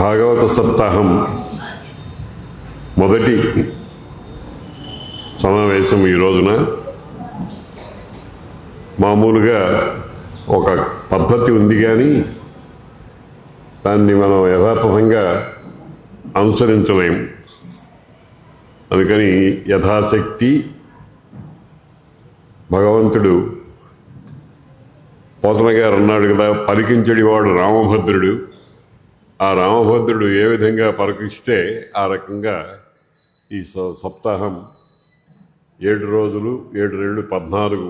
భాగవత సప్తాహం మొదటి సమావేశం ఈ రోజున మామూలుగా ఒక పద్ధతి ఉంది, కానీ దాన్ని మనం యథాతథంగా అనుసరించలేం. అందుకని యథాశక్తి భగవంతుడు పోతన గారు అన్నాడు కదా, పలికించడివాడు రామభద్రుడు. ఆ రామభద్రుడు ఏ విధంగా పలికిస్తే ఆ రకంగా ఈ సప్తాహం 7 రోజులు 7 రెళ్ళు 14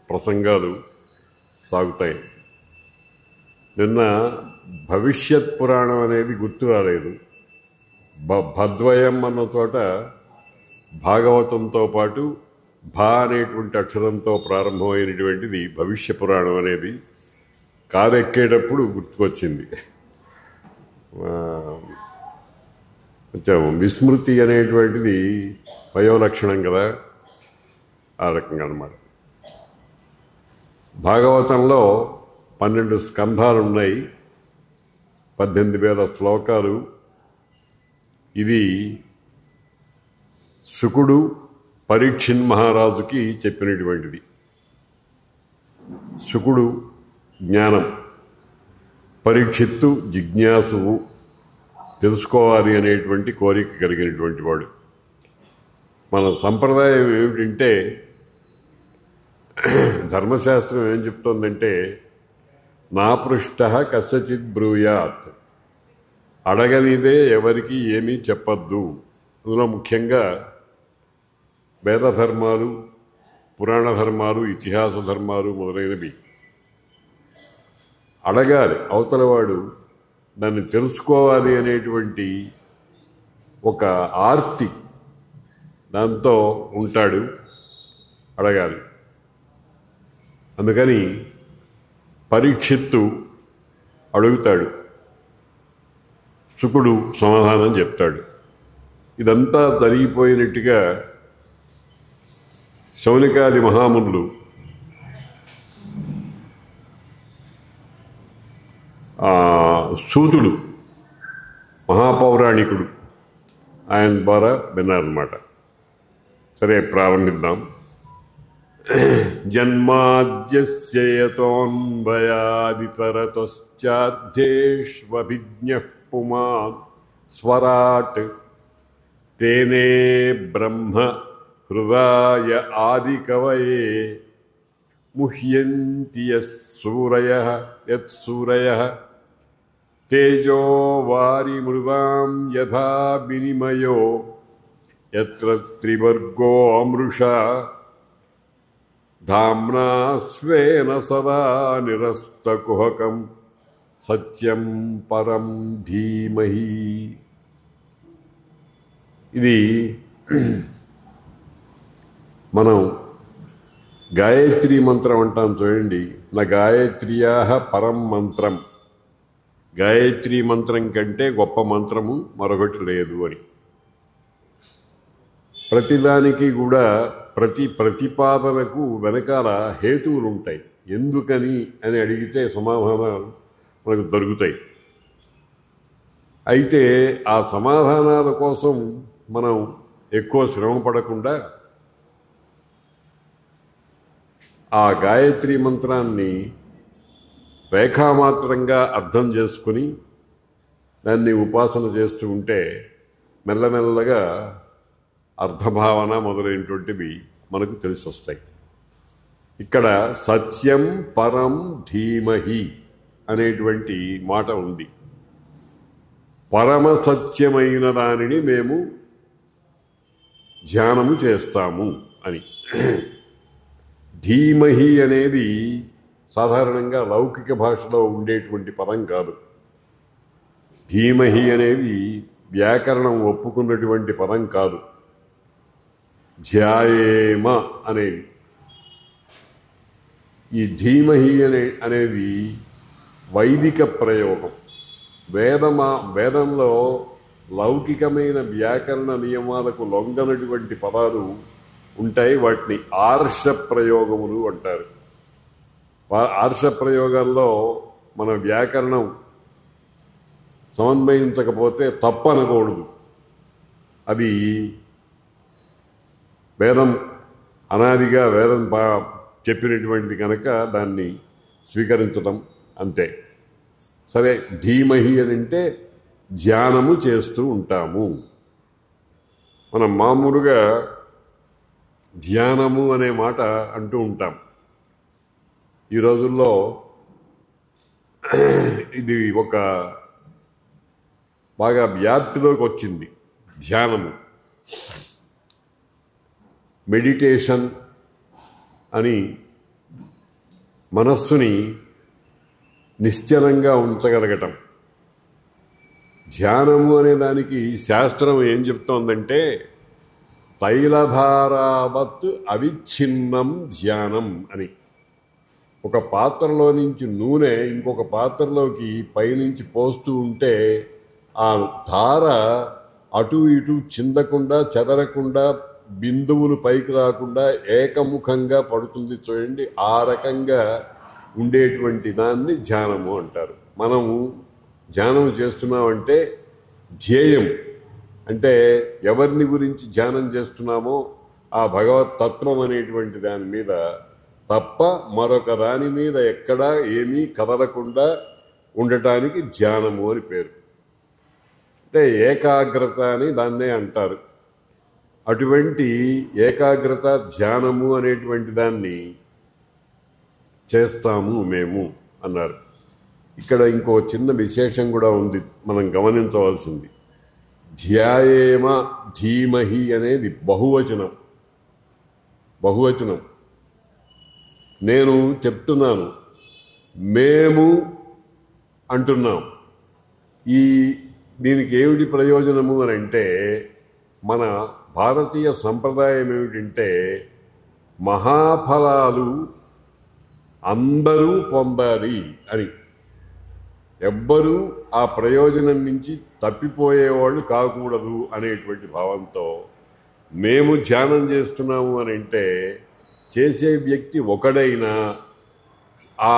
ప్రసంగాలు సాగుతాయి. నిన్న భవిష్యత్ పురాణం అనేది గుర్తు రాలేదు. భద్వయం అన్న చోట భాగవతంతో పాటు భా అనేటువంటి అక్షరంతో ప్రారంభమైనటువంటిది భవిష్య పురాణం అనేది కారెక్కేటప్పుడు గుర్తుకొచ్చింది. కొంచెం విస్మృతి అనేటువంటిది వయోలక్షణం కదా, ఆ రకంగా అన్నమాట. భాగవతంలో 12 స్కంధాలు ఉన్నాయి, 18,000 శ్లోకాలు. ఇది శుకుడు పరీక్షిన్ మహారాజుకి చెప్పినటువంటిది. శుకుడు జ్ఞానం, పరీక్షిత్తు జిజ్ఞాసువు, తెలుసుకోవాలి అనేటువంటి కోరిక కలిగినటువంటి వాడు. మన సంప్రదాయం ఏమిటంటే, ధర్మశాస్త్రం ఏం చెప్తోందంటే, నా పృష్ట కస్యచిత్ బ్రూయాత్, అడగనిదే ఎవరికి ఏమీ చెప్పద్దు. అందులో ముఖ్యంగా వేద ధర్మాలు, పురాణ ధర్మాలు, ఇతిహాస ధర్మాలు మొదలైనవి అడగాలి. అవతలవాడు దాన్ని తెలుసుకోవాలి అనేటువంటి ఒక ఆర్తి దాంతో ఉంటాడు, అడగాలి. అందుకని పరీక్షిత్తు అడుగుతాడు, శుకుడు సమాధానం చెప్తాడు. ఇదంతా జరిగిపోయినట్టుగా శౌనికాది మహామునులు సూతుడు మహాపౌరాణికుడు ఆయన ద్వారా విన్నారన్నమాట. సరే, ప్రారంభిద్దాం. జన్మాద్యస్య యతోన్వయాదితరతశ్చార్థేష్వభిజ్ఞః పుమాన్ స్వరాట్ తేనే బ్రహ్మ హృదయ ఆదికవయే ముహ్యంతి యత్సూరయః తేజో వారిమృదాం యథా వినిమయో యత్ర త్రివర్గో అమృషా ధామ్నా స్వేన సదా నిరస్తకుహకం సత్యం పరం ధీమహి. ఇది మనం గాయత్రీ మంత్రం అంటాం చూడండి. నా గాయత్ర్యా పరం మంత్రం, గాయత్రీ మంత్రం కంటే గొప్ప మంత్రము మరొకటి లేదు అని. ప్రతిదానికి కూడా ప్రతి ప్రతిపాదనకు వెనకాల హేతువులు ఉంటాయి. ఎందుకని అని అడిగితే సమాధానాలు మనకు దొరుకుతాయి. అయితే ఆ సమాధానాల కోసం మనం ఎక్కువ శ్రమ పడకుండా ఆ గాయత్రీ మంత్రాన్ని రేఖామాత్రంగా అర్థం చేసుకుని దాన్ని ఉపాసన చేస్తూ ఉంటే మెల్లమెల్లగా అర్థభావన మొదలైనటువంటివి మనకు తెలిసి వస్తాయి. ఇక్కడ సత్యం పరం ధీమహి అనేటువంటి మాట ఉంది. పరమ సత్యమైన దానిని మేము ధ్యానము చేస్తాము అని. ధీమహి అనేది సాధారణంగా లౌకిక భాషలో ఉండేటువంటి పదం కాదు. ధీమహి అనేది వ్యాకరణం ఒప్పుకున్నటువంటి పదం కాదు. ధ్యాయేమ అనేది. ఈ ధీమహి అనేది వైదిక ప్రయోగం. వేదంలో లౌకికమైన వ్యాకరణ నియమాలకు లొంగనటువంటి పదాలు ఉంటాయి. వాటిని ఆర్ష ప్రయోగములు అంటారు. ఆర్ష ప్రయోగాల్లో మన వ్యాకరణం సమన్వయించకపోతే తప్పనకూడదు. అది వేదం అనాదిగా వేదం చెప్పినటువంటిది కనుక దాన్ని స్వీకరించటం అంతే. సరే, ధీమహి అని అంటే ధ్యానము చేస్తూ ఉంటాము. మనం మామూలుగా ధ్యానము అనే మాట అంటూ ఉంటాం. ఈ రోజుల్లో ఇది ఒక బాగా వ్యాప్తిలోకి వచ్చింది. ధ్యానము, మెడిటేషన్ అని మనస్సుని నిశ్చలంగా ఉంచగలగటం. ధ్యానము అనే దానికి శాస్త్రం ఏం చెప్తోందంటే తైలధారావత్ అవిచ్ఛిన్నం ధ్యానం అని. ఒక పాత్రలో నుంచి నూనె ఇంకొక పాత్రలోకి పైనుంచి పోస్తూ ఉంటే ఆ ధార అటు ఇటు చిందకుండా చెదరకుండా బిందువులు పైకి రాకుండా ఏకముఖంగా పడుతుంది చూడండి. ఆ రకంగా ఉండేటువంటి దాన్ని ధ్యానము అంటారు. మనము ధ్యానం చేస్తున్నామంటే ధ్యేయం అంటే ఎవరిని గురించి ధ్యానం చేస్తున్నామో ఆ భగవత్ తత్వం అనేటువంటి దాని మీద తప్ప మరొక దాని మీద ఎక్కడా ఏమీ కదలకుండా ఉండటానికి ధ్యానము అని పేరు. అంటే ఏకాగ్రత అని దాన్నే అంటారు. అటువంటి ఏకాగ్రత ధ్యానము అనేటువంటి దాన్ని చేస్తాము మేము అన్నారు. ఇక్కడ ఇంకో చిన్న విశేషం కూడా ఉంది, మనం గమనించవలసింది. ధ్యాయేమ ధీమహి అనేది బహువచనం. నేను చెప్తున్నాను, మేము అంటున్నాం. దీనికి ఏమిటి ప్రయోజనము అని అంటే మన భారతీయ సంప్రదాయం ఏమిటంటే మహాఫలాలు అందరూ పొందాలి అని. ఎవ్వరూ ఆ ప్రయోజనం నుంచి తప్పిపోయేవాళ్ళు కాకూడదు అనేటువంటి భావంతో మేము ధ్యానం చేస్తున్నాము అని అంటే చేసే వ్యక్తి ఒకడైనా ఆ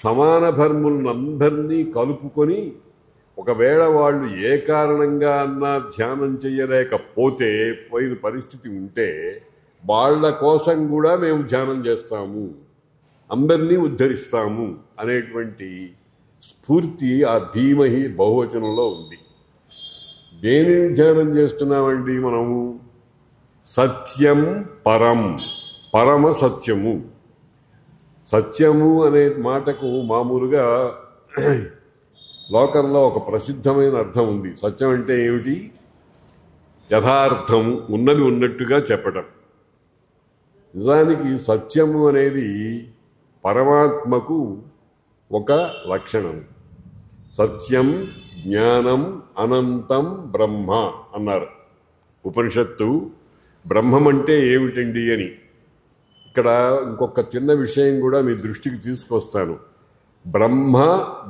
సమాన ధర్ములందరినీ కలుపుకొని ఒకవేళ వాళ్ళు ఏ కారణంగా అన్నా ధ్యానం చేయలేకపోతే పోయిన పరిస్థితి ఉంటే వాళ్ళ కోసం కూడా మేము ధ్యానం చేస్తాము, అందరినీ ఉద్ధరిస్తాము అనేటువంటి స్ఫూర్తి ఆ ధీమహి బహువచనంలో ఉంది. దేనిని ధ్యానం చేస్తున్నామండి మనము? సత్యం పరం, పరమ సత్యము. సత్యము అనే మాటకు మామూలుగా లోకంలో ఒక ప్రసిద్ధమైన అర్థం ఉంది. సత్యం అంటే ఏమిటి? యథార్థం, ఉన్నది ఉన్నట్టుగా చెప్పటం. నిజానికి సత్యము అనేది పరమాత్మకు ఒక లక్షణం. సత్యం జ్ఞానం అనంతం బ్రహ్మ అన్నారు ఉపనిషత్తు. బ్రహ్మం అంటే ఏమిటండి అని ఇక్కడ ఇంకొక చిన్న విషయం కూడా మీ దృష్టికి తీసుకొస్తాను. బ్రహ్మ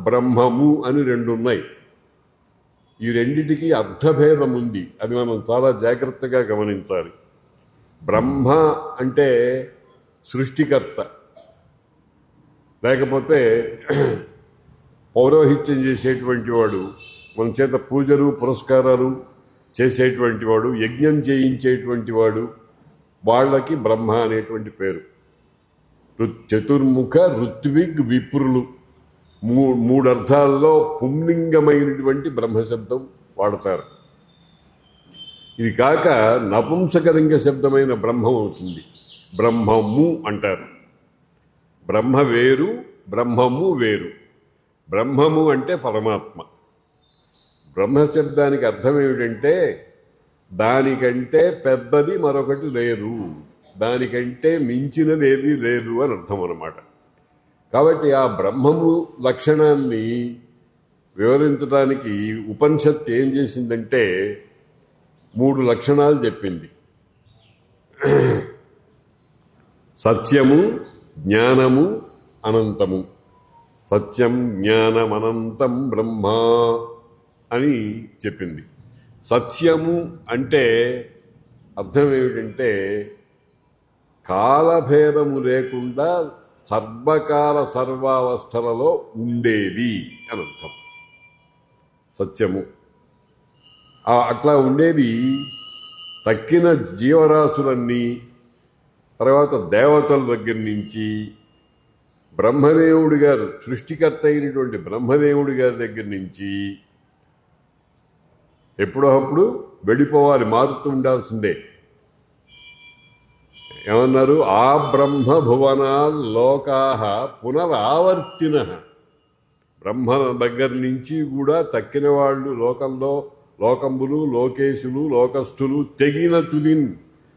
బ్రహ్మము అని రెండు ఉన్నాయి. ఈ రెండిటికి అర్థభేదం ఉంది, అది మనం చాలా జాగ్రత్తగా గమనించాలి. బ్రహ్మ అంటే సృష్టికర్త, లేకపోతే పౌరోహిత్యం చేసేటువంటి వాడు, మన చేత పూజలు పురస్కారాలు చేసేటువంటి వాడు, యజ్ఞం చేయించేటువంటి వాడు, వాళ్ళకి బ్రహ్మ అనేటువంటి పేరు. చతుర్ముఖ ఋత్విగ్ విప్రులు మూడు అర్థాల్లో పుంలింగమైనటువంటి బ్రహ్మశబ్దం వాడతారు. ఇది కాక నపుంసకలింగ శబ్దమైన బ్రహ్మం అవుతుంది, బ్రహ్మము అంటారు. బ్రహ్మ వేరు, బ్రహ్మము వేరు. బ్రహ్మము అంటే పరమాత్మ. బ్రహ్మశబ్దానికి అర్థం ఏమిటంటే దానికంటే పెద్దది మరొకటి లేదు, దానికంటే మించినది ఏది లేదు అని అర్థం అన్నమాట. కాబట్టి ఆ బ్రహ్మము లక్షణాన్ని వివరించడానికి ఉపనిషత్తు ఏం చేసిందంటే 3 లక్షణాలు చెప్పింది. సత్యము, జ్ఞానము, అనంతము. సత్యం జ్ఞానం అనంతం బ్రహ్మ అని చెప్పింది. సత్యము అంటే అర్థం ఏమిటంటే కాలభేదము లేకుండా సర్వకాల సర్వావస్థలలో ఉండేది అని అర్థం. సత్యము. అట్లా ఉండేది తక్కిన జీవరాశులన్నీ, తర్వాత దేవతల దగ్గర నుంచి బ్రహ్మదేవుడి గారు, సృష్టికర్త అయినటువంటి బ్రహ్మదేవుడి గారి దగ్గర నుంచి ఎప్పుడో అప్పుడు వెళ్ళిపోవాలి, మారుతూ ఉండాల్సిందే. ఏమన్నారు? ఆ బ్రహ్మ భువనాల్ లోకాహ పునరావర్తిన. బ్రహ్మ దగ్గర నుంచి కూడా తక్కిన వాళ్ళు లోకంబులు, లోకేశులు, లోకస్థులు తెగిన తుదిన్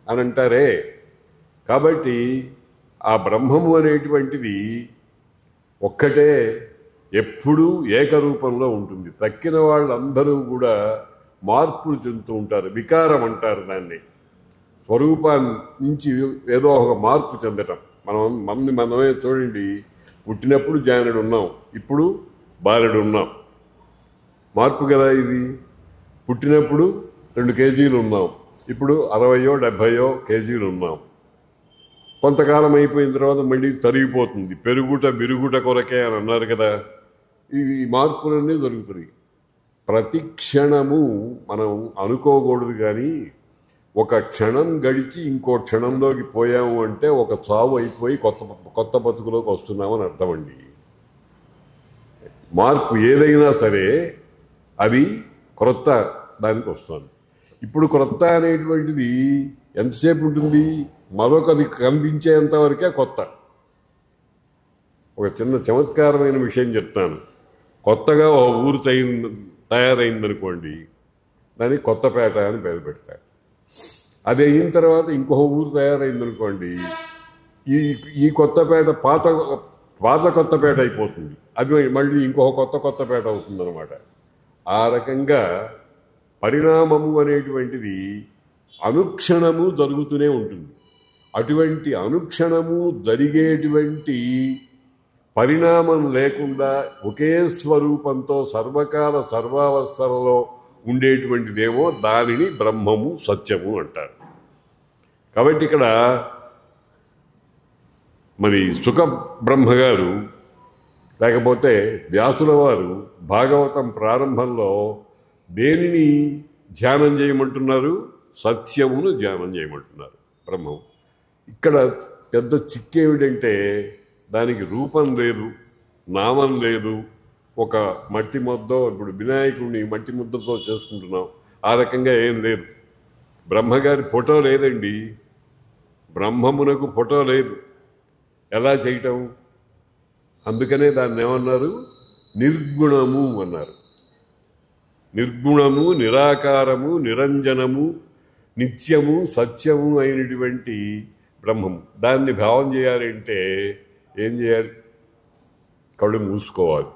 అని అంటారే. కాబట్టి ఆ బ్రహ్మము అనేటువంటిది ఒక్కటే, ఎప్పుడూ ఏకరూపంలో ఉంటుంది. తక్కిన వాళ్ళందరూ కూడా మార్పులు చెందుతూ ఉంటారు, వికారం అంటారు దాన్ని. స్వరూపాన్ని నుంచి ఏదో ఒక మార్పు చెందటం. మనమే చూడండి, పుట్టినప్పుడు జానుడు ఉన్నాం, ఇప్పుడు బాలుడు ఉన్నాం. మార్పు కదా ఇది. పుట్టినప్పుడు 2 కేజీలు ఉన్నాం, ఇప్పుడు 60-70 కేజీలు ఉన్నాం. కొంతకాలం అయిపోయిన తర్వాత మళ్ళీ తరిగిపోతుంది. పెరుగుట విరుగుట కొరకే అని అన్నారు కదా. ఈ మార్పులన్నీ జరుగుతున్నాయి. ప్రతి క్షణము మనం అనుకోకూడదు, కానీ ఒక క్షణం గడిచి ఇంకో క్షణంలోకి పోయాము అంటే ఒక చావు అయిపోయి కొత్త బతుకులోకి వస్తున్నామని అర్థమండి. మార్పు ఏదైనా సరే అది క్రొత్త దానికి వస్తుంది. ఇప్పుడు క్రొత్త అనేటువంటిది ఎంతసేపు ఉంటుంది? మరొకది కనిపించేంత వరకే కొత్త. ఒక చిన్న చమత్కారమైన విషయం చెప్తాను. కొత్తగా ఒక ఊరు తయారైందనుకోండి, దానికి కొత్తపేట అని పేరు పెడతారు. అది అయిన తర్వాత ఇంకొక ఊరు తయారైందనుకోండి, ఈ కొత్తపేట పాత కొత్తపేట అయిపోతుంది. అది మళ్ళీ ఇంకొక కొత్తపేట అవుతుందన్నమాట. ఆ రకంగా పరిణామము అనేటువంటిది అనుక్షణము జరుగుతూనే ఉంటుంది. అటువంటి అనుక్షణము జరిగేటువంటి పరిణామం లేకుండా ఒకే స్వరూపంతో సర్వకాల సర్వావస్థలలో ఉండేటువంటిదేమో దానిని బ్రహ్మము, సత్యము అంటారు. కాబట్టి ఇక్కడ మరి సుఖ బ్రహ్మగారు లేకపోతే వ్యాసుల వారు భాగవతం ప్రారంభంలో దేనిని ధ్యానం చేయమంటున్నారు? సత్యమును ధ్యానం చేయమంటున్నారు, బ్రహ్మం. ఇక్కడ పెద్ద చిక్కేమిటంటే దానికి రూపం లేదు, నామం లేదు. ఒక మట్టి ముద్ద, ఇప్పుడు వినాయకుడిని మట్టి ముద్దతో చేసుకుంటున్నాం, ఆ రకంగా ఏం లేదు. బ్రహ్మగారి ఫోటో లేదండి, బ్రహ్మమునకు ఫోటో లేదు. ఎలా చేయటం? అందుకనే దాన్ని ఏమన్నారు? నిర్గుణము అన్నారు. నిర్గుణము, నిరాకారము, నిరంజనము, నిత్యము, సత్యము అయినటువంటి బ్రహ్మము. దాన్ని భావం చేయాలంటే ఏం చేయాలి? కళ్ళు మూసుకోవాలి.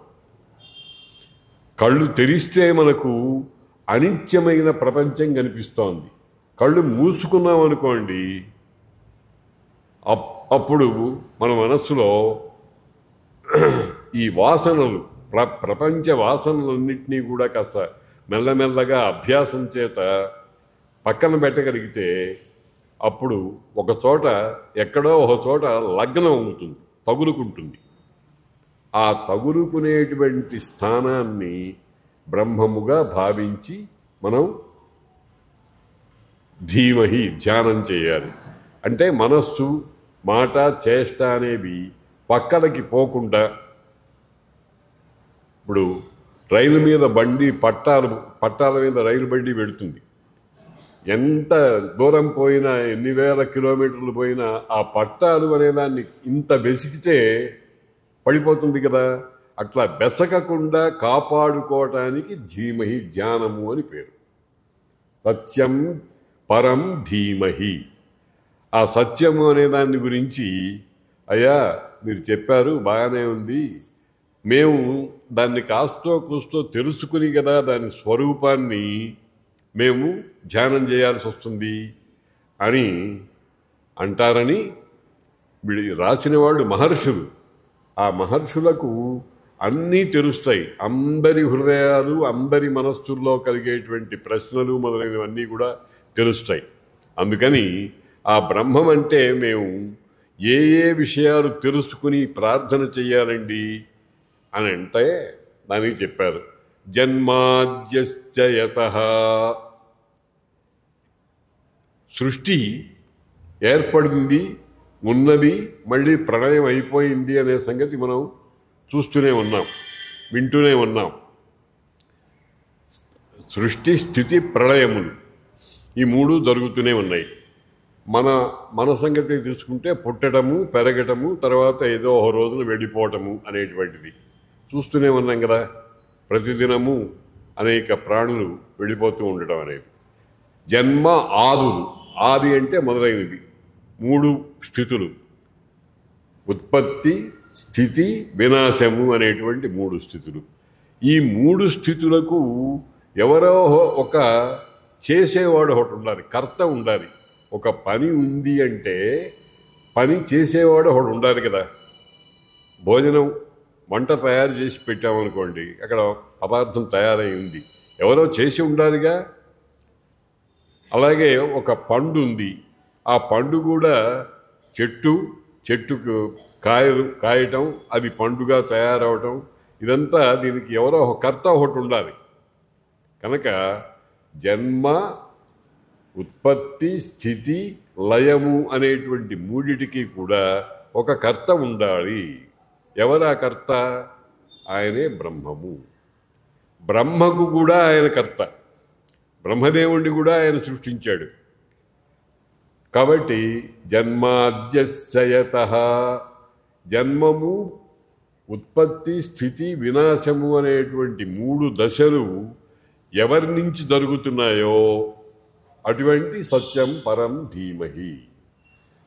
కళ్ళు తెరిస్తే మనకు అనిత్యమైన ప్రపంచం కనిపిస్తోంది. కళ్ళు మూసుకున్నాం అనుకోండి, అప్పుడు మన మనస్సులో ఈ వాసనలు, ప్రపంచ వాసనలన్నింటినీ కూడా కాస్త మెల్లమెల్లగా అభ్యాసం చేత పక్కన పెట్టగలిగితే అప్పుడు ఒక చోట, ఎక్కడో ఒక చోట లగ్నం అవుతుంది, తగులుకుంటుంది. ఆ తగులుకునేటువంటి స్థానాన్ని బ్రహ్మముగా భావించి మనం ధీమహి ధ్యానం చేయాలి. అంటే మనస్సు, మాట, చేష్ట అనేవి పక్కలకి పోకుండా. ఇప్పుడు రైలు మీద బండి, పట్టాల మీద రైలు బండి పెడుతుంది. ఎంత దూరం పోయినా, ఎన్ని వేల కిలోమీటర్లు పోయినా ఆ పట్టాలు అనేదాన్ని ఇంత బెసికితే పడిపోతుంది కదా. అట్లా బెసకకుండా కాపాడుకోవటానికి ధీమహి, ధ్యానము అని పేరు. సత్యం పరం ధీమహి. ఆ సత్యము అనే దాని గురించి, అయ్యా మీరు చెప్పారు బాగానే ఉంది, మేము దాన్ని కాస్తో కూస్తో తెలుసుకుని కదా దాని స్వరూపాన్ని మేము ధ్యానం చేయాల్సి వస్తుంది అని అంటారని రాసిన వాళ్ళు మహర్షులు. ఆ మహర్షులకు అన్నీ తెలుస్తాయి. అందరి హృదయాలు, అందరి మనస్సుల్లో కలిగేటువంటి ప్రశ్నలు మొదలైనవన్నీ కూడా తెలుస్తాయి. అందుకని ఆ బ్రహ్మం అంటే మేము ఏ ఏ విషయాలు తెలుసుకుని ప్రార్థన చెయ్యాలండి అని అంటే దానికి చెప్పారు. జన్మాద్యశ్చ యతః. సృష్టి ఏర్పడింది, ఉన్నది, మళ్ళీ ప్రళయం అయిపోయింది అనే సంగతి మనం చూస్తూనే ఉన్నాం, వింటూనే ఉన్నాం. సృష్టి, స్థితి, ప్రళయములు ఈ మూడు జరుగుతూనే ఉన్నాయి. మన సంగతి తీసుకుంటే పుట్టడము, పెరగటము, తర్వాత ఏదో ఒక రోజున వెళ్ళిపోవటము అనేటువంటిది చూస్తూనే ఉన్నాం కదా. ప్రతిదినము అనేక ప్రాణులు వెళ్ళిపోతూ ఉండటం అనేది. జన్మ ఆదులు, ఆది అంటే మొదలైనవి, మూడు స్థితులు, ఉత్పత్తి, స్థితి, వినాశము అనేటువంటి మూడు స్థితులు. ఈ మూడు స్థితులకు ఎవరో ఒక చేసేవాడు ఒకటి ఉండాలి, కర్త ఉండాలి. ఒక పని ఉంది అంటే పని చేసేవాడు ఒకడు ఉండాలి కదా. భోజనం, వంట తయారు చేసి పెట్టామనుకోండి, అక్కడ పదార్థం తయారై ఉంది, ఎవరో చేసి ఉండాలిగా. అలాగే ఒక పండు ఉంది, ఆ పండు కూడా చెట్టుకు కాయలు కాయటం, అది పండుగా తయారవటం, ఇదంతా దీనికి ఎవరో ఒక కర్త ఒకటి ఉండాలి. కనుక జన్మ, ఉత్పత్తి, స్థితి, లయము అనేటువంటి మూడిటికి కూడా ఒక కర్త ఉండాలి. ఎవరా కర్త? ఆయనే బ్రహ్మము. బ్రహ్మకు కూడా ఆయన కర్త. బ్రహ్మదేవుణ్ణి కూడా ఆయన సృష్టించాడు. కాబట్టి జన్మాద్యశ్చ యతః, జన్మము, ఉత్పత్తి, స్థితి, వినాశము అనేటువంటి మూడు దశలు ఎవరి నుంచి జరుగుతున్నాయో అటువంటి సత్యం పరం ధీమహి,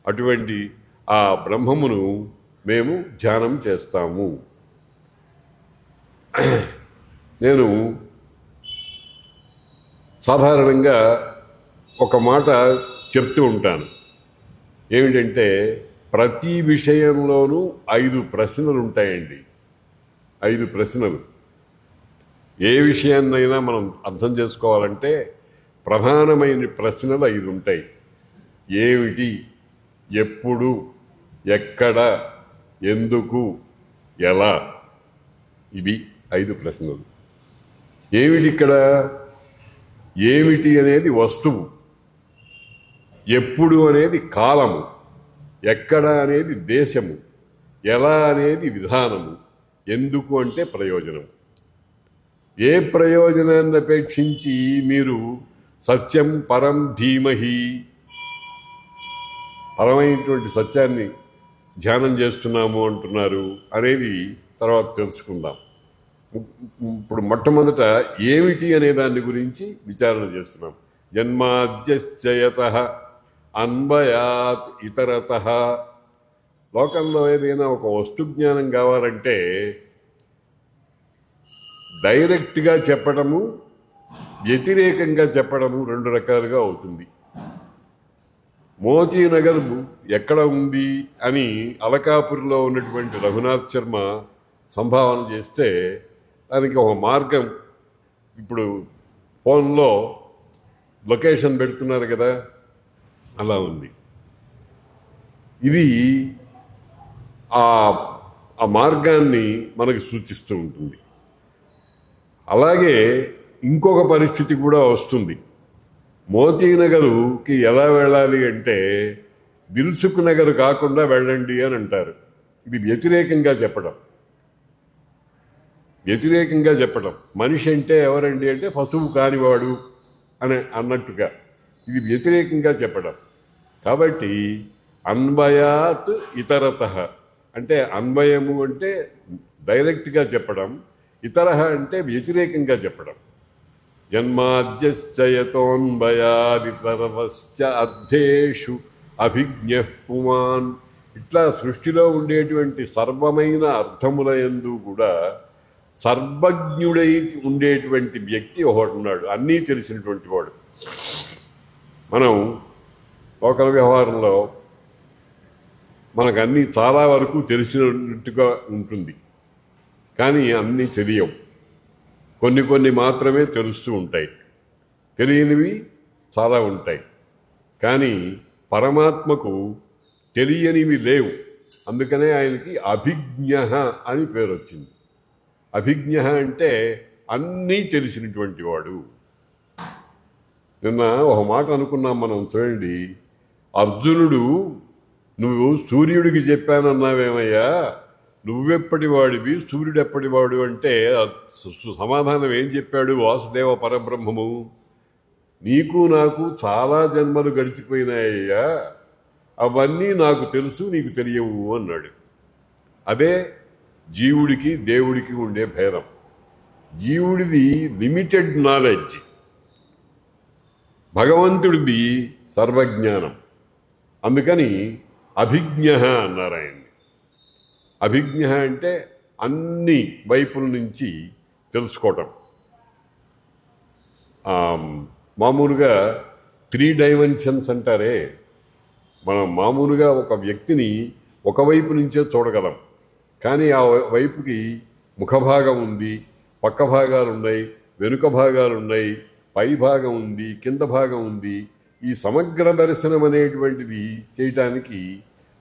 అటువంటి ఆ బ్రహ్మమును మేము ధ్యానం చేస్తాము. నేను సాధారణంగా ఒక మాట చెప్తూ ఉంటాను. ఏమిటంటే, ప్రతి విషయంలోనూ 5 ప్రశ్నలు ఉంటాయండి. 5 ప్రశ్నలు. ఏ విషయాన్నైనా మనం అర్థం చేసుకోవాలంటే ప్రధానమైన ప్రశ్నలు 5 ఉంటాయి. ఏమిటి, ఎప్పుడు, ఎక్కడ, ఎందుకు, ఎలా, ఇవి 5 ప్రశ్నలు. ఏమిటి ఇక్కడ? ఏమిటి అనేది వస్తువు, ఎప్పుడు అనేది కాలము, ఎక్కడ అనేది దేశము, ఎలా అనేది విధానము, ఎందుకు అంటే ప్రయోజనం. ఏ ప్రయోజనాన్ని అపేక్షించి మీరు సత్యం పరం ధీమహి, పరమైనటువంటి సత్యాన్ని ధ్యానం చేస్తున్నాము అంటున్నారు అనేది తర్వాత తెలుసుకుందాం. ఇప్పుడు మొట్టమొదట ఏమిటి అనే దాని గురించి విచారణ చేస్తున్నాం. జన్మాద్యశ్చ యతః అన్వయాత్ ఇతరతః. లోకంలో ఏదైనా ఒక వస్తు జ్ఞానం కావాలంటే డైరెక్ట్గా చెప్పడము, వ్యతిరేకంగా చెప్పడము 2 రకాలుగా అవుతుంది. మోతీనగర్ ఎక్కడ ఉంది అని అలకాపురిలో ఉన్నటువంటి రఘునాథ్ శర్మ సంభావన చేస్తే దానికి ఒక మార్గం, ఇప్పుడు ఫోన్లో లొకేషన్ పెడుతున్నారు కదా, అలా ఉంది. ఇది ఆ మార్గాన్ని మనకు సూచిస్తూ ఉంటుంది. అలాగే ఇంకొక పరిస్థితి కూడా వస్తుంది. మోతీనగర్కి ఎలా వెళ్ళాలి అంటే దిల్సుఖ్ నగర్ కాకుండా వెళ్ళండి అని అంటారు. ఇది వ్యతిరేకంగా చెప్పడం. మనిషి అంటే ఎవరండి అంటే పశువు కానివాడు అన్నట్టుగా ఇది వ్యతిరేకంగా చెప్పడం. కాబట్టి అన్వయాత్ ఇతరతః అంటే అన్వయము అంటే డైరెక్ట్గా చెప్పడం, ఇతరః అంటే వ్యతిరేకంగా చెప్పడం. జన్మాద్యశ్చ యతోన్వయాదితరవశ్చ అర్థేషు అభిజ్ఞః పుమాన్. ఇట్లా సృష్టిలో ఉండేటువంటి సర్వమైన అర్థముల యందు కూడా సర్వజ్ఞుడై ఉండేటువంటి వ్యక్తి ఒకడున్నాడు, అన్నీ తెలిసినటువంటి వాడు. మనం లోకల్ వ్యవహారంలో మనకు అన్నీ చాలా వరకు తెలిసినట్టుగా ఉంటుంది, కానీ అన్నీ తెలియవు. కొన్ని మాత్రమే తెలుస్తూ ఉంటాయి, తెలియనివి చాలా ఉంటాయి. కానీ పరమాత్మకు తెలియనివి లేవు. అందుకనే ఆయనకి అభిజ్ఞ అని పేరు వచ్చింది. అభిజ్ఞ అంటే అన్నీ తెలిసినటువంటి వాడు. నిన్న ఒక మాట అనుకున్నాం మనం, చూడండి, అర్జునుడు నువ్వు సూర్యుడికి చెప్పానన్నావేమయ్యా, నువ్వెప్పటి వాడివి, సూర్యుడు ఎప్పటివాడు అంటే సమాధానం ఏం చెప్పాడు వాసుదేవ పరబ్రహ్మము? నీకు నాకు చాలా జన్మలు గడిచిపోయినాయ్యా, అవన్నీ నాకు తెలుసు, నీకు తెలియవు అన్నాడు. అదే జీవుడికి దేవుడికి ఉండే భేదం. జీవుడిది లిమిటెడ్ నాలెడ్జ్, భగవంతుడిది సర్వజ్ఞానం. అందుకని అభిజ్ఞ అన్నారు ఆయన్ని. అభిజ్ఞ అంటే అన్ని వైపుల నుంచి తెలుసుకోవటం. మామూలుగా 3 డైమెన్షన్స్ అంటారే, మనం మామూలుగా ఒక వ్యక్తిని ఒకవైపు నుంచే చూడగలం, కానీ ఆ వైపుకి ముఖభాగం ఉంది, పక్క భాగాలు ఉన్నాయి, వెనుక భాగాలు ఉన్నాయి, పై భాగం ఉంది, కింద భాగం ఉంది. ఈ సమగ్ర దర్శనం అనేటువంటిది చేయటానికి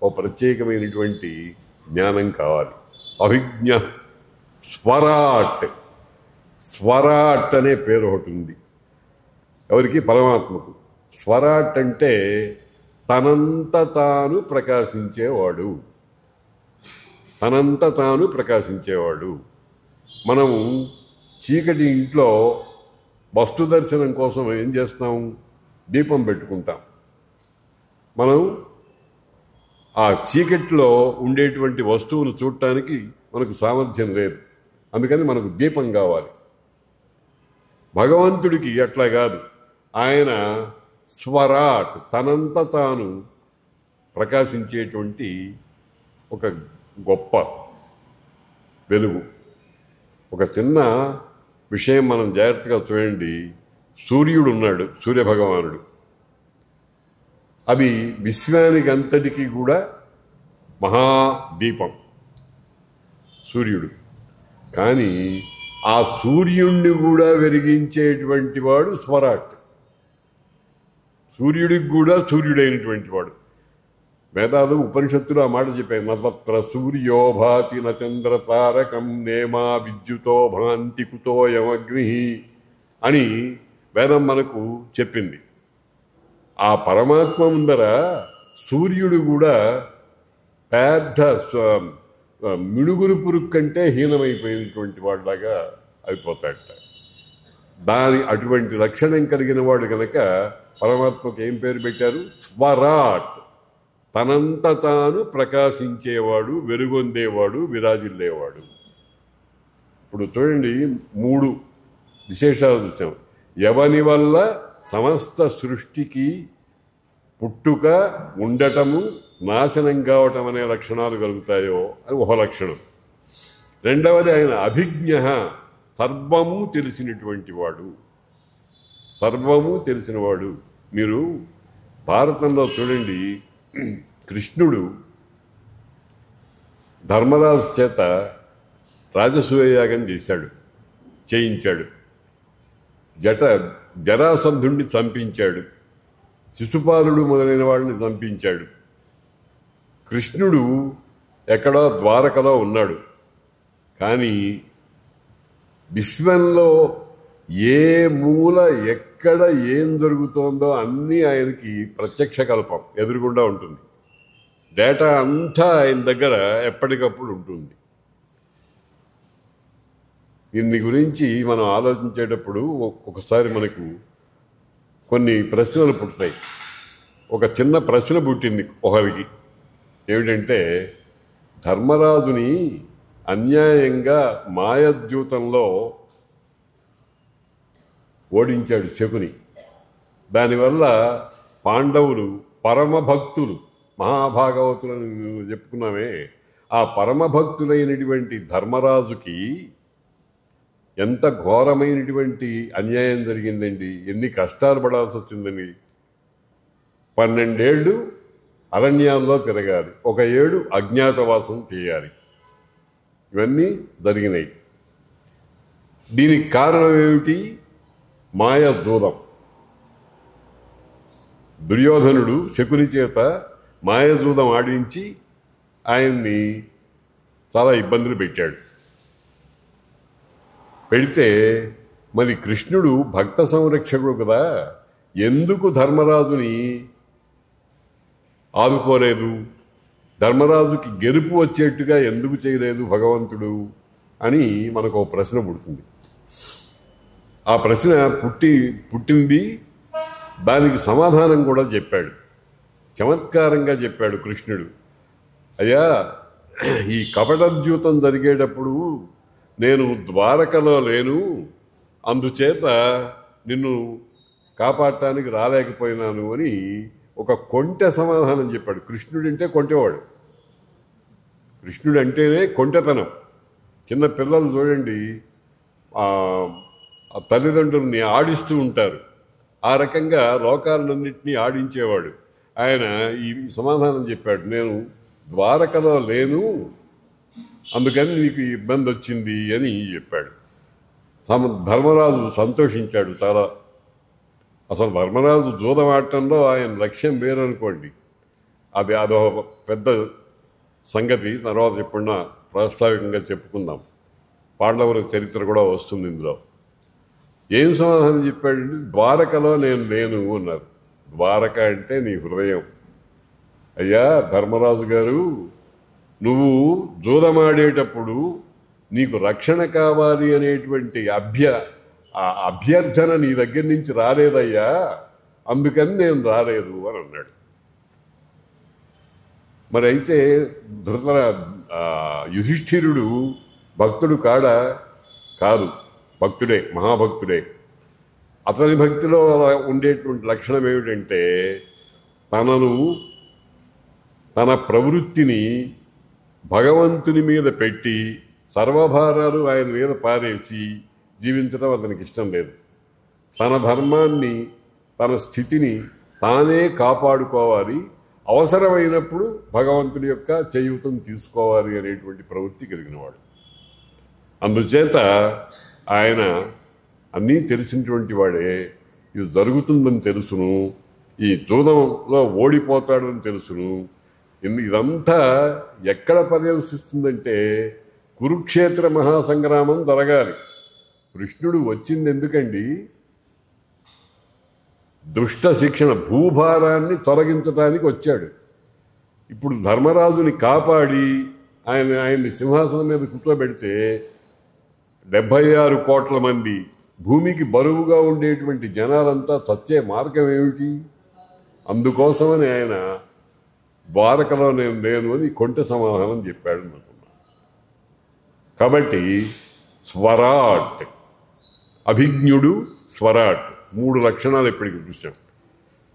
ఒక ప్రత్యేకమైనటువంటి జ్ఞానం కావాలి. అభిజ్ఞ స్వరాట్, స్వరాట్ అనే పేరు ఒకటి ఉంది ఎవరికి? పరమాత్మకు. స్వరాట్ అంటే తనంత తాను ప్రకాశించేవాడు, తనంత తాను ప్రకాశించేవాడు. మనము చీకటి ఇంట్లో వస్తు దర్శనం కోసం ఏం చేస్తాం? దీపం పెట్టుకుంటాం. మనం ఆ చీకటిలో ఉండేటువంటి వస్తువును చూడటానికి మనకు సామర్థ్యం లేదు, అందుకని మనకు దీపం కావాలి. భగవంతుడికి అట్లా కాదు, ఆయన స్వరాట్, తనంత తాను ప్రకాశించేటువంటి ఒక గొప్ప వెలుగు. ఒక చిన్న విషయం మనం జాగ్రత్తగా చూడండి. సూర్యుడు ఉన్నాడు, సూర్యభగవానుడు. అది విశ్వానికి అంతటికీ కూడా మహాదీపం సూర్యుడు. కానీ ఆ సూర్యుణ్ణి కూడా వెలిగించేటువంటి వాడు స్వరాట్. సూర్యుడికి కూడా సూర్యుడైనటువంటి వాడు. వేదాలు ఉపనిషత్తులు ఆ మాట చెప్పాయి. నత్ర సూర్యో భాతి నచంద్ర తారకం నేమా విద్యుతో భాంతి కుతోయమగ్ని అని వేదం మనకు చెప్పింది. ఆ పరమాత్మ ముందర సూర్యుడు కూడా పెద్ద మిడుగురు పురుగు కంటే హీనమైపోయినటువంటి వాడిలాగా అయిపోతాడట. అటువంటి లక్షణం కలిగిన వాడు కనుక పరమాత్మకు ఏం పేరు పెట్టారు? స్వరాట్. తనంత తాను ప్రకాశించేవాడు, వెలుగొందేవాడు, విరాజిల్లేవాడు. ఇప్పుడు చూడండి, 3 విశేషాలు చూసాం. ఎవని వల్ల సమస్త సృష్టికి పుట్టుక, ఉండటము, నాశనం కావటం అనే లక్షణాలు కలుగుతాయో అని ఒక లక్షణం. రెండవది ఆయన అభిజ్ఞ, సర్వము తెలిసినటువంటి వాడు, సర్వము తెలిసినవాడు. మీరు భారతంలో చూడండి, కృష్ణుడు ధర్మరాజు చేత రాజసూయయాగం చేయించాడు. జరాసంధుణ్ణి చంపించాడు, శిశుపాలుడు మొదలైన వాళ్ళని చంపించాడు. కృష్ణుడు ఎక్కడో ద్వారకలో ఉన్నాడు, కానీ విశ్వంలో ఏ మూల ఎక్కడ ఏం జరుగుతోందో అన్నీ ఆయనకి ప్రత్యక్ష కల్పం ఎదురుగుండా ఉంటుంది. డేటా అంతా ఆయన దగ్గర ఎప్పటికప్పుడు ఉంటుంది. దీన్ని గురించి మనం ఆలోచించేటప్పుడు ఒకసారి మనకు కొన్ని ప్రశ్నలు పుడతాయి. ఒక చిన్న ప్రశ్న పుట్టింది ఒకరికి. ఏమిటంటే, ధర్మరాజుని అన్యాయంగా మాయద్యూతంలో ఓడించాడు శకుని. దానివల్ల పాండవులు పరమభక్తులు, మహాభాగవతులను చెప్పుకున్నామే, ఆ పరమభక్తులైనటువంటి ధర్మరాజుకి ఎంత ఘోరమైనటువంటి అన్యాయం జరిగిందండి. ఎన్ని కష్టాలు పడాల్సి వచ్చిందండి. 12 ఏళ్ళు అరణ్యాల్లో తిరగాలి, 1 ఏడు అజ్ఞాతవాసం చేయాలి. ఇవన్నీ జరిగినాయి. దీనికి కారణం ఏమిటి? మాయదూతం. దుర్యోధనుడు శకుని చేత మాయదూతం ఆడించి ఆయన్ని చాలా ఇబ్బందులు పెట్టాడు. పెడితే మరి కృష్ణుడు భక్త సంరక్షకుడు కదా, ఎందుకు ధర్మరాజుని ఆదుకోలేదు, ధర్మరాజుకి గెలుపు వచ్చేట్టుగా ఎందుకు చేయలేదు భగవంతుడు అని మనకు ఒక ప్రశ్న పుడుతుంది. ఆ ప్రశ్న పుట్టింది, దానికి సమాధానం కూడా చెప్పాడు, చమత్కారంగా చెప్పాడు కృష్ణుడు. అయ్యా, ఈ కపటద్యూతం జరిగేటప్పుడు నేను ద్వారకలో లేను, అందుచేత నిన్ను కాపాడటానికి రాలేకపోయినాను అని ఒక కొంటె సమాధానం చెప్పాడు. కృష్ణుడు అంటే కొంటెవాడు, కృష్ణుడు అంటేనే కొంటెతనం. చిన్న పిల్లలు చూడండి, తల్లిదండ్రుల్ని ఆడిస్తూ ఉంటారు, ఆ రకంగా లోకాలన్నింటినీ ఆడించేవాడు. ఆయన ఈ సమాధానం చెప్పాడు, నేను ద్వారకలో లేను, అందుకని నీకు ఇబ్బంది వచ్చింది అని చెప్పాడు. ధర్మరాజు సంతోషించాడు చాలా. అసలు ధర్మరాజు జూదం ఆడటంలో ఆయన లక్ష్యం వేరనుకోండి, అదో పెద్ద సంగతి, తర్వాత ఎప్పుడన్నా ప్రాస్తావికంగా చెప్పుకుందాం. పాండవుల చరిత్ర కూడా వస్తుంది ఇందులో. ఏం సమాధానం చెప్పాడండి? ద్వారకలో నేను లేను అన్నారు. ద్వారక అంటే నీ హృదయం. అయ్యా ధర్మరాజు గారు, నువ్వు జూదమాడేటప్పుడు నీకు రక్షణ కావాలి అనేటువంటి అభ్యర్థన నీ దగ్గర నుంచి రాలేదయ్యా, అందుకని నేను రాలేదు అని అన్నాడు. మరి అయితే యుధిష్ఠిరుడు భక్తుడు కాదు, భక్తుడే, మహాభక్తుడే. అతని భక్తిలో ఉండేటువంటి లక్షణం ఏమిటంటే, తన ప్రవృత్తిని భగవంతుని మీద పెట్టి సర్వభారాలు ఆయన మీద పారేసి జీవించడం అతనికి ఇష్టం లేదు. తన ధర్మాన్ని, తన స్థితిని తానే కాపాడుకోవాలి, అవసరమైనప్పుడు భగవంతుని యొక్క చేయూతం తీసుకోవాలి అనేటువంటి ప్రవృత్తి కలిగినవాడు. అందుచేత ఆయన అన్నీ తెలిసినటువంటి వాడే, ఇది జరుగుతుందని తెలుసును, ఈ జూదంలో ఓడిపోతాడని తెలుసును. ఇదంతా ఎక్కడ పర్యవసిస్తుందంటే కురుక్షేత్ర మహాసంగ్రామం జరగాలి. కృష్ణుడు వచ్చింది ఎందుకండి? దుష్ట శిక్షణ, భూభారాన్ని తొలగించడానికి వచ్చాడు. ఇప్పుడు ధర్మరాజుని కాపాడి ఆయన్ని సింహాసనం మీద కూర్చోబెడితే 76 కోట్ల మంది భూమికి బరువుగా ఉండేటువంటి జనాలంతా చచ్చే మార్గం ఏమిటి? అందుకోసమని ఆయన ద్వారకలో నేను లేను అని కొంటె సమాధానం చెప్పాడు అనుకున్నా. కాబట్టి స్వరాట్, అభిజ్ఞుడు, స్వరాట్, 3 లక్షణాలు ఎప్పటికీ చూసాం.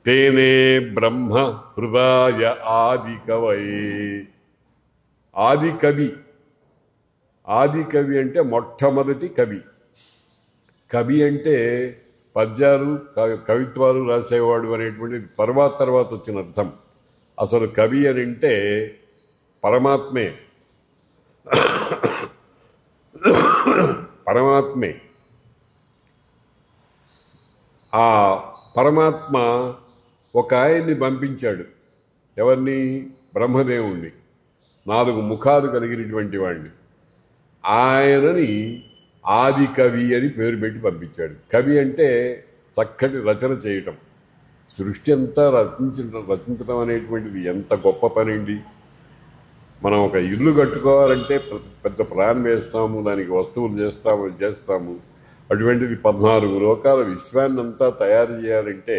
తేనే బ్రహ్మ హృదయ ఆది కవయే. ఆది కవి, ఆది కవి అంటే మొట్టమొదటి కవి. కవి అంటే పద్యాలు, కవిత్వాలు రాసేవాడు అనేటువంటిది తర్వాత వచ్చిన అర్థం. అసలు కవి అని అంటే పరమాత్మే. ఆ పరమాత్మ ఒక ఆయన్ని పంపించాడు. ఎవరిని? బ్రహ్మదేవుణ్ణి, 4 ముఖాలు కలిగినటువంటి వాడిని. ఆయనని ఆది కవి అని పేరు పెట్టి పంపించాడు. కవి అంటే చక్కటి రచన చేయటం. సృష్టి అంతా రచించడం అనేటువంటిది ఎంత గొప్ప పని అండి. మనం ఒక ఇల్లు కట్టుకోవాలంటే పెద్ద ప్లాన్ వేస్తాము, దానికి వస్తువులు చేస్తాము. అటువంటిది 14 లోకాల విశ్వాన్నంతా తయారు చేయాలంటే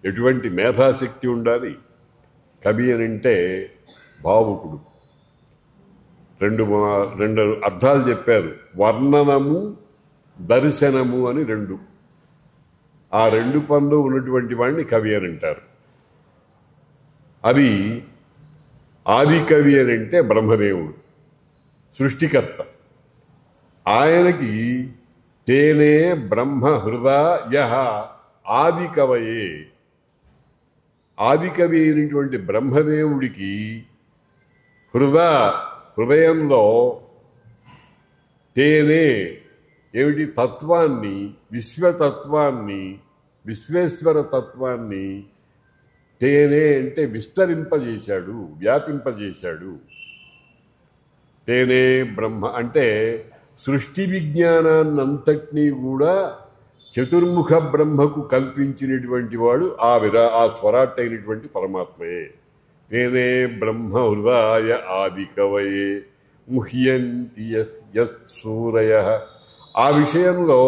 ఎటువంటి మేధాశక్తి ఉండాలి. కవి అని అంటే భావుకుడు. రెండు అర్థాలు చెప్పారు, వర్ణనము, దర్శనము అని 2. ఆ 2 పనులు ఉన్నటువంటి వాడిని కవి అని అంటారు. అది ఆది కవి అని అంటే బ్రహ్మదేవుడు, సృష్టికర్త. ఆయనకి తేనే బ్రహ్మ హృదయ ఆది కవయే. ఆది కవి అయినటువంటి బ్రహ్మదేవుడికి హృదయంలో తేనే ఏమిటి? తత్వాన్ని, విశ్వతత్వాన్ని, విశ్వేశ్వర తత్వాన్ని తేనే అంటే విస్తరింపజేశాడు, వ్యాపింపజేశాడు. తేనే బ్రహ్మ అంటే సృష్టి విజ్ఞానాన్నంతటినీ కూడా చతుర్ముఖ బ్రహ్మకు కల్పించినటువంటి వాడు ఆ స్వరాట్ అయినటువంటి పరమాత్మయే. తేనే బ్రహ్మ హృదయ ఆది కవయే ముహ్యంతి యస్సూరయ. ఆ విషయంలో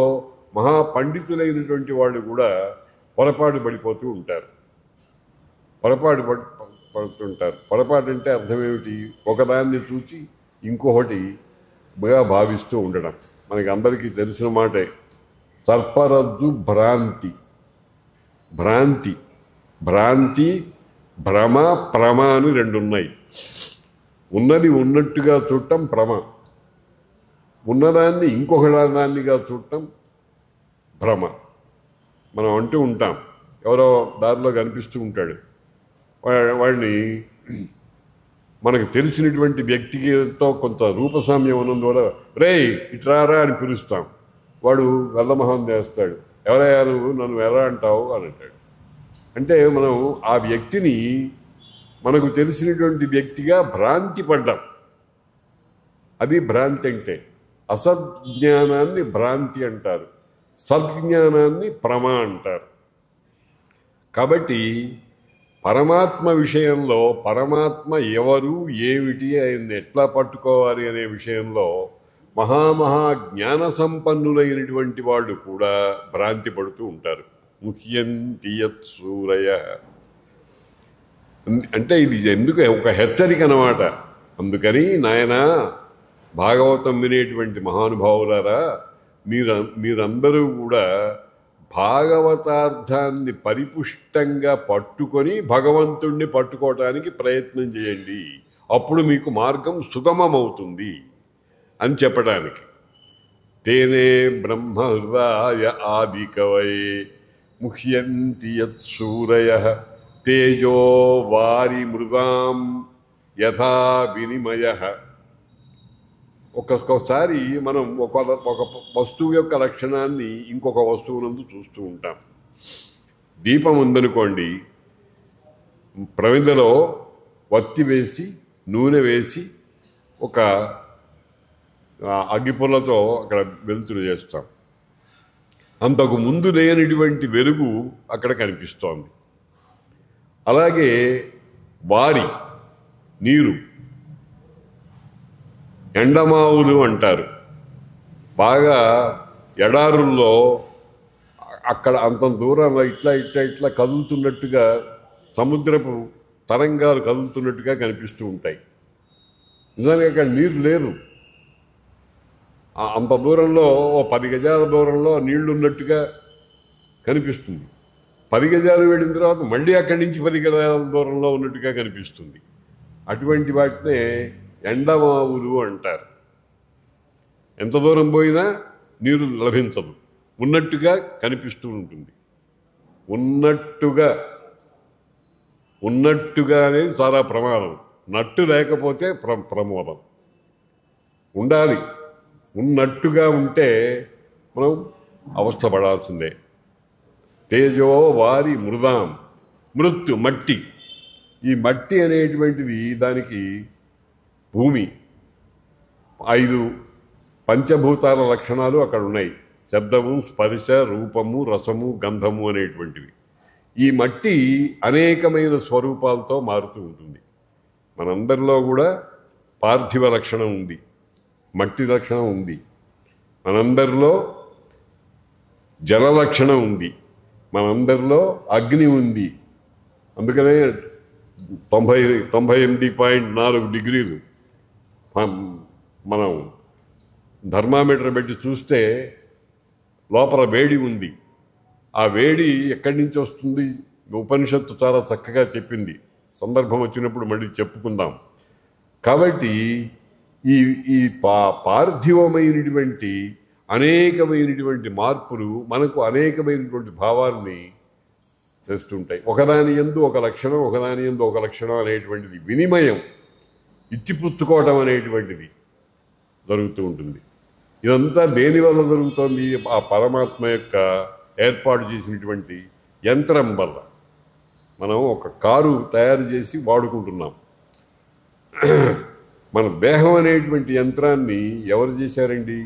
మహాపండితులైనటువంటి వాళ్ళు కూడా పొరపాటు పడిపోతూ ఉంటారు. పడుతుంటారు. పొరపాటు అంటే అర్థమేమిటి? ఒకదాన్ని చూచి ఇంకొకటిగా భావిస్తూ ఉండడం. మనకి అందరికీ తెలిసిన మాటే. సర్పరజ్జు భ్రాంతి. భ్రాంతి భ్రమ ప్రమ అని రెండు ఉన్నాయి. ఉన్నది ఉన్నట్టుగా చూడటం భ్రమ, ఉన్నదాన్ని ఇంకొక దాన్నిగా చూడటం భ్రమ. మనం అంటూ ఉంటాం, ఎవరో దారిలో కనిపిస్తూ ఉంటాడు, వాడిని మనకు తెలిసినటువంటి వ్యక్తితో కొంత రూపసామ్యం ఉన్నందువల్ల రేయ్ ఇట్రారా అని పిలుస్తాం. వాడు వెల్లమొహం చేస్తాడు, ఎవరయ్యా నువ్వు, నన్ను ఎలా అంటావు అని అంటాడు. అంటే మనం ఆ వ్యక్తిని మనకు తెలిసినటువంటి వ్యక్తిగా భ్రాంతి పడ్డాం. అది భ్రాంతి అంటే. అసజ్ఞానాన్ని భ్రాంతి అంటారు, సద్జ్ఞానాన్ని ప్రమ అంటారు. కాబట్టి పరమాత్మ విషయంలో పరమాత్మ ఎవరు, ఏమిటి, ఆయన్ని ఎట్లా పట్టుకోవాలి అనే విషయంలో మహామహా జ్ఞాన సంపన్నులైనటువంటి వాళ్ళు కూడా భ్రాంతి పడుతూ ఉంటారు. ముఖ్యంతి యత్సూరయ అంటే ఇది ఎందుకు ఒక హెచ్చరిక అన్నమాట. అందుకని నాయన భాగవతం వినేటువంటి మహానుభావులారా, మీరందరూ కూడా భాగవతార్థాన్ని పరిపుష్టంగా పట్టుకొని భగవంతుణ్ణి పట్టుకోవటానికి ప్రయత్నం చేయండి. అప్పుడు మీకు మార్గం సుగమమవుతుంది అని చెప్పడానికి. తేనే బ్రహ్మ హృదయ ఆది కవయే ముహ్యంతి యత్సూరయ తేజో వారి మృగాం యథా వినిమయ. ఒక్కొక్కసారి మనం ఒక వస్తువు యొక్క లక్షణాన్ని ఇంకొక వస్తువునందు చూస్తూ ఉంటాం. దీపం ఉందనుకోండి, ప్రమిదలో వత్తి వేసి నూనె వేసి ఒక అగ్గిపుల్లతో అక్కడ వెలుతురు చేస్తాం. అంతకు ముందు లేనిటువంటి వెలుగు అక్కడ కనిపిస్తోంది. అలాగే వారి నీరు, ఎండమావులు అంటారు. బాగా ఎడారుల్లో అక్కడ అంత దూరంలో ఇట్లా కదులుతున్నట్టుగా సముద్రపు తరంగాలు కదులుతున్నట్టుగా కనిపిస్తూ ఉంటాయి. నిజంగా అక్కడ నీరు లేరు. అంత దూరంలో 10 గజాల దూరంలో నీళ్లు ఉన్నట్టుగా కనిపిస్తుంది. 10 గజాలు వెళ్ళిన తర్వాత మళ్ళీ అక్కడి నుంచి 10 గజాల దూరంలో ఉన్నట్టుగా కనిపిస్తుంది. అటువంటి వాటినే ఎండమావులు అంటారు. ఎంత దూరం పోయినా నీరు లభించదు, ఉన్నట్టుగా కనిపిస్తూ ఉంటుంది. ఉన్నట్టుగా అనేది చాలా ప్రమాదం. నట్టు లేకపోతే ప్రమాదం. ఉండాలి. ఉన్నట్టుగా ఉంటే మనం అవస్థపడాల్సిందే. తేజో వారి మృదాం, మృత్తు మట్టి. ఈ మట్టి అనేటువంటిది దానికి భూమి 5 పంచభూతాల లక్షణాలు అక్కడ ఉన్నాయి. శబ్దము, స్పర్శ, రూపము, రసము, గంధము అనేటువంటివి. ఈ మట్టి అనేకమైన స్వరూపాలతో మారుతూ ఉంటుంది. మనందరిలో కూడా పార్థివ లక్షణం ఉంది, మట్టి లక్షణం ఉంది. మనందరిలో జల లక్షణం ఉంది, మనందరిలో అగ్ని ఉంది. అందుకనే 98.4 డిగ్రీలు మనం థర్మామీటర్ పెట్టి చూస్తే లోపల వేడి ఉంది. ఆ వేడి ఎక్కడి నుంచి వస్తుంది? ఉపనిషత్తు చాలా చక్కగా చెప్పింది. సందర్భం వచ్చినప్పుడు మళ్ళీ చెప్పుకుందాం. కాబట్టి ఈ పార్థివమైనటువంటి అనేకమైనటువంటి మార్పులు మనకు అనేకమైనటువంటి భావాన్ని చేస్తుంటాయి. ఒకదాని యందు ఒక లక్షణం, ఒకదాని యందు ఒక లక్షణం అనేటువంటిది వినిమయం, ఇచ్చిపుచ్చుకోవటం అనేటువంటిది జరుగుతూ ఉంటుంది. ఇదంతా దేనివల్ల జరుగుతోంది? ఆ పరమాత్మ యొక్క ఏర్పాటు చేసినటువంటి యంత్రం వల్ల. మనం ఒక కారు తయారు చేసి వాడుకుంటున్నాం. మన దేహం అనేటువంటి యంత్రాన్ని ఎవరు చేశారండి?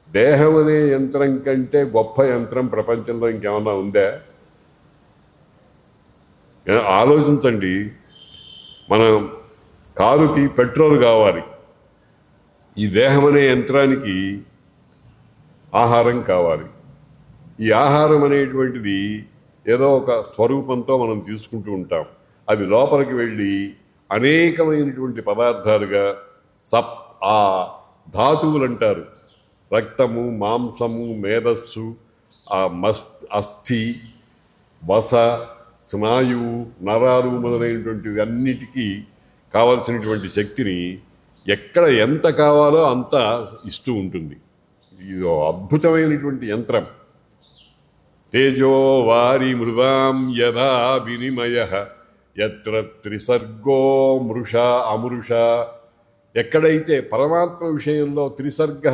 దేహం అనే యంత్రం కంటే గొప్ప యంత్రం ప్రపంచంలో ఇంకేమన్నా ఉందా? ఆలోచించండి. మనం కారుకి పెట్రోల్ కావాలి, ఈ దేహం అనే యంత్రానికి ఆహారం కావాలి. ఈ ఆహారం అనేటువంటిది ఏదో ఒక స్వరూపంతో మనం తీసుకుంటూ ఉంటాం. అది లోపలికి వెళ్ళి అనేకమైనటువంటి పదార్థాలుగా ఆ ధాతువులు అంటారు, రక్తము, మాంసము, మేధస్సు, ఆ అస్థి, వస, స్నాయువు, నరాలు మొదలైనటువంటివి అన్నిటికీ కావలసినటువంటి శక్తిని ఎక్కడ ఎంత కావాలో అంత ఇస్తూ ఉంటుంది. ఇది అద్భుతమైనటువంటి యంత్రం. తేజో వారి మృదాం యథా వినిమయ యత్ర త్రిసర్గో మృష అమృష. ఎక్కడైతే పరమాత్మ విషయంలో త్రిసర్గ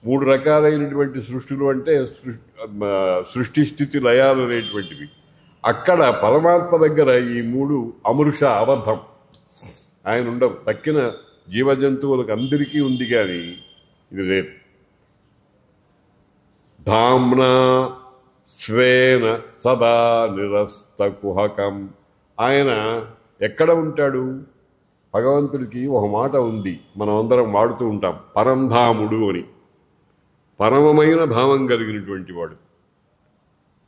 మూడు రకాలైనటువంటి సృష్టిలు అంటే సృష్టి స్థితి లయాలు అనేటువంటివి, అక్కడ పరమాత్మ దగ్గర ఈ మూడు అమృష అబద్ధం. ఆయన ఉండవు. తక్కిన జీవజంతువులకు అందరికీ ఉంది, కానీ ఇది లేదు. ధామ్నా స్వేన సదా నిరస్త కుహకం. ఆయన ఎక్కడ ఉంటాడు? భగవంతుడికి ఒక మాట ఉంది, మనం అందరం వాడుతూ ఉంటాం, పరంధాముడు అని. పరమమైన ధామం కలిగినటువంటి వాడు.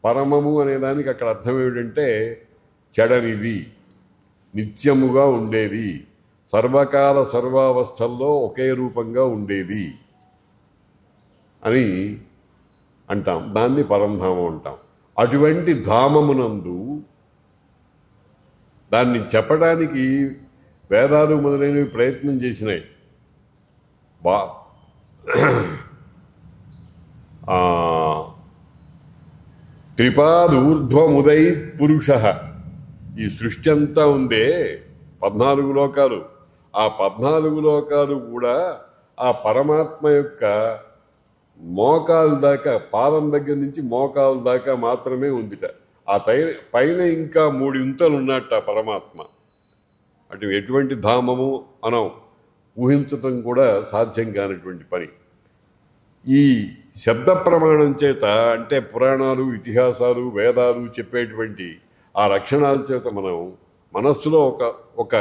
పరమము అనేదానికి అక్కడ అర్థం ఏమిటంటే చెడనిది, నిత్యముగా ఉండేది, సర్వకాల సర్వావస్థల్లో ఒకే రూపంగా ఉండేది అని అంటాం. దాన్ని పరంధామం అంటాం. అటువంటి ధామమునందు దాన్ని చెప్పడానికి వేదాలు మొదలైనవి ప్రయత్నం చేసినాయి. త్రిపాదూర్ధ్వముదై పురుష. ఈ సృష్టి అంతా ఉందే 14 లోకాలు. ఆ 14 లోకాలు కూడా ఆ పరమాత్మ యొక్క మోకాలు దాకా, పాదం దగ్గర నుంచి మోకాలు దాకా మాత్రమే ఉందిట. ఆ పైన ఇంకా 3 ఇంతలు ఉన్నట్ట పరమాత్మ. అటు ఎటువంటి ధామము మనం ఊహించటం కూడా సాధ్యం కానటువంటి పని. ఈ శబ్ద ప్రమాణం చేత, అంటే పురాణాలు, ఇతిహాసాలు, వేదాలు చెప్పేటువంటి ఆ లక్షణాల చేత మనం మనస్సులో ఒక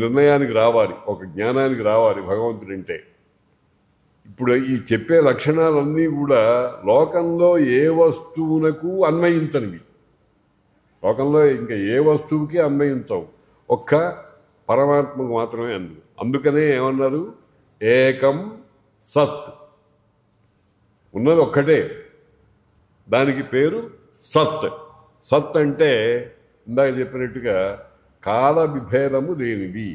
నిర్ణయానికి రావాలి, ఒక జ్ఞానానికి రావాలి భగవంతుడంటే. ఇప్పుడు ఈ చెప్పే లక్షణాలన్నీ కూడా లోకంలో ఏ వస్తువునకు అన్వయించనివి. లోకంలో ఇంకా ఏ వస్తువుకి అన్వయించవు, ఒక్క పరమాత్మకు మాత్రమే అందుకనే ఏమన్నారు? ఏకం సత్. ఉన్నది ఒక్కటే, దానికి పేరు సత్. సత్ అంటే ఇందాక చెప్పినట్టుగా కాల విభేదము లేనిది,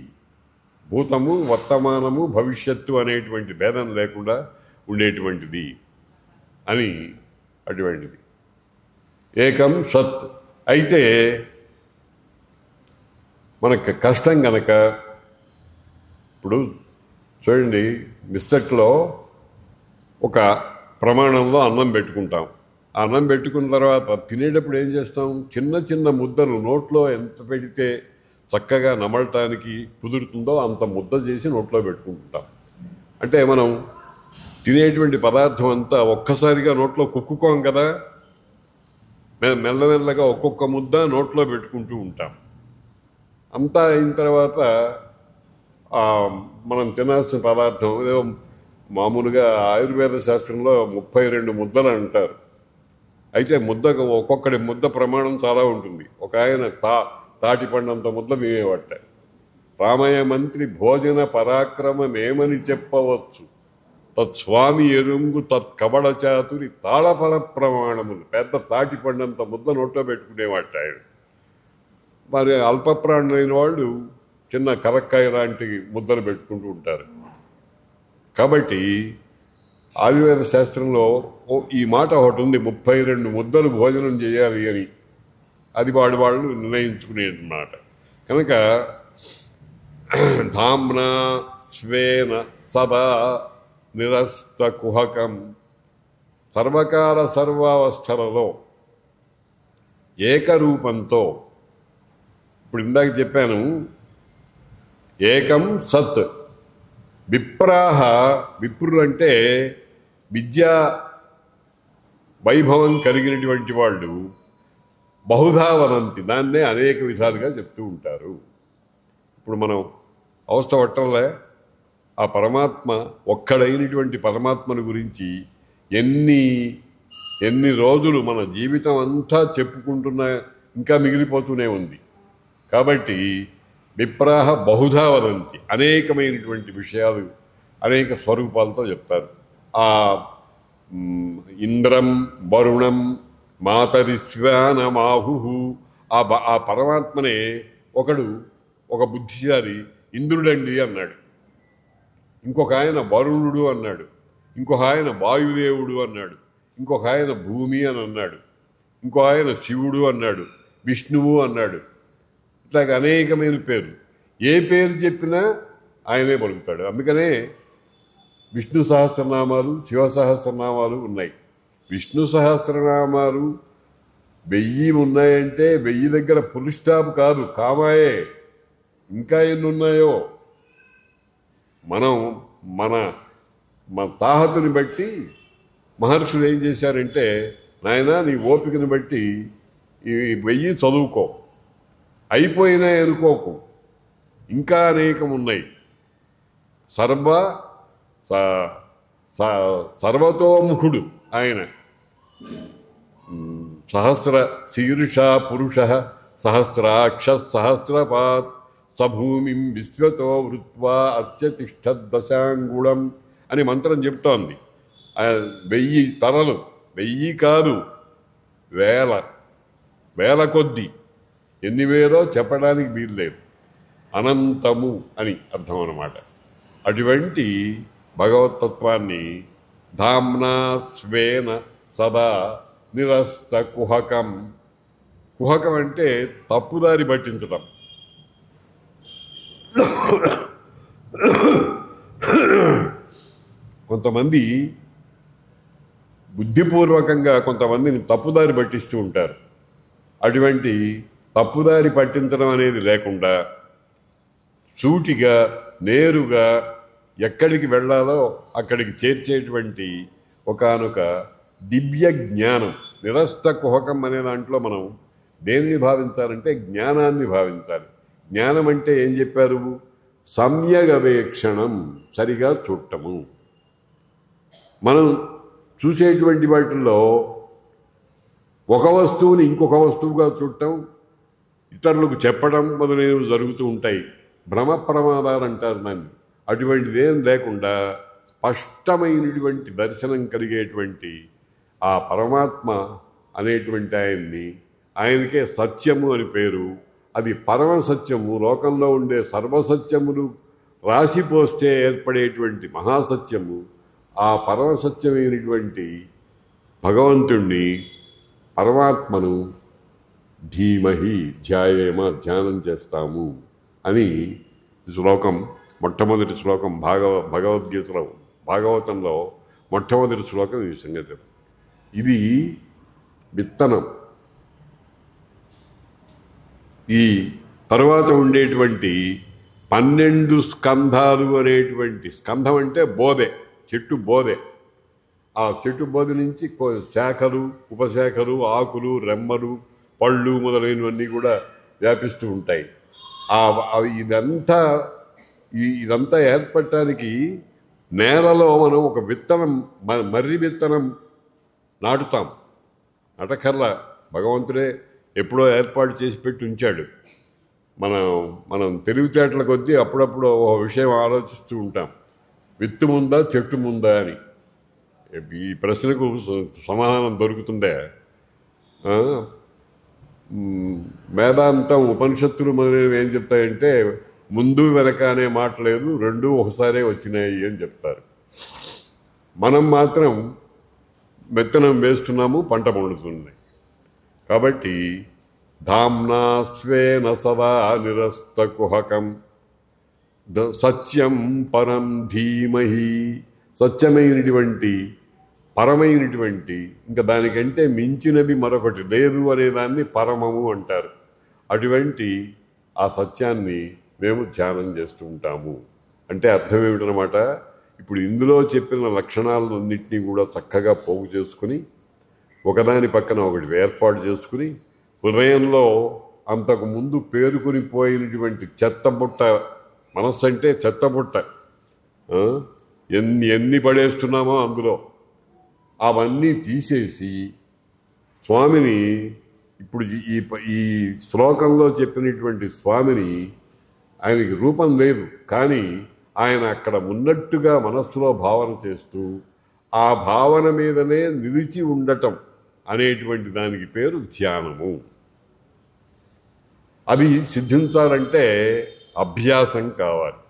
భూతము, వర్తమానము, భవిష్యత్తు అనేటువంటి భేదం లేకుండా ఉండేటువంటిది అని అటువంటిది ఏకం సత్. అయితే మనకు కష్టం కనుక, ఇప్పుడు చూడండి, మిస్టట్లో ఒక ప్రమాణంలో అన్నం పెట్టుకుంటాం. ఆ అన్నం పెట్టుకున్న తర్వాత తినేటప్పుడు ఏం చేస్తాం? చిన్న చిన్న ముద్దలు నోట్లో ఎంత పెడితే చక్కగా నమలటానికి కుదురుతుందో అంత ముద్ద చేసి నోట్లో పెట్టుకుంటాం. అంటే మనం తినేటువంటి పదార్థం అంతా ఒక్కసారిగా నోట్లో కుక్కుకోం కదా, మెల్లమెల్లగా ఒక్కొక్క ముద్ద నోట్లో పెట్టుకుంటూ ఉంటాం. అంతా అయిన తర్వాత మనం తినాల్సిన పదార్థం ఏదో మామూలుగా ఆయుర్వేద శాస్త్రంలో 32 ముద్దలు అంటారు. అయితే ఒక్కొక్కటి ముద్ద ప్రమాణం చాలా ఉంటుంది. ఒక ఆయన తాటి పండంత ముద్ద తినేవాట. రామయ్య మంత్రి భోజన పరాక్రమమేమని చెప్పవచ్చు, తత్స్వామి ఎరుంగు తత్కబడ చాతురి తాళపర ప్రమాణములు. పెద్ద తాటి పండంత ముద్ద నోట్లో పెట్టుకునేవాట ఆయన. మరి అల్పప్రాణులైన వాళ్ళు చిన్న కరక్కాయ లాంటి ముద్దలు పెట్టుకుంటూ ఉంటారు. కాబట్టి ఆయుర్వేద శాస్త్రంలో ఈ మాట ఒకటి ఉంది, 32 ముద్దలు భోజనం చేయాలి అని. అది వాళ్ళు నిర్ణయించుకునేది మాట. కనుక ధామ్నా స్వేన సదా నిరస్త కుహకం. సర్వకాల సర్వావస్థలలో ఏకరూపంతో, ఇప్పుడు ఇందాక చెప్పాను ఏకం సత్, విప్రాహ, విప్రులు అంటే విద్యా వైభవం కలిగినటువంటి వాళ్ళు బహుధా వదంతి, దాన్నే అనేక విధాలుగా చెప్తూ ఉంటారు. ఇప్పుడు మనం అవస్థ పట్టంలే, ఆ పరమాత్మ ఒక్కడైనటువంటి పరమాత్మను గురించి ఎన్ని రోజులు మన జీవితం అంతా చెప్పుకుంటున్నా ఇంకా మిగిలిపోతూనే ఉంది. కాబట్టి విప్రాహ బహుధా వదంతి, అనేకమైనటువంటి విషయాలు అనేక స్వరూపాలతో చెప్తారు. ఆ ఇంద్రం వరుణం మాతరిశ్వానమాహు, ఆ పరమాత్మనే ఒక బుద్ధిశాలి ఇంద్రుడండి అన్నాడు, ఇంకొక ఆయన వరుణుడు అన్నాడు, ఇంకొక ఆయన వాయుదేవుడు అన్నాడు, ఇంకొక ఆయన భూమి అని అన్నాడు, ఇంకో ఆయన శివుడు అన్నాడు, విష్ణువు అన్నాడు. ఇట్లాగ అనేకమైన పేర్లు, ఏ పేరు చెప్పినా ఆయనే పలుకుతాడు. అందుకనే విష్ణు సహస్రనామాలు, శివ సహస్రనామాలు ఉన్నాయి. విష్ణు సహస్రనామాలు 1000 ఉన్నాయంటే 1000 దగ్గర ఫుల్ స్టాప్ కాదు, కామాయే. ఇంకా ఎన్ని ఉన్నాయో మనం మన తాహతుని బట్టి మహర్షులు ఏం చేశారంటే, నాయనా నీ ఓపికని బట్టి ఈ 1000 చదువుకో, అయిపోయినాయి అనుకోకు, ఇంకా అనేకం ఉన్నాయి. సర్వతోముఖుడు ఆయన. సహస్ర శీర్ష పురుష సహస్రాక్ష సహస్రపాత్ సభూమిం విశ్వతో వృత్వా అత్యతిష్టదశాంగుళం అని మంత్రం చెప్తోంది. 1000 తలలు, 1000 కాదు, వేల కొద్దీ, ఎన్ని వేలో చెప్పడానికి వీల్లేదు. అనంతము అని అర్థం అన్నమాట. అటువంటి భగవతత్వాన్ని ధామ్నా స్వేన సదా నిరస్త కుహకం. కుహకం అంటే తప్పుదారి పట్టించటం. కొంతమంది బుద్ధిపూర్వకంగా కొంతమందిని తప్పుదారి పట్టిస్తూ ఉంటారు. అటువంటి తప్పుదారి పట్టించడం అనేది లేకుండా సూటిగా నేరుగా ఎక్కడికి వెళ్ళాలో అక్కడికి చేర్చేటువంటి ఒకానొక దివ్య జ్ఞానం. నిరస్త కుహకం అనే దాంట్లో మనం దేన్ని భావించాలంటే జ్ఞానాన్ని భావించాలి. జ్ఞానం అంటే ఏం చెప్పారు? సమ్యగవేక్షణం, సరిగా చూడటము. మనం చూసేటువంటి వాటిల్లో ఒక వస్తువుని ఇంకొక వస్తువుగా చూడటం, ఇతరులకు చెప్పడం మొదలైనవి జరుగుతూ ఉంటాయి. భ్రమ ప్రమాదాలు అంటారు దాన్ని. అటువంటిదేం లేకుండా స్పష్టమైనటువంటి దర్శనం కలిగేటువంటి ఆ పరమాత్మ అనేటువంటి ఆయనకే సత్యము అని పేరు. అది పరమ సత్యము. లోకంలో ఉండే సర్వసత్యములు రాసిపోస్తే ఏర్పడేటువంటి మహాసత్యము. ఆ పరమసత్యమైనటువంటి భగవంతుణ్ణి, పరమాత్మను ధీమహి ధ్యాయేమ, ధ్యానం చేస్తాము అని శ్లోకం, మొట్టమొదటి శ్లోకం భగవద్గీతలో, భాగవతంలో మొట్టమొదటి శ్లోకం ఈ సంగతి. ఇది విత్తనం. ఈ తరువాత ఉండేటువంటి 12 స్కంధాలు అనేటువంటి, స్కంధం అంటే బోధె, చెట్టు బోధె. ఆ చెట్టు బోధి నుంచి శాఖలు, ఉపశాఖలు, ఆకులు, రెమ్మలు, పళ్ళు మొదలైనవన్నీ కూడా వ్యాపిస్తూ ఉంటాయి. ఇదంతా ఏర్పడటానికి నేలలో మనం ఒక విత్తనం, మర్రి విత్తనం నాటుతాం. నాటకల్లా భగవంతుడే ఎప్పుడో ఏర్పాటు చేసి పెట్టి ఉంచాడు. మనం తెలివితేటల కొద్దీ అప్పుడప్పుడు ఒక విషయం ఆలోచిస్తూ ఉంటాం, విత్తు ముందా చెట్టు ముందా అని. ఈ ప్రశ్నకు సమాధానం దొరుకుతుందే. వేదాంతం, ఉపనిషత్తులు మొదలైనవి ఏం చెప్తాయంటే ముందు వెనక అనే మాట లేదు, రెండూ ఒకసారే వచ్చినాయి అని చెప్తారు. మనం మాత్రం విత్తనం వేస్తున్నాము, పంట పండుతుంది. కాబట్టి ధామ్నా స్వేన సదా నిరస్త కుహకం సత్యం పరం ధీమహి, సత్యమైనటువంటి, పరమైనటువంటి, ఇంకా దానికంటే మించినది మరొకటి లేదు అనేదాన్ని పరమము అంటారు. అటువంటి ఆ సత్యాన్ని మేము ధ్యానం చేస్తూ ఉంటాము అంటే అర్థం ఏమిటనమాట, ఇప్పుడు ఇందులో చెప్పిన లక్షణాలన్నింటినీ కూడా చక్కగా పోగు చేసుకుని ఒకదాని పక్కన ఒకటి ఏర్పాటు చేసుకుని హృదయంలో అంతకుముందు పేరుకొని పోయినటువంటి చెత్తబుట్ట, మనస్సు అంటే చెత్తబుట్ట, ఎన్ని పడేస్తున్నామో అందులో అవన్నీ తీసేసి స్వామిని, ఇప్పుడు ఈ శ్లోకంలో చెప్పినటువంటి స్వామిని, ఆయనకి రూపం లేదు కానీ ఆయన అక్కడ ఉన్నట్టుగా మనస్సులో భావన చేస్తూ ఆ భావన మీదనే నిలిచి ఉండటం అనేటువంటి దానికి పేరు ధ్యానము. అది సిద్ధించాలంటే అభ్యాసం కావాలి,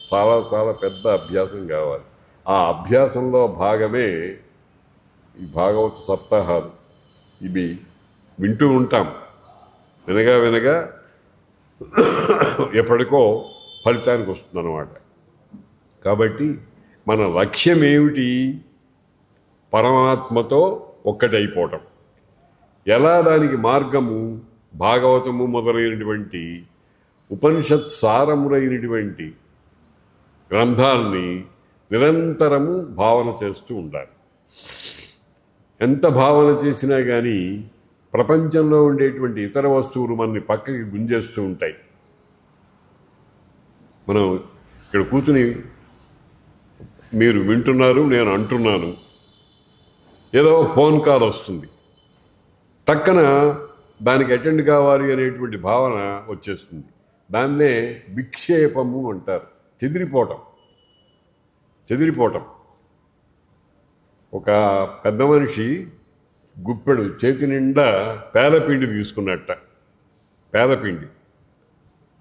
చాలా చాలా పెద్ద అభ్యాసం కావాలి. ఆ అభ్యాసంలో భాగమే ఈ భాగవత సప్తాహాలు. ఇవి వింటూ ఉంటాం, వినగా వినగా ఎప్పటికో ఫలితానికి వస్తుందన్నమాట. కాబట్టి మన లక్ష్యం ఏమిటి? పరమాత్మతో ఒక్కటైపోవటం. ఎలా దానికి మార్గము? భాగవతము మొదలైనటువంటి ఉపనిషత్ సారములైనటువంటి గ్రంథాలని నిరంతరము భావన చేస్తూ ఉండాలి. ఎంత భావన చేసినా కానీ ప్రపంచంలో ఉండేటువంటి ఇతర వస్తువులు మనని పక్కకి గుంజేస్తూ ఉంటాయి. మనం ఇక్కడ కూర్చుని మీరు వింటున్నారు, నేను అంటున్నాను, ఏదో ఫోన్ కాల్ వస్తుంది, టక్కన దానికి అటెండ్ కావాలి అనేటువంటి భావన వచ్చేస్తుంది. దాన్నే విక్షేపము అంటారు. చెదిరిపోవటం. ఒక పెద్ద మనిషి గుప్పెడు చేతి నిండా పేదపిండి తీసుకున్నట్ట. పేదపిండి,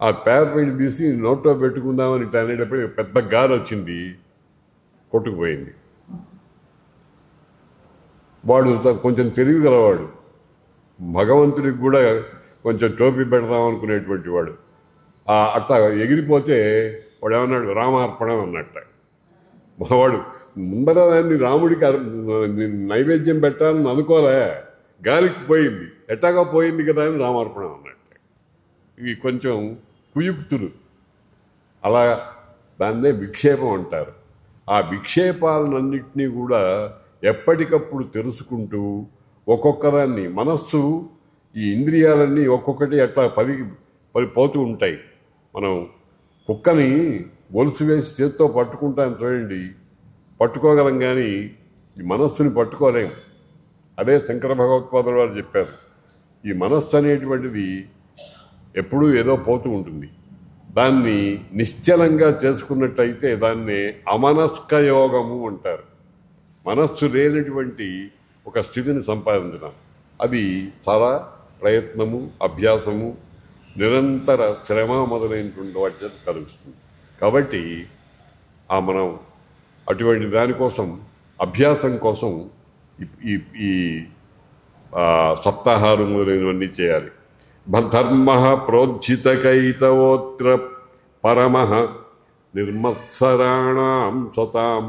ఆ పేదపిండి తీసి నోట్లో పెట్టుకుందామని అనేటప్పుడు పెద్ద గాలి వచ్చింది, కొట్టుకుపోయింది. వాడు కొంచెం తెలివి గలవాడు, భగవంతుడికి కూడా కొంచెం టోపీ పెడదాం అనుకునేటువంటి వాడు. అట్లా ఎగిరిపోతే వాడు ఏమన్నాడు, రామార్పణం అన్నట్ట. వాడు ముందర దాన్ని రాముడికి నైవేద్యం పెట్టాలని అనుకోలే, గాలికి పోయింది, ఎట్టాగా పోయింది కదా అని రామార్పణం అన్నట్టు. ఇవి కొంచెం కుయుక్తులు, అలా దాన్నే విక్షేపం అంటారు. ఆ విక్షేపాలన్నింటినీ కూడా ఎప్పటికప్పుడు తెలుసుకుంటూ ఒక్కొక్కదాన్ని, మనస్సు ఈ ఇంద్రియాలన్నీ ఒక్కొక్కటి అట్లా పోతూ ఉంటాయి. మనం కుక్కని గొలుసు వేసి చేత్తో పట్టుకుంటాను చూడండి, పట్టుకోగలం కానీ ఈ మనస్సుని పట్టుకోలేం. అదే శంకర భగవత్పాదుల వారు చెప్పారు, ఈ మనస్సు అనేటువంటిది ఎప్పుడూ ఏదో పోతూ ఉంటుంది. దాన్ని నిశ్చలంగా చేసుకున్నట్టయితే దాన్ని అమనస్క యోగము అంటారు. మనస్సు లేనటువంటి ఒక స్థితిని సంపాదించడం, అది చాలా ప్రయత్నము, అభ్యాసము, నిరంతర శ్రమ మొదలైనటువంటి వాటి చేత కలుగుతుంది. కాబట్టి మనం అటువంటి దానికోసం, అభ్యాసం కోసం ఈ సప్తాహాలు మొదలైనవన్నీ చేయాలి. ధర్మ ప్రోజ్జితకైతవోత్ర పరమ నిర్మత్సరాణం సతాం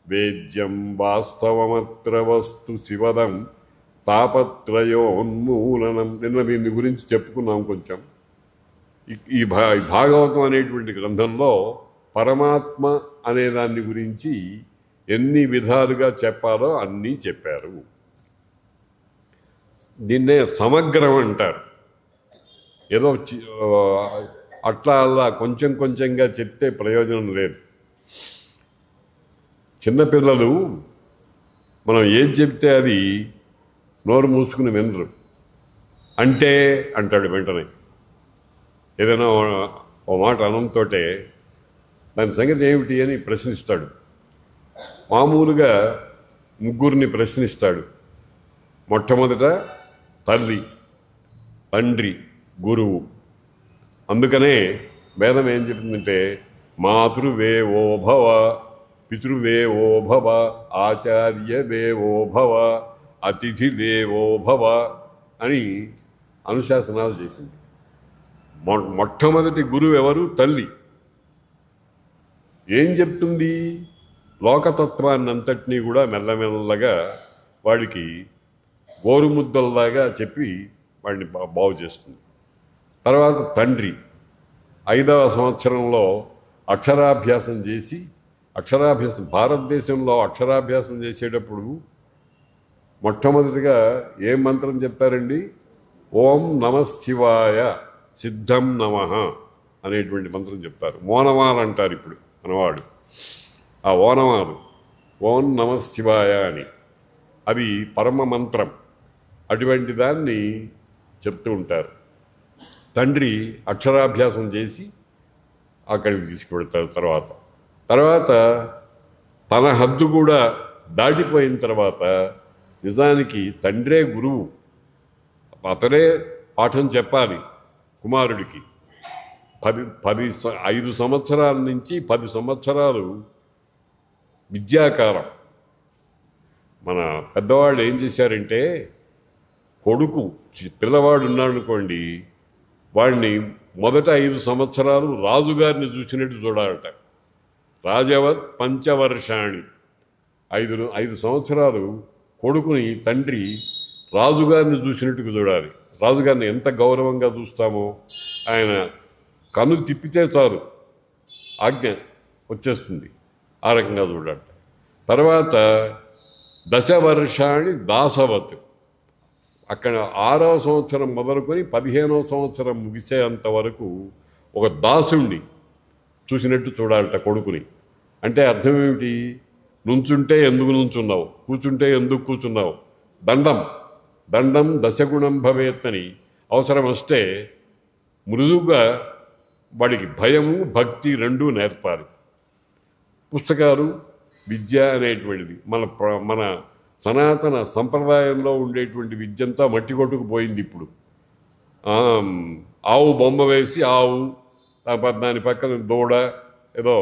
వేద్యం వాస్తవమత్ర వస్తు శివదం తాపత్రయోన్మూలనం. నిన్న దీని గురించి చెప్పుకున్నాం కొంచెం. ఈ భాగవతం అనేటువంటి గ్రంథంలో పరమాత్మ అనే దాన్ని గురించి ఎన్ని విధాలుగా చెప్పాలో అన్నీ చెప్పారు. దీన్నే సమగ్రం అంటారు. ఏదో అట్లా అలా కొంచెం కొంచెంగా చెప్తే ప్రయోజనం లేదు. చిన్నపిల్లలు మనం ఏది చెప్తే అది నోరు మూసుకుని వినరు. అంటే అంటాడు వెంటనే. ఏదైనా ఓ మాట అనంతో దాని సంగతి ఏమిటి అని ప్రశ్నిస్తాడు. మామూలుగా ముగ్గురిని ప్రశ్నిస్తాడు. మొట్టమొదట తల్లి, తండ్రి, గురువు. అందుకనే వేదం ఏం చెప్తుందంటే మాతృవేవో భవ, పితృవేవో భవ, ఆచార్యదేవో భవ, అతిథి దేవో భవ అని అనుశాసనాలు చేసింది. మొట్టమొదటి గురువు ఎవరు? తల్లి. ఏం చెప్తుంది? లోకతత్వాన్ని అంతటినీ కూడా మెల్లమెల్లగా వాడికి గోరుముద్దల్లాగా చెప్పి వాడిని బాగు చేస్తుంది. తర్వాత తండ్రి 5వ సంవత్సరంలో అక్షరాభ్యాసం చేసి భారతదేశంలో అక్షరాభ్యాసం చేసేటప్పుడు మొట్టమొదటిగా ఏం మంత్రం చెప్తారండి? ఓం నమః శివాయ సిద్ధం నమః అనేటువంటి మంత్రం చెప్తారు. ఓనమాలు అంటారు ఇప్పుడు మనవాడు. ఆ ఓనమాలు ఓం నమః శివాయ అని, అవి పరమ మంత్రం. అటువంటి దాన్ని చెప్తూ ఉంటారు. తండ్రి అక్షరాభ్యాసం చేసి అక్కడికి తీసుకువెళ్తారు. తర్వాత తన హద్దు కూడా దాటిపోయిన తర్వాత నిజానికి తండ్రే గురువు, అతడే పాఠం చెప్పాలి కుమారుడికి. 5 సంవత్సరాల నుంచి 10 సంవత్సరాలు విద్యాకాలం. మన పెద్దవాళ్ళు ఏం చేశారంటే, కొడుకు పిల్లవాడు ఉన్నాడు అనుకోండి, వాడిని మొదట 5 సంవత్సరాలు రాజుగారిని చూసినట్టు చూడాలట. రాజవత్ పంచవర్షాణి, 5 సంవత్సరాలు కొడుకుని తండ్రి రాజుగారిని చూసినట్టుగా చూడాలి. రాజుగారిని ఎంత గౌరవంగా చూస్తామో, ఆయన కన్ను తిప్పితే చాలు ఆజ్ఞ వచ్చేస్తుంది, ఆ రకంగా చూడాలి. తర్వాత దశవర్షాణి దాసవత్, అక్కడ 6వ సంవత్సరం మొదలుకొని 15వ సంవత్సరం ముగిసేంత వరకు ఒక దాసుణ్ణి చూసినట్టు చూడాలట కొడుకుని. అంటే అర్థం ఏమిటి? నుంచుంటే ఎందుకు నుంచున్నావు, కూర్చుంటే ఎందుకు కూర్చున్నావు, దండం దశగుణం భవేత్తని అవసరం వస్తే మృదువుగా వాడికి భయము భక్తి రెండూ నేర్పాలి. పుస్తకాలు విద్య అనేటువంటిది మన సనాతన సంప్రదాయంలో ఉండేటువంటి విద్యంతా మట్టి కొట్టుకుపోయింది. ఇప్పుడు ఆవు బొమ్మ వేసి ఆవు, దాని పక్కన దూడ, ఏదో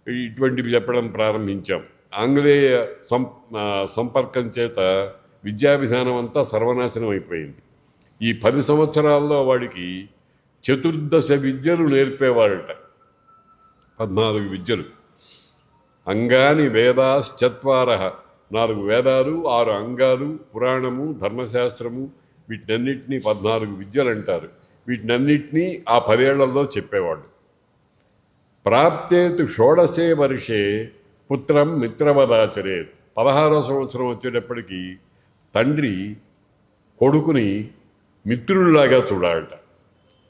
ఇటువంటివి చెప్పడం ప్రారంభించాం. ఆంగ్లేయ సంపర్కం చేత విద్యా విధానం అంతా సర్వనాశనం అయిపోయింది. ఈ 10 సంవత్సరాల్లో వాడికి 14 విద్యలు నేర్పేవాడట. 14 విద్యలు. అంగాని వేదాశ్చత్వారః, 4 వేదాలు, 6 అంగాలు, పురాణము, ధర్మశాస్త్రము, వీటినన్నింటినీ 14 విద్యలు అంటారు. వీటినన్నింటినీ ఆ 10 ఏళ్లలో చెప్పేవాడు. ప్రాప్తేతు షోడశే వర్షే పుత్రం మిత్రవదాచరేత్, 16వ సంవత్సరం వచ్చేటప్పటికి తండ్రి కొడుకుని మిత్రుడిలాగా చూడాలట.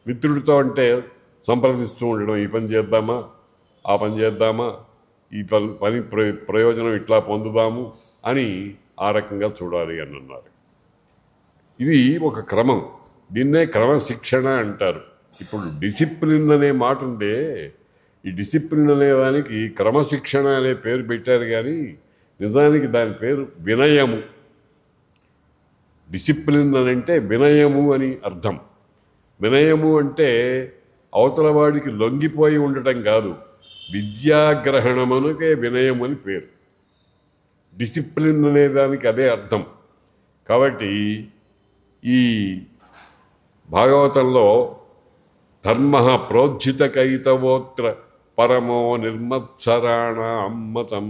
మిత్రుడితో అంటే సంప్రదిస్తూ ఉండడం, ఈ పని చేద్దామా, ఆ పని చేద్దామా, ఈ పని ప్రయోజనం ఇట్లా పొందుదాము అని ఆ రకంగా చూడాలి అని అన్నారు. ఇది ఒక క్రమం, దీన్నే క్రమశిక్షణ అంటారు. ఇప్పుడు డిసిప్లిన్ అనే మాట ఉందే, ఈ డిసిప్లిన్ అనే దానికి క్రమశిక్షణ అనే పేరు పెట్టారు, కానీ నిజానికి దాని పేరు వినయము. డిసిప్లిన్ అని అంటే వినయము అని అర్థం. వినయము అంటే అవతల వాడికి లొంగిపోయి ఉండటం కాదు, విద్యాగ్రహణమునకే వినయం అని పేరు. డిసిప్లిన్ అనే దానికి అదే అర్థం. కాబట్టి ఈ భాగవతంలో ధర్మ ప్రోజ్జిత కైతవోత్ర పరమో నిర్మత్సరాణ అమ్మతం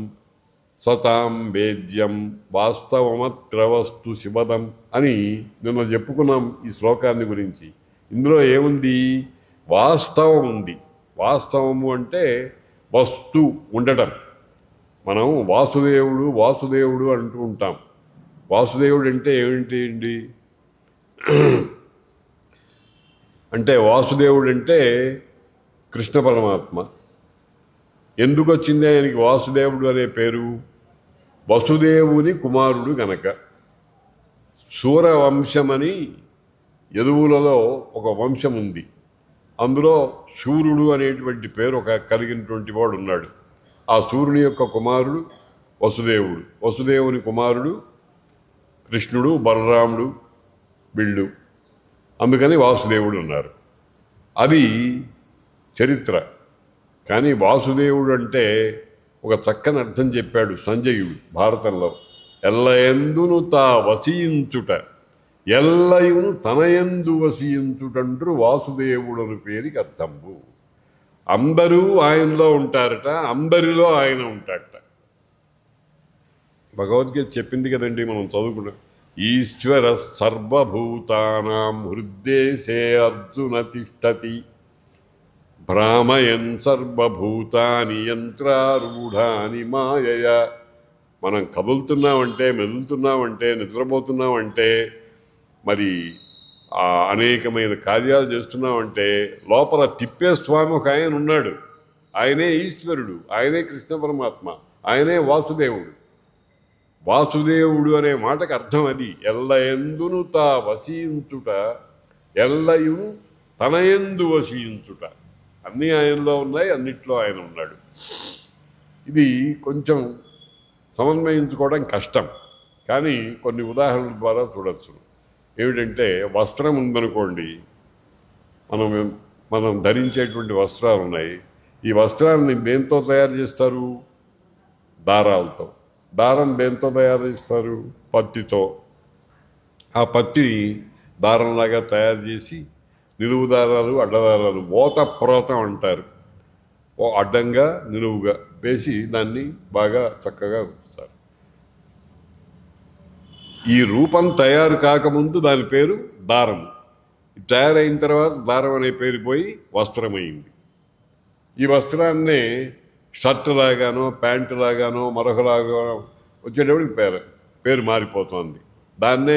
సతాం వేద్యం వాస్తవమత్ర వస్తు శివదం అని నిన్న చెప్పుకున్నాం ఈ శ్లోకాన్ని గురించి. ఇందులో ఏముంది? వాస్తవం ఉంది. వాస్తవము అంటే వస్తు ఉండటం. మనం వాసుదేవుడు అంటూ ఉంటాం. వాసుదేవుడు అంటే ఏమిటి అంటే వాసుదేవుడు అంటే కృష్ణ పరమాత్మ. ఎందుకు వచ్చింది ఆయనకి వాసుదేవుడు అనే పేరు? వసుదేవుని కుమారుడు గనక. సూరవంశమని యదువులలో ఒక వంశం ఉంది. అందులో సూర్యుడు అనేటువంటి పేరు కలిగినటువంటి వాడు ఉన్నాడు. ఆ సూర్యుని యొక్క కుమారుడు వసుదేవుడు. వసుదేవుని కుమారుడు కృష్ణుడు, బలరాముడు, వీళ్ళు. అందుకని వాసుదేవుడు ఉన్నారు. అది చరిత్ర. కానీ వాసుదేవుడు అంటే ఒక చక్కని అర్థం చెప్పాడు సంజయుడు భారతంలో. ఎల్లయందును తా వసించుట, ఎల్లయును తనయందు వసించుటంటూ వాసుదేవుడు పేరుకి అర్థంబు. అందరూ ఆయనలో ఉంటారట, అందరిలో ఆయన ఉంటాడట. భగవద్గీత చెప్పింది కదండి, మనం చదువుకున్నాం. ఈశ్వర సర్వభూతానాం హృద్దేశే అర్జున తిష్టతి. భ్రామయన్ సర్వభూతాని యంత్రారూఢాని మాయయ. మనం కదులుతున్నామంటే, మెదులుతున్నామంటే, నిద్రపోతున్నామంటే, మరి అనేకమైన కార్యాలు చేస్తున్నామంటే లోపల తిప్పే స్వామి ఒక ఆయన ఉన్నాడు. ఆయనే ఈశ్వరుడు, ఆయనే కృష్ణ పరమాత్మ, ఆయనే వాసుదేవుడు. వాసుదేవుడు అనే మాటకు అర్థం అది. ఎల్లయందును తా వసించుట, ఎల్లయును తనయందు వసించుట. అన్నీ ఆయనలో ఉన్నాయి, అన్నిట్లో ఆయన ఉన్నాడు. ఇది కొంచెం సమన్వయించుకోవడం కష్టం, కానీ కొన్ని ఉదాహరణల ద్వారా చూడవచ్చు. ఏమిటంటే, వస్త్రం ఉందనుకోండి, మనం ధరించేటువంటి వస్త్రాలు ఉన్నాయి. ఈ వస్త్రాన్ని దేంతో తయారు చేస్తారు? దారాలతో. దారం దేంతో తయారు చేస్తారు? పత్తితో. ఆ పత్తిని దారంలాగా తయారు చేసి నిలువు దారాలు, అడ్డదారాలు, ఓతప్రోతం అంటారు. అడ్డంగా నిలువుగా వేసి దాన్ని బాగా చక్కగా ఉంచుతారు. ఈ రూపం తయారు కాకముందు దాని పేరు దారము. తయారైన తర్వాత దారం అనే పేరు పోయి వస్త్రమైంది. ఈ వస్త్రాన్నే షర్టు లాగానో, ప్యాంటు లాగానో, మరొకలాగానో వచ్చేటప్పటికి పేరు మారిపోతుంది. దాన్నే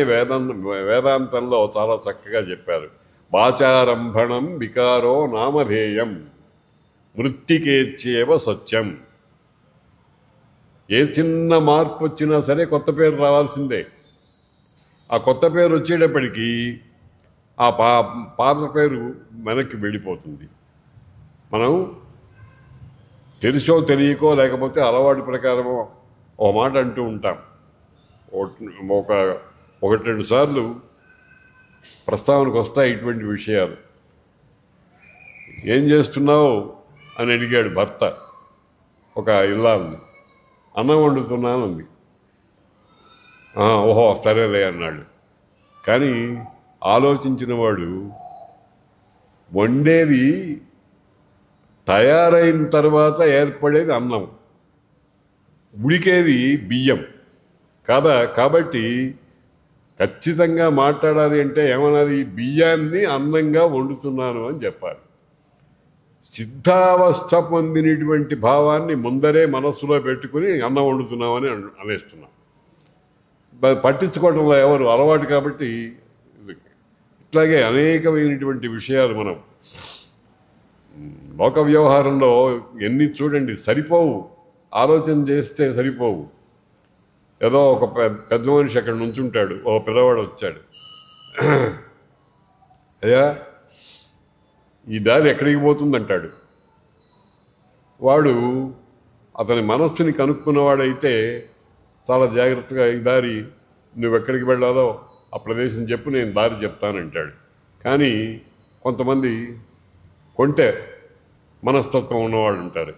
వేదాంతంలో చాలా చక్కగా చెప్పారు. వాచారంభణం వికారో నామధేయం మృత్తికేచ్చేవ సత్యం. ఏ చిన్న మార్పు వచ్చినా సరే కొత్త పేరు రావాల్సిందే. ఆ కొత్త పేరు వచ్చేటప్పటికీ ఆ పాత పేరు వెనక్కి వెళ్ళిపోతుంది. మనం తెలుసో తెలియకో లేకపోతే అలవాటు ప్రకారమో ఒక మాట అంటూ ఉంటాం. ఒకటి రెండు సార్లు ప్రస్తావనకు వస్తాయి ఇటువంటి విషయాలు. ఏం చేస్తున్నావు అని అడిగాడు భర్త ఒక ఇల్లాలని. అన్నం వండుతున్నానంది. ఓహో సరేలే అన్నాడు. కానీ ఆలోచించిన వాడు, వండేది తయారైన తర్వాత ఏర్పడేది అన్నం, ఉడికేది బియ్యం కాదా. కాబట్టి ఖచ్చితంగా మాట్లాడాలి అంటే ఏమన్నది? బియ్యాన్ని అన్నంగా వండుతున్నాను అని చెప్పాలి. సిద్ధావస్థ పొందినటువంటి భావాన్ని ముందరే మనస్సులో పెట్టుకుని అన్నం వండుతున్నామని అనేస్తున్నాం. పట్టించుకోవడంలో ఎవరు అలవాటు. కాబట్టి ఇట్లాగే అనేకమైనటువంటి విషయాలు మనం లోక వ్యవహారంలో ఎన్ని చూడండి, సరిపోవు. ఆలోచన చేస్తే సరిపోవు. ఏదో ఒక పెద్ద మనిషి అక్కడ నుంచుంటాడు, ఒక పిల్లవాడు వచ్చాడు. అయ్యా ఈ దారి ఎక్కడికి పోతుందంటాడు. వాడు అతని మనస్సుని కనుక్కున్నవాడైతే చాలా జాగ్రత్తగా, ఈ దారి నువ్వెక్కడికి వెళ్ళాలో ఆ ప్రదేశం చెప్పు, నేను దారి చెప్తానంటాడు. కానీ కొంతమంది కొంటే మనస్తత్వం ఉన్నవాళ్ళు ఉంటారు.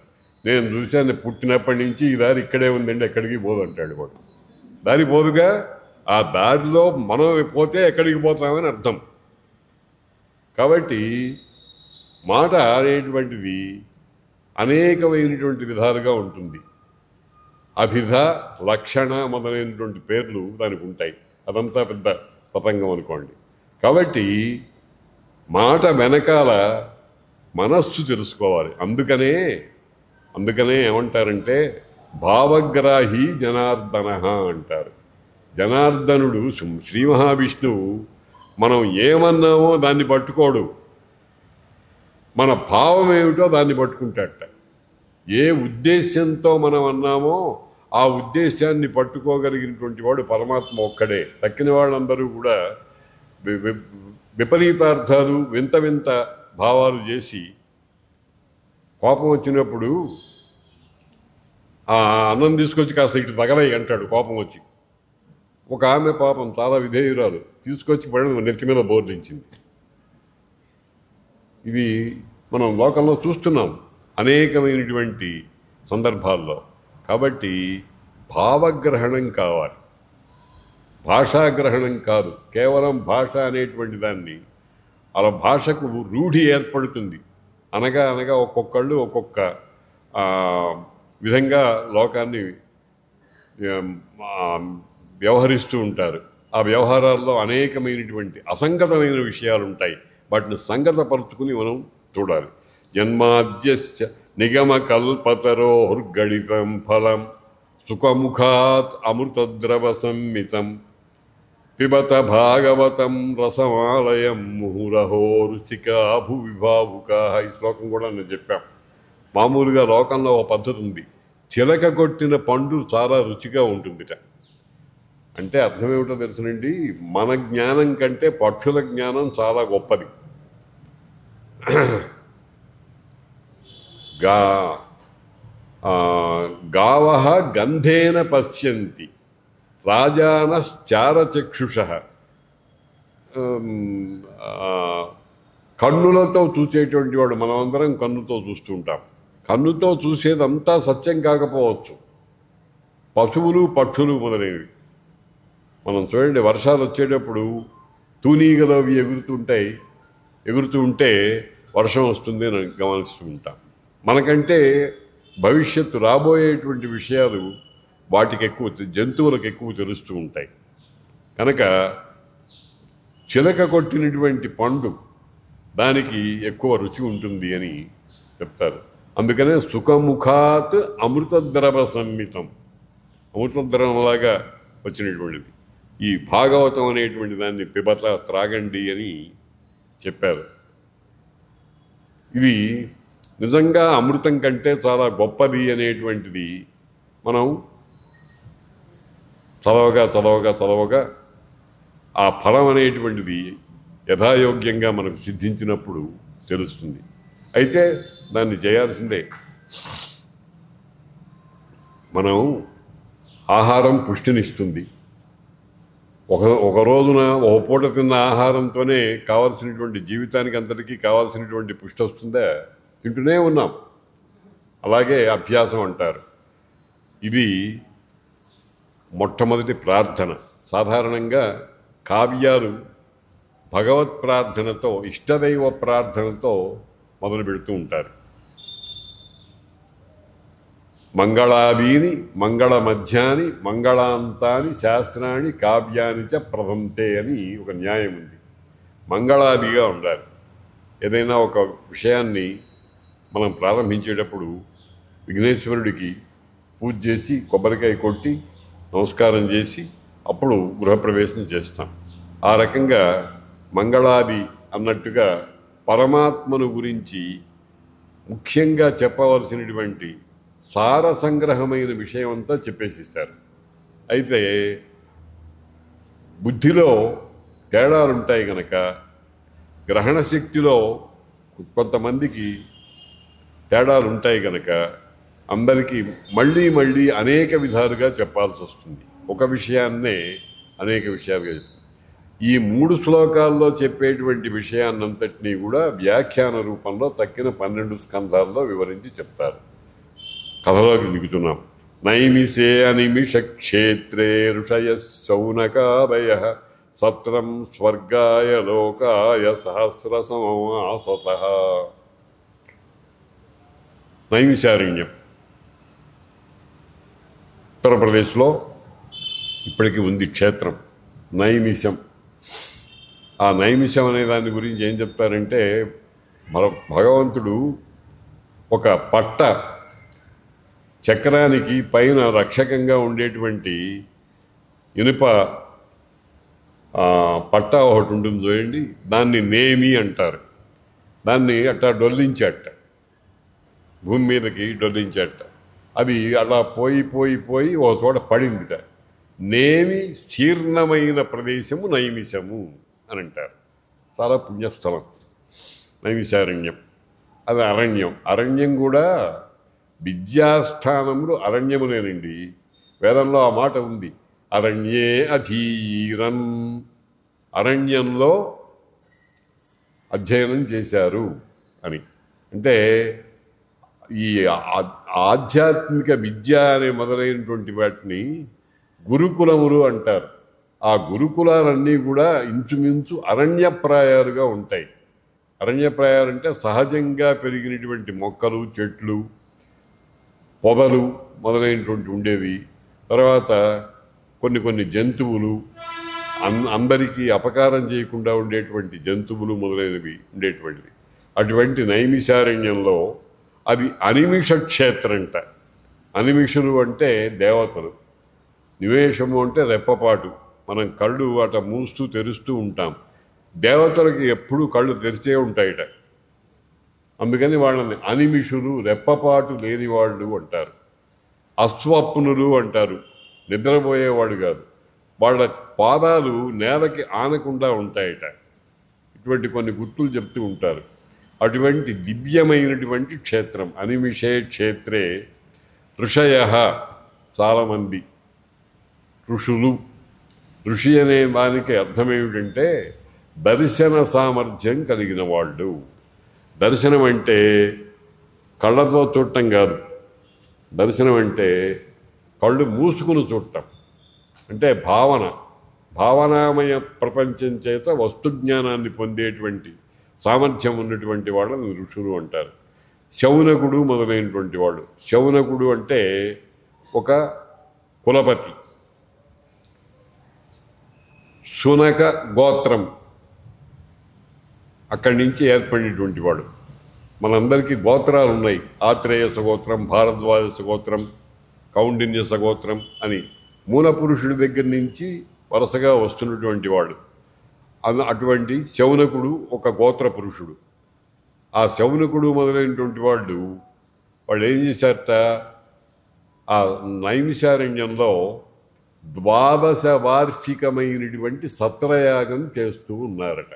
నేను చూశాను, పుట్టినప్పటి నుంచి ఈ దారి ఇక్కడే ఉందండి, ఎక్కడికి పోదు అంటాడు. వాడు దారి పోదుగా, ఆ దారిలో మనం పోతే ఎక్కడికి పోతామని అర్థం. కాబట్టి మాట అనేటువంటిది అనేకమైనటువంటి విధాలుగా ఉంటుంది. అభిధ, లక్షణ మొదలైనటువంటి పేర్లు దానికి ఉంటాయి. అదంతా పెద్ద పతంగం అనుకోండి. కాబట్టి మాట వెనకాల మనస్సు తెలుసుకోవాలి. అందుకనే ఏమంటారంటే భావగ్రాహి జనార్దన అంటారు. జనార్దనుడు శ్రీ మహావిష్ణువు మనం ఏమన్నామో దాన్ని పట్టుకోడు, మన భావం ఏమిటో దాన్ని పట్టుకుంటాడట. ఏ ఉద్దేశ్యంతో మనం అన్నామో ఆ ఉద్దేశాన్ని పట్టుకోగలిగినటువంటి వాడు పరమాత్మ ఒక్కడే. తక్కిన వాళ్ళందరూ కూడా విపరీతార్థాలు, వింత వింత భావాలు చేసి కోపం వచ్చినప్పుడు ఆ అన్నం తీసుకొచ్చి కాస్త ఇటు తగలయి అంటాడు కోపం వచ్చి. ఒక ఆమె పాపం చాలా విధేయురాలు, తీసుకొచ్చి పడిన నెత్తి మీద బోర్లించింది. ఇది మనం లోకంలో చూస్తున్నాం అనేకమైనటువంటి సందర్భాల్లో. కాబట్టి భావగ్రహణం కావాలి, భాషాగ్రహణం కాదు. కేవలం భాష అనేటువంటి దాన్ని అలా భాషకు రూఢి ఏర్పడుతుంది. అనగా ఒక్కొక్కళ్ళు ఒక్కొక్క విధంగా లోకాన్ని వ్యవహరిస్తూ ఉంటారు. ఆ వ్యవహారాల్లో అనేకమైనటువంటి అసంగతమైన విషయాలు ఉంటాయి. వాటిని సంగతపరుచుకుని మనం చూడాలి. జన్మాద్యస్య నిగమకల్పతరోర్గళితం ఫలం సుఖముఖాత్ అమృతద్రవ సంమితం పిబత భాగవతం రసమాలయం ముహురహో రుచికా భువిభావుకా. ఈ శ్లోకం కూడా నేను చెప్పాం. మామూలుగా లోకంలో ఒక పద్ధతి ఉంది, చిలక కొట్టిన పండు చాలా రుచిగా ఉంటుందిట. అంటే అర్థం ఏమిటో తెలుసునండి, మన జ్ఞానం కంటే పక్షుల జ్ఞానం చాలా గొప్పది. గావః గంధేన పశ్యంతి రాజానశ్చారచక్షుషః. కన్నులతో చూసేటువంటి వాడు, మనమందరం కన్నుతో చూస్తూ ఉంటాం. కన్నుతో చూసేదంతా సత్యం కాకపోవచ్చు. పశువులు పక్షులు మొదలైనవి మనం చూడండి, వర్షాలు వచ్చేటప్పుడు తూనీగలు అవి ఎగురుతూ ఉంటే వర్షం వస్తుంది అని గమనిస్తూ ఉంటాం. మనకంటే భవిష్యత్తు రాబోయేటువంటి విషయాలు వాటికి ఎక్కువ, జంతువులకు ఎక్కువ తెలుస్తూ ఉంటాయి. కనుక చిలక కొట్టినటువంటి పండు దానికి ఎక్కువ రుచి ఉంటుంది అని చెప్తారు. అందుకనే సుఖముఖాత్ అమృతద్రవ సంమితం, అమృతద్రవంలాగా వచ్చినటువంటిది ఈ భాగవతం అనేటువంటి దాన్ని పిబత, త్రాగండి అని చెప్పారు. ఇది నిజంగా అమృతం కంటే చాలా గొప్పది అనేటువంటిది మనం చదవగా ఆ ఫలం అనేటువంటిది యథాయోగ్యంగా మనకు సిద్ధించినప్పుడు తెలుస్తుంది. అయితే దాన్ని చేయాల్సిందే. మనం ఆహారం పుష్టినిస్తుంది. ఒక రోజున ఒక పూట తిన్న ఆహారంతోనే కావాల్సినటువంటి జీవితానికి అంతటికీ కావాల్సినటువంటి పుష్టి వస్తుందా? తింటూనే ఉన్నాం. అలాగే అభ్యాసం అంటారు. ఇది మొట్టమొదటి ప్రార్థన. సాధారణంగా కావ్యాలు భగవత్ ప్రార్థనతో, ఇష్టదైవ ప్రార్థనతో మొదలు పెడుతూ ఉంటారు. మంగళాదీని మంగళ మధ్యాని మంగళాంతాని శాస్త్రాన్ని కావ్యాని చ ప్రథంతే అని ఒక న్యాయం ఉంది. మంగళాదిగా ఉండాలి. ఏదైనా ఒక విషయాన్ని మనం ప్రారంభించేటప్పుడు విఘ్నేశ్వరుడికి పూజ చేసి కొబ్బరికాయ కొట్టి నమస్కారం చేసి అప్పుడు గృహప్రవేశం చేస్తాం. ఆ రకంగా మంగళాది అన్నట్టుగా పరమాత్మను గురించి ముఖ్యంగా చెప్పవలసినటువంటి సార సంగ్రహమైన విషయం అంతా చెప్పేసిస్తారు. అయితే బుద్ధిలో తేడాలుంటాయి కనుక గ్రహణ శక్తిలో కొంతమందికి తేడాలు ఉంటాయి కనుక అందరికీ మళ్ళీ మళ్ళీ అనేక విధాలుగా చెప్పాల్సి వస్తుంది. ఒక విషయాన్నే అనేక విషయాలుగా చెప్తారు. ఈ 3 శ్లోకాల్లో చెప్పేటువంటి విషయాన్నంతటినీ కూడా వ్యాఖ్యాన రూపంలో తక్కిన 12 స్కంధాల్లో వివరించి చెప్తారు. కథలోకి దిగుతున్నాం. నైమిషే అనిమిష క్షేత్రే ఋషయ శౌనకాదయ సత్రం స్వర్గాయ లోకాయ సహస్ర సమాసతః. నైమిషారణ్యం ఉత్తరప్రదేశ్లో ఇప్పటికీ ఉంది క్షేత్రం నైమిషం. ఆ నైమిషం అనే దాని గురించి ఏం చెప్తారంటే, భగవంతుడు ఒక పట్ట చక్రానికి పైన రక్షకంగా ఉండేటువంటి ఇనుప పట్ట ఒకటి ఉంటుంది చూడండి, దాన్ని నేమి అంటారు. దాన్ని అట్లా డొల్లించేట, భూమి మీదకి డొల్లించేట. అది అలా పోయి ఒక చోట పడిందిట. నేమి శీర్ణమైన ప్రదేశము నైమిషము అని అంటారు. చాలా పుణ్యస్థలం నైమిషారణ్యం. అది అరణ్యం. అరణ్యం కూడా విద్యాస్థానములు అరణ్యములేనండి. వేదంలో ఆ మాట ఉంది, అరణ్యే అధీరన్, అరణ్యంలో అధ్యయనం చేశారు అని. అంటే ఈ ఆధ్యాత్మిక విద్య అనే మొదలైనటువంటి వాటిని గురుకులములు అంటారు. ఆ గురుకులాలన్నీ కూడా ఇంచుమించు అరణ్యప్రాయాలుగా ఉంటాయి. అరణ్యప్రాయాలు అంటే సహజంగా పెరిగినటువంటి మొక్కలు, చెట్లు, పొదలు మొదలైనటువంటి ఉండేవి. తర్వాత కొన్ని జంతువులు, అందరికీ అపకారం చేయకుండా ఉండేటువంటి జంతువులు మొదలైనవి ఉండేటువంటివి. అటువంటి నైమిషారణ్యంలో అది అనిమిష క్షేత్రంట. అనిమిషులు అంటే దేవతలు, నివేశము అంటే రెప్పపాటు, మనం కళ్ళు అట మూస్తూ తెరుస్తూ ఉంటాం. దేవతలకి ఎప్పుడూ కళ్ళు తెరిచే ఉంటాయిట. అందుకని వాళ్ళని అనిమిషులు, రెప్పపాటు లేని వాళ్ళు అంటారు. అస్వప్నులు అంటారు, నిద్రపోయేవాడు కాదు. వాళ్ళ పాదాలు నేలకి ఆనకుండా ఉంటాయట. ఇటువంటి కొన్ని గుర్తులు చెప్తూ ఉంటారు. అటువంటి దివ్యమైనటువంటి క్షేత్రం అనిమిషే క్షేత్రే ఋషయ, చాలామంది ఋషులు. ఋషి అనే దానికి అర్థం ఏమిటంటే దర్శన సామర్థ్యం కలిగిన వాళ్ళు. దర్శనం అంటే కళ్ళతో చూడటం కాదు, దర్శనం అంటే కళ్ళు మూసుకుని చూడటం, అంటే భావనామయ ప్రపంచం చేత వస్తుజ్ఞానాన్ని పొందేటువంటి సామర్థ్యం ఉన్నటువంటి వాళ్ళని ఋషులు అంటారు. శౌనకుడు మొదలైనటువంటి వాడు. శౌనకుడు అంటే ఒక కులపతి, శునక గోత్రం అక్కడి నుంచి ఏర్పడినటువంటి వాడు. మనందరికీ గోత్రాలు ఉన్నాయి. ఆత్రేయస గోత్రం, భారద్వాజ గోత్రం, కౌండిన్య గోత్రం అని మూల పురుషుడి దగ్గర నుంచి వరుసగా వస్తున్నటువంటి వాడు. అటువంటి శౌనకుడు ఒక గోత్ర పురుషుడు. ఆ శౌనకుడు మొదలైనటువంటి వాళ్ళు ఏం చేశారట, ఆ నైమిషారణ్యంలో 12 వార్షికమైనటువంటి సత్రయాగం చేస్తూ ఉన్నారట.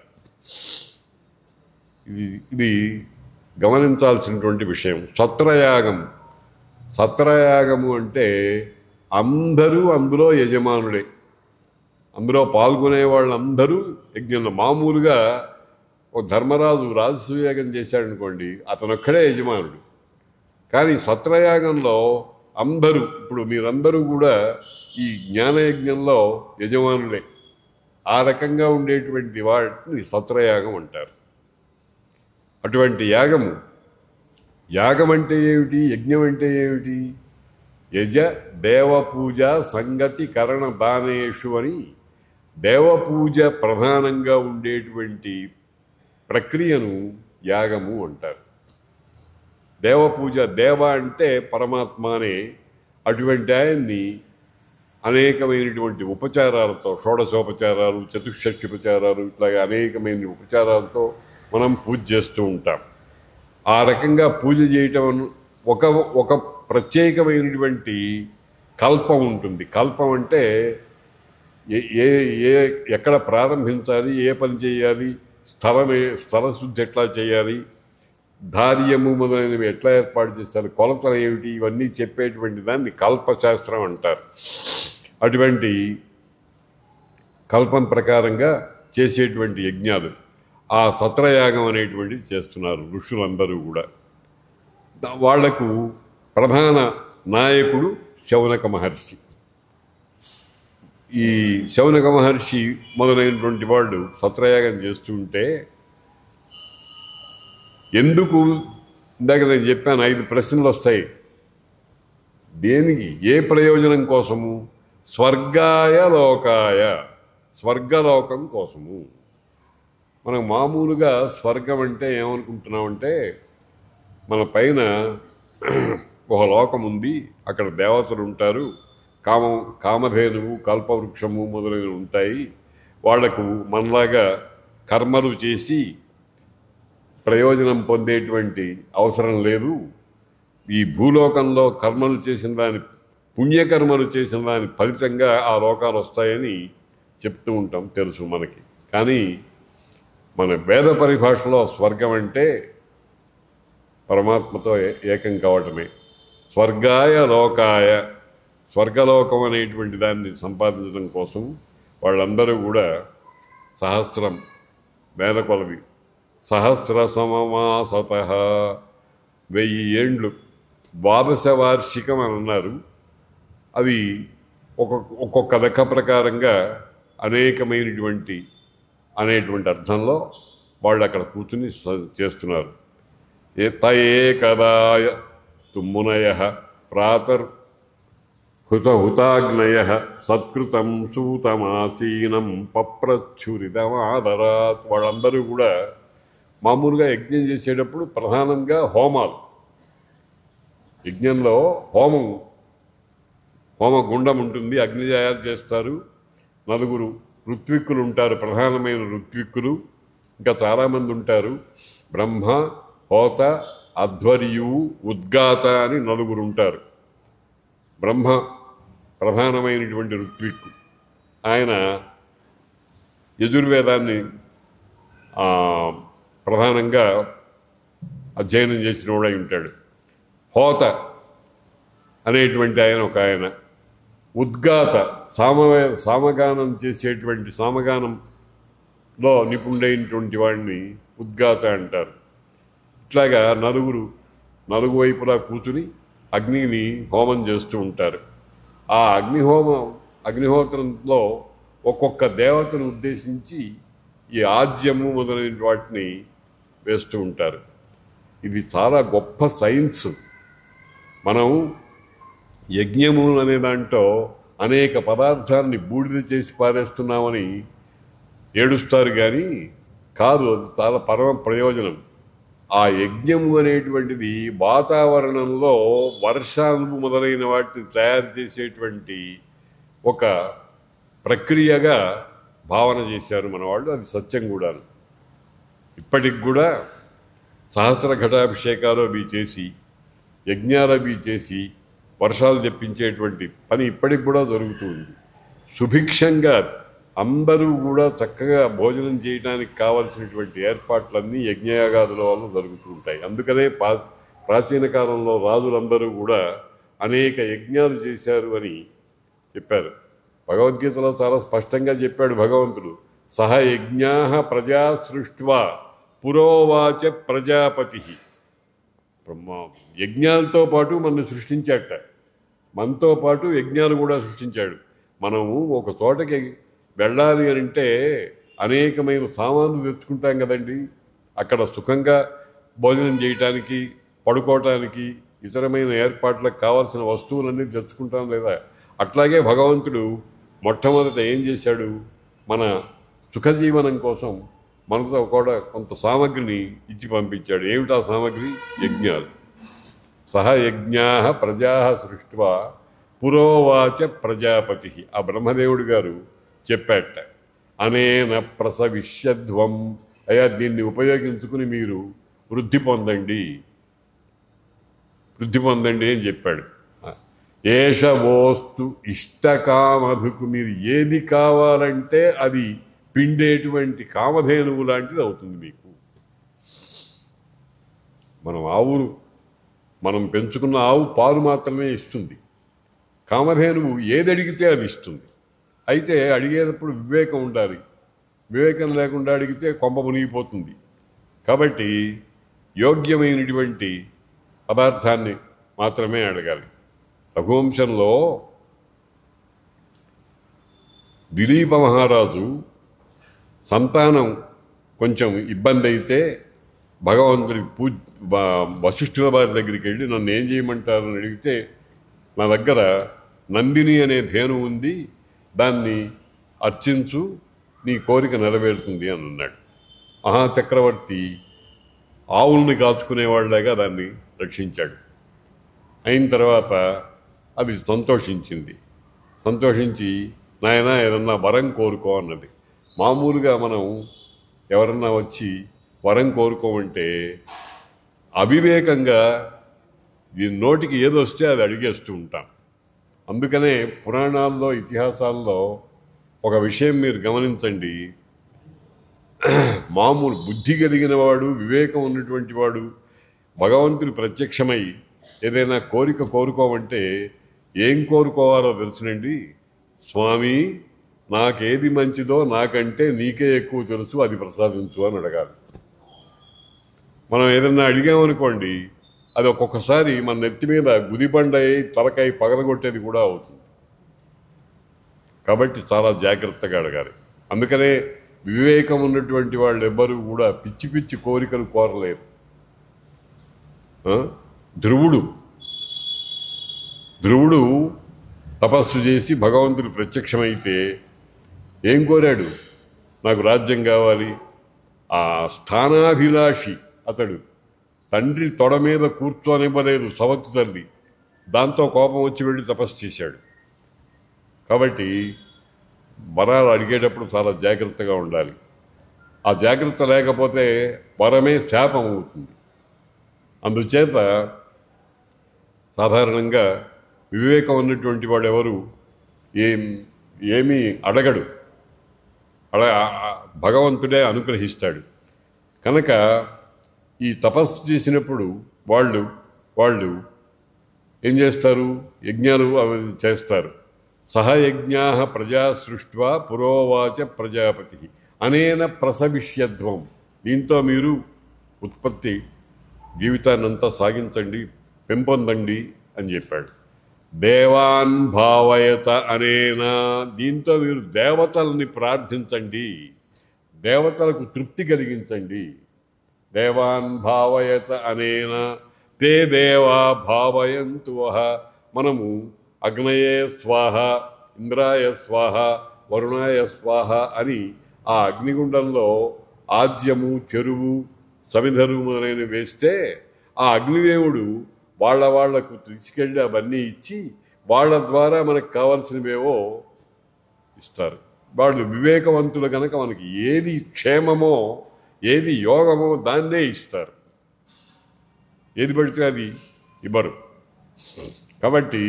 ఇది గమనించాల్సినటువంటి విషయం. సత్రయాగము అంటే అందరూ అందులో యజమానుడే. అందులో పాల్గొనే వాళ్ళందరూ యజ్ఞంలో. మామూలుగా ఒక ధర్మరాజు రాజసూయాగం చేశాడనుకోండి, అతనొక్కడే యజమానుడు. కానీ సత్రయాగంలో అందరూ, ఇప్పుడు మీరందరూ కూడా ఈ జ్ఞానయజ్ఞంలో యజమానులే. ఆ రకంగా ఉండేటువంటి వాటిని సత్రయాగం అంటారు. అటువంటి యాగం అంటే ఏమిటి, యజ్ఞం అంటే ఏమిటి? యజ దేవపూజ సంగతి కరణ దానేషు అని దేవపూజ ప్రధానంగా ఉండేటువంటి ప్రక్రియను యాగము అంటారు. దేవపూజ, దేవ అంటే పరమాత్మనే. అటువంటి ఆయన్ని అనేకమైనటువంటి ఉపచారాలతో, షోడశోపచారాలు, చతుషష్ఠిపచారాలు, ఇట్లాగా అనేకమైన ఉపచారాలతో మనం పూజ చేస్తూ ఉంటాం. ఆ రకంగా పూజ చేయటం ఒక ప్రత్యేకమైనటువంటి కల్పం ఉంటుంది. కల్పం అంటే ఎక్కడ ప్రారంభించాలి, ఏ పని చేయాలి, స్థలశుద్ధి ఎట్లా చేయాలి, ధార్యము మొదలైనవి ఎట్లా ఏర్పాటు చేస్తారు, కొలతలు ఏమిటి, ఇవన్నీ చెప్పేటువంటి దాన్ని కల్పశాస్త్రం అంటారు. అటువంటి కల్పం ప్రకారంగా చేసేటువంటి యజ్ఞాలు ఆ సత్రయాగం అనేటువంటిది చేస్తున్నారు ఋషులందరూ కూడా. వాళ్లకు ప్రధాన నాయకుడు శౌనక మహర్షి. ఈ శౌనక మహర్షి మొదలైనటువంటి వాళ్ళు సత్రయాగం చేస్తూ ఉంటే, ఎందుకు, ఇందాక నేను చెప్పాను 5 ప్రశ్నలు వస్తాయి. దేనికి, ఏ ప్రయోజనం కోసము? స్వర్గాయ లోకాయ, స్వర్గలోకం కోసము. మనం మామూలుగా స్వర్గం అంటే ఏమనుకుంటున్నామంటే, మన పైన ఒక లోకం ఉంది, అక్కడ దేవతలు ఉంటారు, కామధేనువు, కల్పవృక్షము మొదలైనవి ఉంటాయి, వాళ్లకు మనలాగా కర్మలు చేసి ప్రయోజనం పొందేటువంటి అవసరం లేదు. ఈ భూలోకంలో కర్మలు చేసిన దాని, పుణ్యకర్మలు చేసిన దాని ఫలితంగా ఆ లోకాలు వస్తాయని చెప్తూ ఉంటాం, తెలుసు మనకి. కానీ మన వేద పరిభాషలో స్వర్గం అంటే పరమాత్మతో ఏకం కావటమే. స్వర్గాయ లోకాయ, స్వర్గలోకం అనేటువంటి దాన్ని సంపాదించడం కోసం వాళ్ళందరూ కూడా సహస్రం, వేల కొలది, సహస్ర సమమాసత, 1000 ఏండ్లు, 12 వార్షికం అని అన్నారు. అవి ఒక్కొక్క లెక్క ప్రకారంగా అనేకమైనటువంటి అర్థంలో వాళ్ళు అక్కడ కూర్చుని చేస్తున్నారు. ఏకదాయ తుమ్మునయ ప్రాతర్ హుతాగ్నయ సత్కృతం సూతమాసీనం పప్రచ్ఛురితమాదరాత్. వాళ్ళందరూ కూడా మామూలుగా యజ్ఞం చేసేటప్పుడు ప్రధానంగా హోమాలు, యజ్ఞంలో హోమగుండం ఉంటుంది, అగ్ని తయారు చేస్తారు, 4 ఋత్విక్కులు ఉంటారు, ప్రధానమైన ఋత్విక్కులు, ఇంకా చాలామంది ఉంటారు. బ్రహ్మ, హోత, అధ్వర్యువు, ఉద్గాత అని 4 ఉంటారు. బ్రహ్మ ప్రధానమైనటువంటి ఋత్విక్కు, ఆయన యజుర్వేదాన్ని ప్రధానంగా అధ్యయనం చేసిన వాడై ఉంటాడు. హోత అనేటువంటి ఆయన ఒక ఆయన. ఉద్గాత సామగానం చేసేటువంటి, సామగానంలో నిపుణుడైనటువంటి వాడిని ఉద్గాత అంటారు. ఇట్లాగా 4 వైపులా కూర్చుని అగ్నిని హోమం చేస్తూ ఉంటారు. ఆ అగ్నిహోత్రంలో ఒక్కొక్క దేవతను ఉద్దేశించి ఈ ఆజ్యము మొదలైన వాటిని వేస్తూ ఉంటారు. ఇది చాలా గొప్ప సైన్స్. మనం యజ్ఞము అనే దాంట్లో అనేక పదార్థాన్ని బూడిద చేసి పారేస్తున్నామని ఏడుస్తారు, కానీ కాదు, అది చాలా పరమ ప్రయోజనం. ఆ యజ్ఞము అనేటువంటిది వాతావరణంలో వర్షాలు మొదలైన వాటిని తయారు చేసేటువంటి ఒక ప్రక్రియగా భావన చేశారు మన వాళ్ళు. అది సత్యం కూడా. ఇప్పటికి కూడా సహస్ర ఘటాభిషేకాలు అవి చేసి, యజ్ఞాలు అవి చేసి వర్షాలు తెప్పించేటువంటి పని ఇప్పటికి కూడా జరుగుతుంది. సుభిక్షంగా అందరూ కూడా చక్కగా భోజనం చేయడానికి కావలసినటువంటి ఏర్పాట్లన్నీ యజ్ఞయాగాదుల వల్ల జరుగుతూ ఉంటాయి. అందుకనే ప్రాచీన కాలంలో రాజులందరూ కూడా అనేక యజ్ఞాలు చేశారు అని చెప్పారు. భగవద్గీతలో చాలా స్పష్టంగా చెప్పాడు భగవంతుడు, సహ యజ్ఞా ప్రజా సృష్ట్వా పురోవాచ ప్రజాపతి. యజ్ఞాలతో పాటు మనల్ని సృష్టించాట, మనతో పాటు యజ్ఞాలు కూడా సృష్టించాడు. మనము ఒక చోటకి వెళ్ళాలి అని అంటే అనేకమైన సామాన్లు తెచ్చుకుంటాం కదండి. అక్కడ సుఖంగా భోజనం చేయటానికి, పడుకోవటానికి, ఇతరమైన ఏర్పాట్లకు కావాల్సిన వస్తువులన్నీ తెచ్చుకుంటాం లేదా? అట్లాగే భగవంతుడు మొట్టమొదట ఏం చేశాడు, మన సుఖజీవనం కోసం మనతో కూడా కొంత సామగ్రిని ఇచ్చి పంపించాడు. ఏమిటా సామగ్రి? యజ్ఞాలు. సహ యజ్ఞా ప్రజా సృష్ట్వా పురోవాచ ప్రజాపతి. ఆ బ్రహ్మదేవుడు గారు చెప్పాట, అనేన ప్రసవిష్యధ్వం, అయ్యా దీన్ని ఉపయోగించుకుని మీరు వృద్ధి పొందండి అని చెప్పాడు. ఏషవోస్తు ఇష్టకామధుకు, మీరు ఏది కావాలంటే అది పిండేటువంటి కామధేనువు లాంటిది అవుతుంది మీకు. మనం పెంచుకున్న ఆవు పాలు మాత్రమే ఇస్తుంది. కామధేనువు ఏది అడిగితే అది ఇస్తుంది. అయితే అడిగేటప్పుడు వివేకం ఉండాలి. వివేకం లేకుండా అడిగితే కొంప మునిగిపోతుంది. కాబట్టి యోగ్యమైనటువంటి పదార్థాన్ని మాత్రమే అడగాలి. రఘువంశంలో దిలీప మహారాజు సంతానం కొంచెం ఇబ్బంది అయితే భగవంతుడి వశిష్ఠుల వారి దగ్గరికి వెళ్ళి నన్ను ఏం చేయమంటారని అడిగితే, నా దగ్గర నందిని అనే ధేను ఉంది, దాన్ని అర్చించు, నీ కోరిక నెరవేరుతుంది అని అన్నాడు. మహాచక్రవర్తి ఆవుల్ని కాచుకునేవాళ్ళగా దాన్ని రక్షించాడు. అయిన తర్వాత అది సంతోషించి నాయన ఏదన్నా వరం కోరుకో అన్నది. మామూలుగా మనం ఎవరన్నా వచ్చి వరం కోరుకోమంటే అవివేకంగా దీని నోటికి ఏదొస్తే అది అడిగేస్తూ ఉంటాం. అందుకనే పురాణాల్లో, ఇతిహాసాల్లో ఒక విషయం మీరు గమనించండి, మామూలు బుద్ధి కలిగిన వాడు, వివేకం ఉన్నటువంటి వాడు భగవంతుడు ప్రత్యక్షమై ఏదైనా కోరిక కోరుకోమంటే ఏం కోరుకోవాలో తెలుసునండి. స్వామి, నాకేది మంచిదో నాకంటే నీకే ఎక్కువ తెలుసు, అది ప్రసాదించు అని అడగాలి. మనం ఏదన్నా అడిగామనుకోండి, అది ఒక్కొక్కసారి మన నెత్తి మీద గుదిబండై తలకాయ పగలగొట్టేది కూడా అవుతుంది. కాబట్టి చాలా జాగ్రత్తగా అడగాలి. అందుకనే వివేకం ఉన్నటువంటి వాళ్ళు ఎవ్వరూ కూడా పిచ్చి పిచ్చి కోరికలు కోరలేరు. ధ్రువుడు తపస్సు చేసి భగవంతుడు ప్రత్యక్షమైతే ఏం కోరాడు? నాకు రాజ్యం కావాలి, ఆ స్థానాభిలాషి అతడు. తండ్రి తొడ మీద కూర్చోనివ్వలేదు సవతి తల్లి, దాంతో కోపం వచ్చి వెళ్ళి తపస్సు చేశాడు. కాబట్టి వరాలు అడిగేటప్పుడు చాలా జాగ్రత్తగా ఉండాలి. ఆ జాగ్రత్త లేకపోతే వరమే శాపం అవుతుంది. అందుచేత సాధారణంగా వివేకం ఉన్నటువంటి వాడు ఎవరు ఏమీ అడగడు, భగవంతుడే అనుగ్రహిస్తాడు. కనుక ఈ తపస్సు చేసినప్పుడు వాళ్ళు ఏం చేస్తారు? యజ్ఞాలు అవి చేస్తారు. సహయజ్ఞా ప్రజా సృష్ట్వా పురోవాచ ప్రజాపతి అనేన ప్రసవిష్యధ్వం. దీంతో మీరు ఉత్పత్తి జీవితాన్నంతా సాగించండి, పెంపొందండి అని చెప్పాడు. దేవాన్ భావయత అనేనా, దీంతో మీరు దేవతల్ని ప్రార్థించండి, దేవతలకు తృప్తి కలిగించండి. దేవాన్ భావయత అనేనా తే దేవా భావయంతు వః. మనము అగ్నయే స్వాహ, ఇంద్రాయ స్వాహ, వరుణాయ స్వాహ అని ఆ అగ్నిగుండంలో ఆజ్యము, చెరువు, సమిధరు మొదలైనవి వేస్తే ఆ అగ్నిదేవుడు వాళ్లకు తీసుకెళ్ళి అవన్నీ ఇచ్చి వాళ్ళ ద్వారా మనకు కావాల్సినవేవో ఇస్తారు. వాళ్ళు వివేకవంతులు కనుక మనకి ఏది క్షేమమో ఏది యోగమో దాన్నే ఇస్తారు, ఏది పడితే అది ఇవ్వరు. కాబట్టి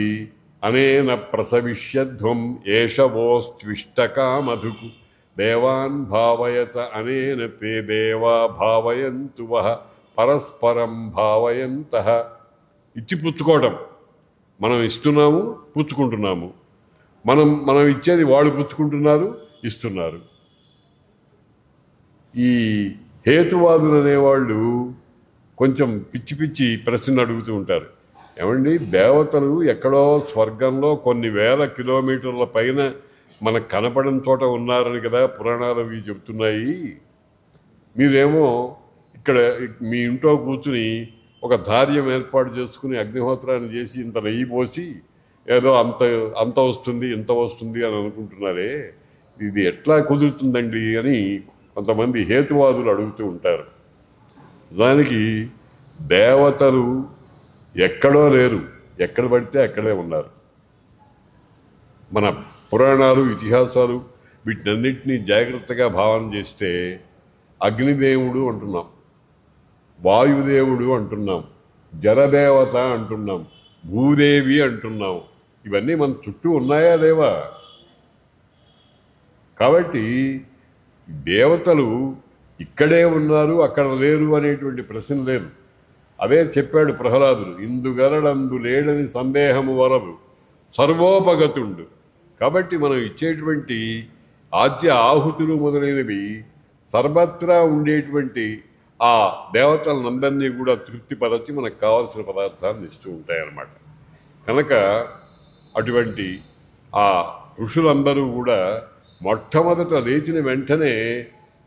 అనేన ప్రసవిష్యధ్వం ఏషవోస్త్విష్టకామధుకు దేవాన్ భావయత అనేన తే దేవా భావయంతు వః పరస్పరం భావయంతః. ఇచ్చి పుచ్చుకోవడం, మనం ఇస్తున్నాము, పుచ్చుకుంటున్నాము. మనం ఇచ్చేది వాళ్ళు పుచ్చుకుంటున్నారు, ఇస్తున్నారు. ఈ హేతువాదులు అనేవాళ్ళు కొంచెం పిచ్చి పిచ్చి ప్రశ్నలు అడుగుతూ ఉంటారు. ఏమండి, దేవతలు ఎక్కడో స్వర్గంలో కొన్ని వేల కిలోమీటర్ల పైన మనకు కనపడని చోట ఉన్నారని కదా పురాణాలు అవి చెబుతున్నాయి. మీరేమో ఇక్కడ మీ ఇంట్లో కూర్చుని ఒక ధార్యం ఏర్పాటు చేసుకుని అగ్నిహోత్రాన్ని చేసి ఇంత నెయ్యి పోసి ఏదో అంత వస్తుంది ఇంత వస్తుంది అని అనుకుంటున్నారే, ఇది ఎట్లా కుదురుతుందండి అని కొంతమంది హేతువాదులు అడుగుతూ ఉంటారు. దానికి దేవతలు ఎక్కడో లేరు, ఎక్కడ పడితే అక్కడే ఉన్నారు. మన పురాణాలు, ఇతిహాసాలు వీటినన్నింటినీ జాగ్రత్తగా భావన చేస్తే అగ్నిదేవుడు అంటున్నాం, వాయుదేవుడు అంటున్నాం, జలదేవత అంటున్నాం, భూదేవి అంటున్నాం. ఇవన్నీ మన చుట్టూ ఉన్నాయా లేవా? కాబట్టి దేవతలు ఇక్కడే ఉన్నారు, అక్కడ లేరు అనేటువంటి ప్రశ్న లేదు. అదే చెప్పాడు ప్రహ్లాదుడు, ఇందుగరడందు లేడని సందేహము వలదు సర్వోపగతుండు. కాబట్టి మనం ఇచ్చేటువంటి ఆద్య ఆహుతులు మొదలైనవి సర్వత్రా ఉండేటువంటి ఆ దేవతలందరినీ కూడా తృప్తిపరచి మనకు కావాల్సిన పదార్థాలను ఇస్తూ ఉంటాయన్నమాట. కనుక అటువంటి ఆ ఋషులందరూ కూడా మొట్టమొదట లేచిన వెంటనే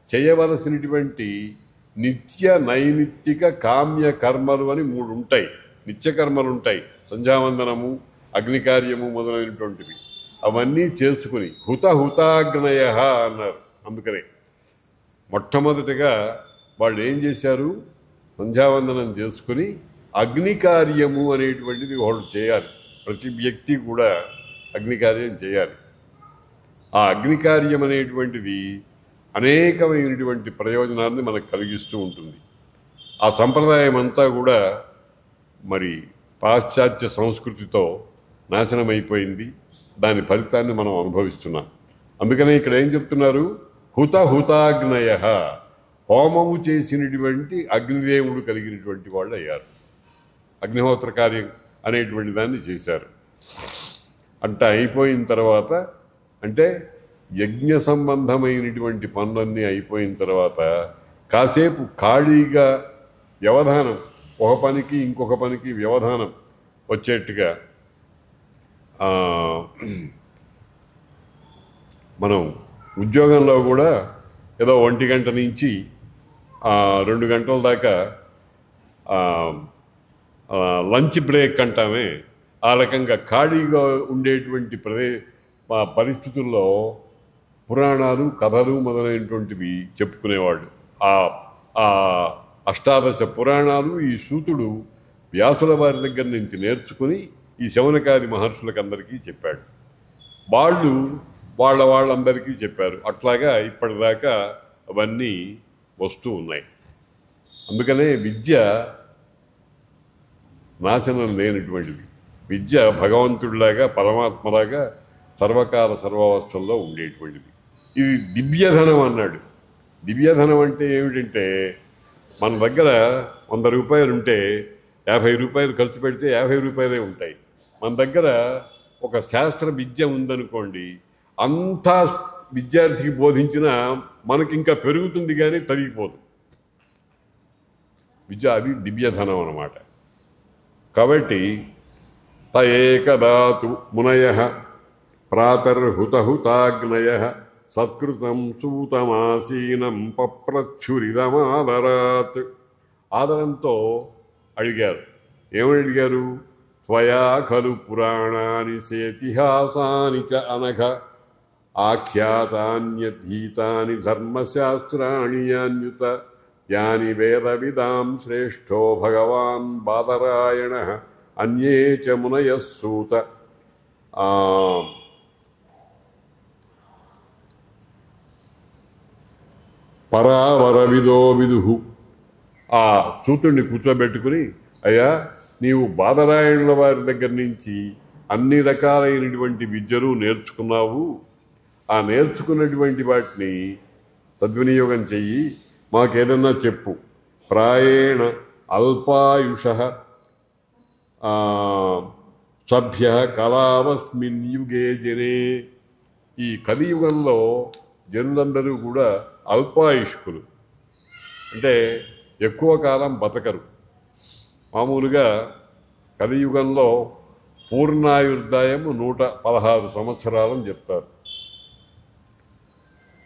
చేయవలసినటువంటి నిత్య నైమిత్తిక కామ్య కర్మలు అని 3 ఉంటాయి. నిత్యకర్మలు ఉంటాయి, సంధ్యావందనము, అగ్నికార్యము మొదలైనటువంటివి. అవన్నీ చేసుకుని హుతాగ్నయ అన్నారు. అందుకనే మొట్టమొదటిగా వాళ్ళు ఏం చేశారు? సంధ్యావందనం చేసుకుని అగ్నికార్యము అనేటువంటిది వాళ్ళు చేయాలి. ప్రతి వ్యక్తి కూడా అగ్నికార్యం చేయాలి. ఆ అగ్నికార్యం అనేటువంటిది అనేకమైనటువంటి ప్రయోజనాన్ని మనకు కలిగిస్తూ ఉంటుంది. ఆ సంప్రదాయం అంతా కూడా మరి పాశ్చాత్య సంస్కృతితో నాశనమైపోయింది. దాని ఫలితాన్ని మనం అనుభవిస్తున్నాం. అందుకనే ఇక్కడ ఏం చెప్తున్నారు? హుతాగ్నయ, హోమము చేసినటువంటి అగ్నిదేవుడు కలిగినటువంటి వాళ్ళు అయ్యారు. అగ్నిహోత్ర కార్యం అనేటువంటి దాన్ని చేశారు. అంట అయిపోయిన తర్వాత, అంటే యజ్ఞ సంబంధమైనటువంటి పనులన్నీ అయిపోయిన తర్వాత కాసేపు ఖాళీగా వ్యవధానం, ఒక పనికి ఇంకొక పనికి వ్యవధానం వచ్చేట్టుగా మనం ఉద్యోగంలో కూడా ఏదో 1 గంట నుంచి 2 గంటల దాకా లంచ్ బ్రేక్ అంటామే, ఆ రకంగా ఖాళీగా ఉండేటువంటి పరిస్థితుల్లో పురాణాలు, కథలు మొదలైనటువంటివి చెప్పుకునేవాళ్ళు. ఆ ఆ అష్టాదశ పురాణాలు ఈ సూతుడు వ్యాసుల వారి దగ్గర నుంచి నేర్చుకుని ఈ శౌనకాది మహర్షులకు అందరికీ చెప్పాడు. వాళ్ళు వాళ్ళందరికీ చెప్పారు. అట్లాగా ఇప్పటిదాకా అవన్నీ వస్తూ ఉన్నాయి. అందుకనే విద్య నాశనం లేనటువంటిది. విద్య భగవంతుడిలాగా పరమాత్మలాగా సర్వకాల సర్వావస్థల్లో ఉండేటువంటిది. ఇది దివ్యధనం అన్నాడు. దివ్యధనం అంటే ఏమిటంటే మన దగ్గర 100 రూపాయలు ఉంటే 50 రూపాయలు ఖర్చు పెడితే 50 రూపాయలే ఉంటాయి. మన దగ్గర ఒక శాస్త్ర విద్య ఉందనుకోండి, అంతా విద్యార్థికి బోధించినా మనకింకా పెరుగుతుంది కానీ తరిగిపోదు. విద్య అది దివ్యధనం అన్నమాట. కాబట్టి తయేకదాతు మునయ ప్రాతర్హుతహుతాగ్నయ సత్కృతం సూతమాసీనం పప్రచ్ఛురిదమాదరాత్. ఆదరంతో అడిగారు. ఏమని అడిగారు? త్వయా ఖలు పురాణాని సేతిహాసాని చ అనఘ ఆఖ్యాతాన్యధీతాని ధర్మశాస్త్రాణి యాన్యుత యాని వేదవిదాం శ్రేష్ఠో భగవాన్ బాదరాయణ అన్యే చ మునయః సూత. పరావరవిదో విదుహు. ఆ సూతుడిని కూర్చోబెట్టుకుని, అయ్యా నీవు బాదరాయణుల వారి దగ్గర నుంచి అన్ని రకాలైనటువంటి విద్యలు నేర్చుకున్నావు. ఆ నేర్చుకున్నటువంటి వాటిని సద్వినియోగం చెయ్యి, మాకేదన్నా చెప్పు. ప్రాయేణ అల్పాయుష సభ్య కళావస్మిన్ యుగే జనే. ఈ కలియుగంలో జనులందరూ కూడా అల్పాయుష్కులు, అంటే ఎక్కువ కాలం బతకరు. మామూలుగా కలియుగంలో పూర్ణాయుర్దాయము 116 సంవత్సరాలని చెప్తారు.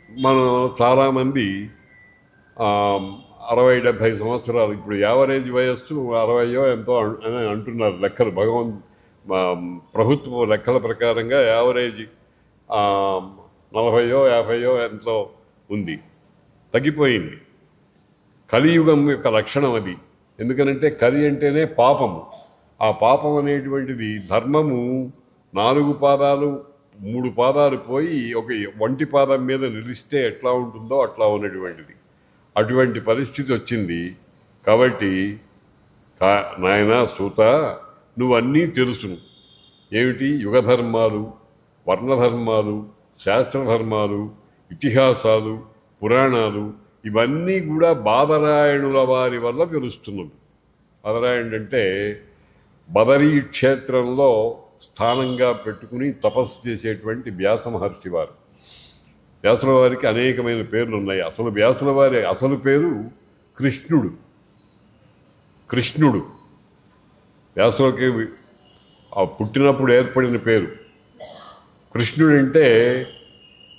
మనం చాలామంది 60-70 సంవత్సరాలు, ఇప్పుడు యావరేజ్ వయస్సు 60 ఎంతో అని అంటున్నారు లెక్కలు. ప్రభుత్వ లెక్కల ప్రకారంగా యావరేజ్ 40-50 ఎంతో ఉంది. తగ్గిపోయింది. కలియుగం యొక్క లక్షణం అది. ఎందుకనంటే కలి అంటేనే పాపము. ఆ పాపం అనేటువంటిది ధర్మము 4 పాదాలు 3 పాదాలు పోయి ఒక ఒంటి పాదం మీద నిలిస్తే ఎట్లా ఉంటుందో అట్లా ఉన్నటువంటిది. అటువంటి పరిస్థితి వచ్చింది. కాబట్టి నాయనా సూత, నువ్వన్నీ తెలుసును. ఏమిటి? యుగధర్మాలు, వర్ణధర్మాలు, శాస్త్రధర్మాలు, ఇతిహాసాలు, పురాణాలు, ఇవన్నీ కూడా బాదరాయణుల వారి వల్ల తెలుస్తున్నది. బాదరాయణుడు అంటే బదరీ క్షేత్రంలో స్థానంగా పెట్టుకుని తపస్సు చేసేటువంటి వ్యాస మహర్షి వారు. వ్యాసుల వారికి అనేకమైన పేర్లు ఉన్నాయి. అసలు వ్యాసుల వారి అసలు పేరు కృష్ణుడు. కృష్ణుడు వ్యాసులకి పుట్టినప్పుడు ఏర్పడిన పేరు. కృష్ణుడు అంటే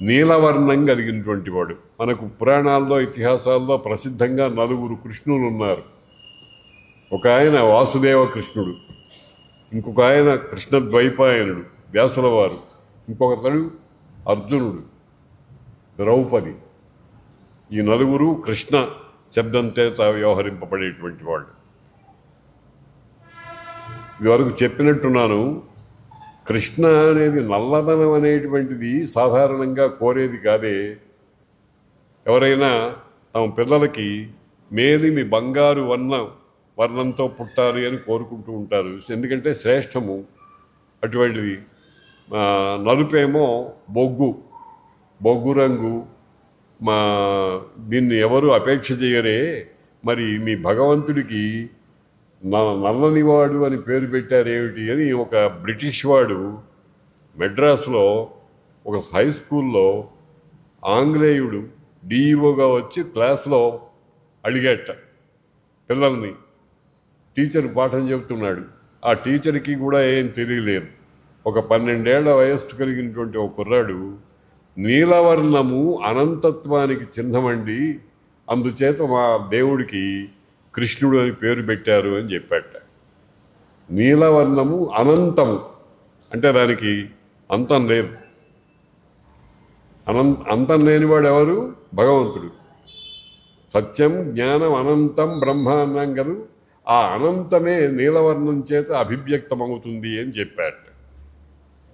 నీలవర్ణం కలిగినటువంటి వాడు. మనకు పురాణాల్లో ఇతిహాసాల్లో ప్రసిద్ధంగా 4 కృష్ణులు ఉన్నారు. ఒక ఆయన వాసుదేవ కృష్ణుడు, ఇంకొక ఆయన కృష్ణద్వైపాయనుడు వ్యాసుల వారు, ఇంకొకతడు అర్జునుడు, ద్రౌపది. ఈ 4 కృష్ణ శబ్దంతో వ్యవహరింపబడేటువంటి వాళ్ళు. ఇదివరకు చెప్పినట్టున్నాను, కృష్ణ అనేది నల్లధనం అనేటువంటిది సాధారణంగా కోరేది కాదే. ఎవరైనా తమ పిల్లలకి మేలిమి బంగారు వర్ణంతో పుట్టాలి అని కోరుకుంటూ ఉంటారు. ఎందుకంటే శ్రేష్టము అటువంటిది. నలుపేమో బొగ్గు రంగు. దీన్ని ఎవరు అపేక్ష చేయరే. మరి మీ భగవంతుడికి నల్లనివాడు అని పేరు పెట్టారేమిటి అని ఒక బ్రిటిష్ వాడు మెడ్రాస్లో ఒక హై స్కూల్లో ఆంగ్లేయుడు డిఈఓగా వచ్చి క్లాస్లో అడిగేట పిల్లల్ని. టీచర్ పాఠం చెబుతున్నాడు. ఆ టీచర్కి కూడా ఏం తెలియలేదు. ఒక 12 ఏళ్ల వయస్సు కలిగినటువంటి ఒక కుర్రాడు, నీలవర్ణము అనంతత్వానికి చిహ్నమండి, అందుచేత మా దేవుడికి కృష్ణుడు అని పేరు పెట్టారు అని చెప్పాట. నీలవర్ణము అనంతము అంటే దానికి అంతం లేదు. అంతం లేనివాడు ఎవరు? భగవంతుడు. సత్యం జ్ఞానం అనంతం బ్రహ్మ అన్నాం కదా, ఆ అనంతమే నీలవర్ణం చేత అభివ్యక్తమవుతుంది అని చెప్పాడు.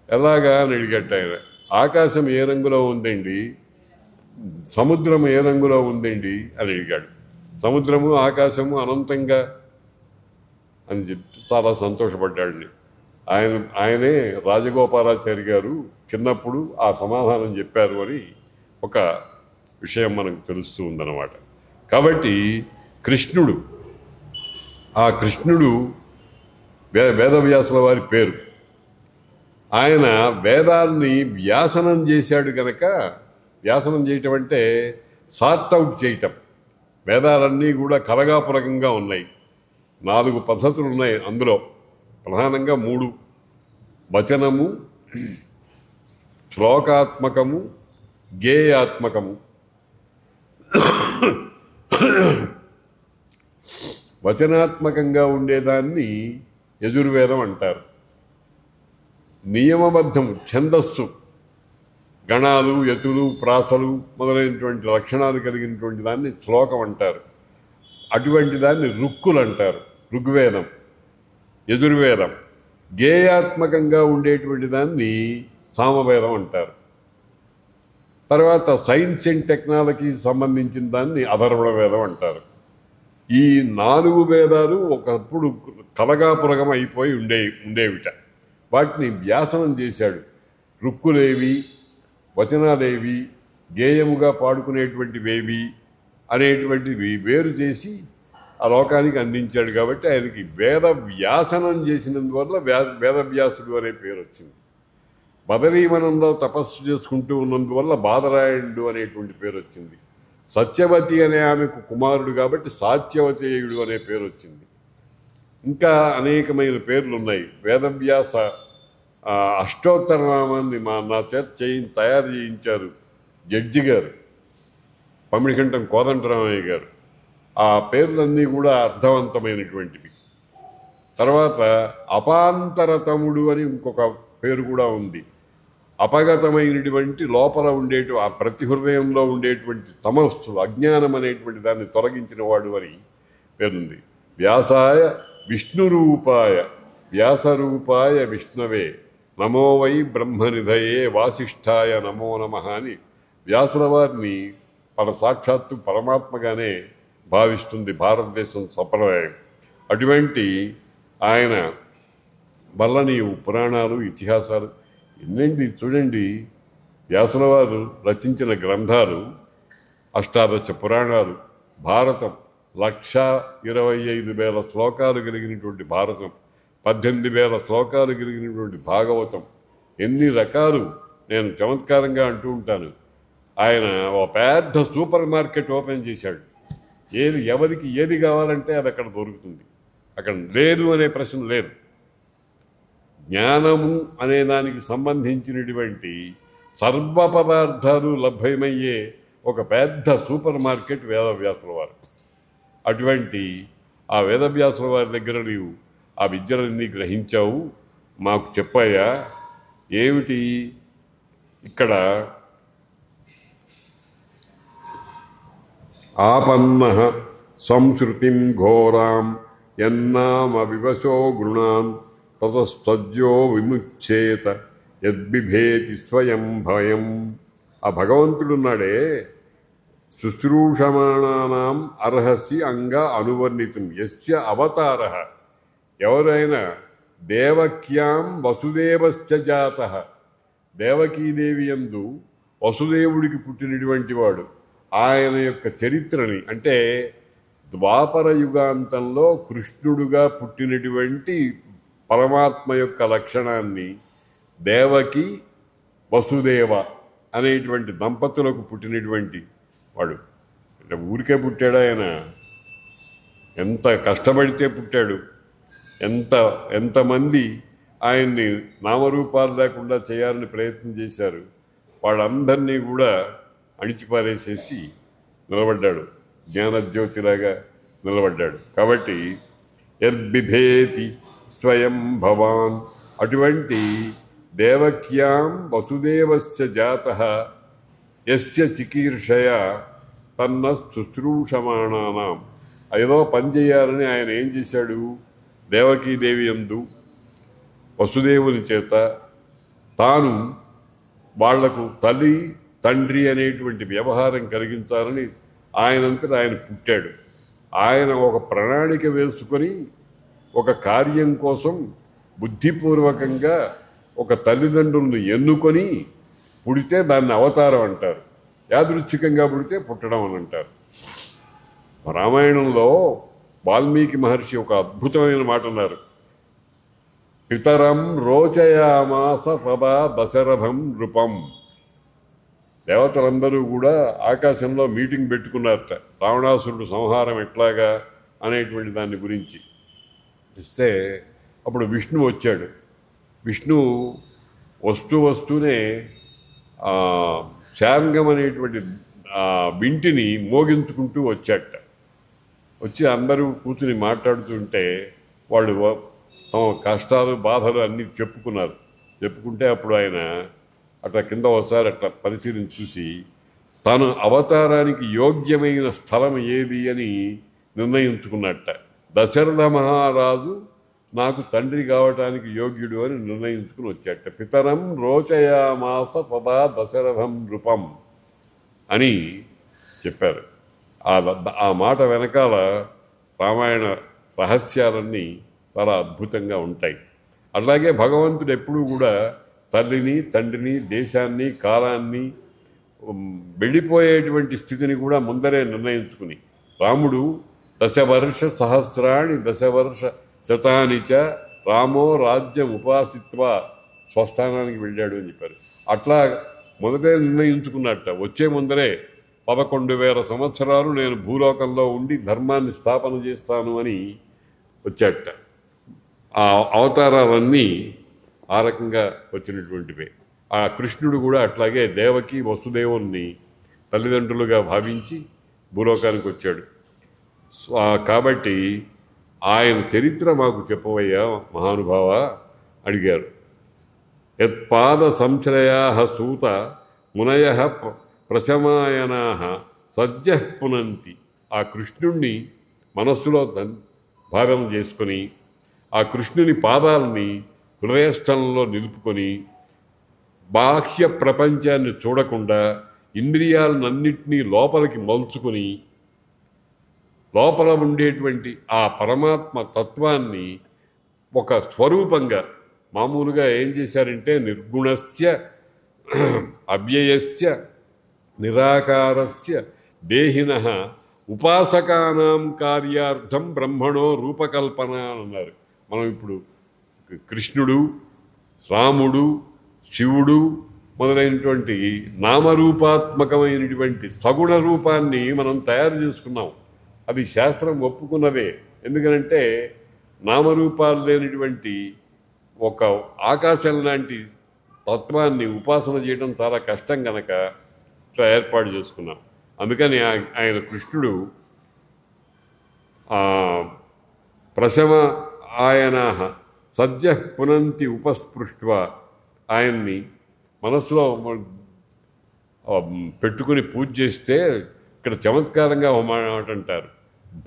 ఎలాగా అని అడిగట్టు ఆయన. ఆకాశం ఏ రంగులో ఉందండి, సముద్రం ఏ రంగులో ఉందండి అని అడిగాడు. సముద్రము ఆకాశము అనంతంగా అని చెప్పి చాలా సంతోషపడ్డాడు. ఆయనే రాజగోపాలాచారి గారు చిన్నప్పుడు ఆ సమాధానం చెప్పారు అని ఒక విషయం మనకు తెలుస్తూ ఉందన్నమాట. కాబట్టి ఆ కృష్ణుడు వేదవ్యాసుల వారి పేరు. ఆయన వేదాన్ని వ్యాసనం చేశాడు కనుక, వ్యాసనం చేయటం అంటే సార్ట్ అవుట్ చేయటం. వేదాలన్నీ కూడా కలగాపులకంగా ఉన్నాయి. 4 పద్ధతులు ఉన్నాయి అందులో. ప్రధానంగా 3: వచనము, శ్లోకాత్మకము, గేయాత్మకము. వచనాత్మకంగా ఉండేదాన్ని యజుర్వేదం అంటారు. నియమబద్ధం, ఛందస్సు, గణాలు, యతులు, ప్రాసలు మొదలైనటువంటి లక్షణాలు కలిగినటువంటి దాన్ని శ్లోకం అంటారు. అటువంటి దాన్ని రుక్కులు అంటారు, ఋగ్వేదం, యజుర్వేదం. గేయాత్మకంగా ఉండేటువంటి దాన్ని సామవేదం అంటారు. తర్వాత సైన్స్ అండ్ టెక్నాలజీకి సంబంధించిన దాన్ని అధర్వణ వేదం అంటారు. ఈ 4 వేదాలు ఒకప్పుడు కలగాపులగం అయిపోయి ఉండేవిట. వాటిని వ్యాసనం చేశాడు. రుక్కులేవి, వచనాలేవి, గేయముగా పాడుకునేటువంటివేవి అనేటువంటివి వేరు చేసి ఆ లోకానికి అందించాడు. కాబట్టి ఆయనకి వేద వ్యాసనం చేసినందువల్ల వేదవ్యాసుడు అనే పేరు వచ్చింది. బదరీవనంలో తపస్సు చేసుకుంటూ ఉన్నందువల్ల బాదరాయణుడు అనేటువంటి పేరు వచ్చింది. సత్యవతి అనే ఆమెకు కుమారుడు కాబట్టి సాత్యవతేయుడు అనే పేరు వచ్చింది. ఇంకా అనేకమైన పేర్లు ఉన్నాయి. వేదవ్యాస అష్టోత్తర నామాన్ని నా చేత తయారు చేయించారు జడ్జి గారు, పమిడికంఠం కోదండరామయ్య గారు. ఆ పేర్లన్నీ కూడా అర్థవంతమైనటువంటివి. తర్వాత అపాంతరతముడు అని ఇంకొక పేరు కూడా ఉంది. అపగతమైనటువంటి లోపల ఆ ప్రతి హృదయంలో ఉండేటువంటి తమస్సు, అజ్ఞానం అనేటువంటి దాన్ని తొలగించిన వాడు అని పేరుంది. వ్యాసాయ విష్ణురూపాయ వ్యాసరూపాయ విష్ణవే నమో వై బ్రహ్మనిధయే వాసిష్ఠాయ నమో నమః అని వ్యాసుల వారిని సాక్షాత్తు పరమాత్మగానే భావిస్తుంది భారతదేశం సంప్రదాయం. అటువంటి ఆయన వల్ల నీవు పురాణాలు, ఇతిహాసాలు ఎన్నండి చూడండి. వ్యాసుల వారు రచించిన గ్రంథాలు 18 పురాణాలు, భారతం 1,25,000 శ్లోకాలు కలిగినటువంటి భారతం, 18,000 శ్లోకాలు కలిగినటువంటి భాగవతం. ఎన్ని రకాలు! నేను చమత్కారంగా అంటూ ఉంటాను, ఆయన ఒక పెద్ద సూపర్ మార్కెట్ ఓపెన్ చేశాడు. ఎవరికి ఏది కావాలంటే అది అక్కడ దొరుకుతుంది. అక్కడ లేదు అనే ప్రశ్న లేదు. జ్ఞానము అనే దానికి సంబంధించినటువంటి సర్వ పదార్థాలు లభ్యమయ్యే ఒక పెద్ద సూపర్ మార్కెట్ వేదవ్యాసుల వారు. అటువంటి ఆ వేదవ్యాసుల వారి దగ్గర నీవు ఆ విద్యలన్నీ గ్రహించావు. మాకు చెప్పాయా ఏమిటి ఇక్కడ? ఆపన్నః సంశ్రుతిం ఘోరాం యన్నామ వివశో గృణాన్ తతస్తజ్జో విముచ్యేత యద్బిభేతి స్వయం భయం. ఆ భగవంతుడున్నాడే, శుశ్రూషమాణానాం అర్హసి అంగ అనువర్ణితం యస్య అవతారః. ఎవరైనా దేవక్యాం వసుదేవస్య జాతః, దేవకీదేవి యందు వసుదేవుడికి పుట్టినటువంటి వాడు. ఆయన యొక్క చరిత్రని, అంటే ద్వాపర యుగాంతంలో కృష్ణుడుగా పుట్టినటువంటి పరమాత్మ యొక్క లక్షణాన్ని దేవకి వసుదేవ అనేటువంటి దంపతులకు పుట్టినటువంటి వాడు. అంటే ఊరికే పుట్టాడు ఆయన, ఎంత కష్టపడితే పుట్టాడు. ఎంతమంది ఆయన్ని నామరూపాలు లేకుండా చేయాలని ప్రయత్నం చేశారు. వాళ్ళందరినీ కూడా అణిచిపారేసేసి నిలబడ్డాడు, జ్ఞానజ్యోతిలాగా నిలబడ్డాడు. కాబట్టి యద్బిభేతి స్వయం భవాన్, అటువంటి దేవక్యాం వసుదేవస్య జాతః యస్య చికీర్షయ తన్న శుశ్రూషమాణానాం. ఏదో పని చేయాలని ఆయన ఏం చేశాడు? దేవకీదేవి యందు వసుదేవుని చేత తాను వాళ్లకు తల్లి తండ్రి అనేటువంటి వ్యవహారం కలిగించాలని ఆయనంతటా ఆయన పుట్టాడు. ఆయన ఒక ప్రణాళిక వేసుకొని ఒక కార్యం కోసం బుద్ధిపూర్వకంగా ఒక తల్లిదండ్రులను ఎన్నుకొని పుడితే దాన్ని అవతారం అంటారు. యాదృచ్ఛికంగా పుడితే పుట్టడం అని అంటారు. రామాయణంలో వాల్మీకి మహర్షి ఒక అద్భుతమైన మాట అన్నారు. పితరం రోచయామాస తదా దశరథం నృపం. దేవతలందరూ కూడా ఆకాశంలో మీటింగ్ పెట్టుకున్నారట, రావణాసురుడు సంహారం ఎట్లాగా అనేటువంటి దాని గురించి. ఇస్తే అప్పుడు విష్ణు వచ్చాడు. విష్ణు వస్తూనే శార్ంగం అనేటువంటి వింటిని మోగించుకుంటూ వచ్చాట. వచ్చి అందరూ కూర్చుని మాట్లాడుతుంటే వాళ్ళు తమ కష్టాలు బాధలు అన్నీ చెప్పుకుంటే అప్పుడు ఆయన అట్లా కింద ఒకసారి అట్లా పరిశీలించి చూసి తాను అవతారానికి యోగ్యమైన స్థలం ఏది అని నిర్ణయించుకున్నట్ట. దశరథ మహారాజు నాకు తండ్రి కావటానికి యోగ్యుడు అని నిర్ణయించుకుని వచ్చాట. పితరం రోచయామాస తదా దశరథం నృపం అని చెప్పారు. ఆ మాట వెనకాల రామాయణ రహస్యాలన్నీ చాలా అద్భుతంగా ఉంటాయి. అలాగే భగవంతుడు ఎప్పుడూ కూడా తల్లిని తండ్రిని దేశాన్ని కాలాన్ని వెళ్ళిపోయేటువంటి స్థితిని కూడా ముందరే నిర్ణయించుకుని రాముడు దశవర్ష సహస్రాణి దశవర్ష శతానిచ రామో రాజ్యం ఉపాసిత్వ స్వస్థానానికి వెళ్ళాడు అని చెప్పారు. అట్లా మొదటే నిర్ణయించుకున్నట్ట. వచ్చే ముందరే 11,000 సంవత్సరాలు నేను భూలోకంలో ఉండి ధర్మాన్ని స్థాపన చేస్తాను అని వచ్చాట. ఆ అవతారాలన్నీ ఆ రకంగా వచ్చినటువంటివే. ఆ కృష్ణుడు కూడా అట్లాగే దేవకి వసుదేవుల్ని తల్లిదండ్రులుగా భావించి భూలోకానికి వచ్చాడు. కాబట్టి ఆయన చరిత్ర మాకు చెప్పవయ్యా మహానుభావ అడిగారు. యత్పాద సంశ్రయా సూత మునయ ప్రశమాయనా సద్య పునంతి. ఆ కృష్ణుణ్ణి మనస్సులో భావన చేసుకొని ఆ కృష్ణుని పాదాలని హృదయస్థలంలో నిలుపుకొని బాహ్య ప్రపంచాన్ని చూడకుండా ఇంద్రియాలన్నింటినీ లోపలికి మలుచుకొని లోపల ఉండేటువంటి ఆ పరమాత్మ తత్వాన్ని ఒక స్వరూపంగా మామూలుగా ఏం చేశారంటే నిర్గుణస్య అవ్యయస్య నిరాకారస్య దేహినః ఉపాసకానాం కార్యార్థం బ్రహ్మణో రూపకల్పన అన్నారు. మనం ఇప్పుడు కృష్ణుడు, రాముడు, శివుడు మొదలైనటువంటి నామరూపాత్మకమైనటువంటి సగుణ రూపాన్ని మనం తయారు చేసుకున్నాం. అది శాస్త్రం ఒప్పుకున్నదే. ఎందుకంటే నామరూపాలు లేనిటువంటి ఒక ఆకాశం లాంటి తత్వాన్ని ఉపాసన చేయడం చాలా కష్టం కనుక ఏర్పాటు చేసుకున్నాం. అందుకని ఆయన కృష్ణుడు ప్రశమ ఆయన సద్య పునంతి ఉపస్పృష్ట్వ ఆయన్ని మనస్సులో పెట్టుకుని పూజ చేస్తే ఇక్కడ చమత్కారంగా ఒక మాట అంటారు,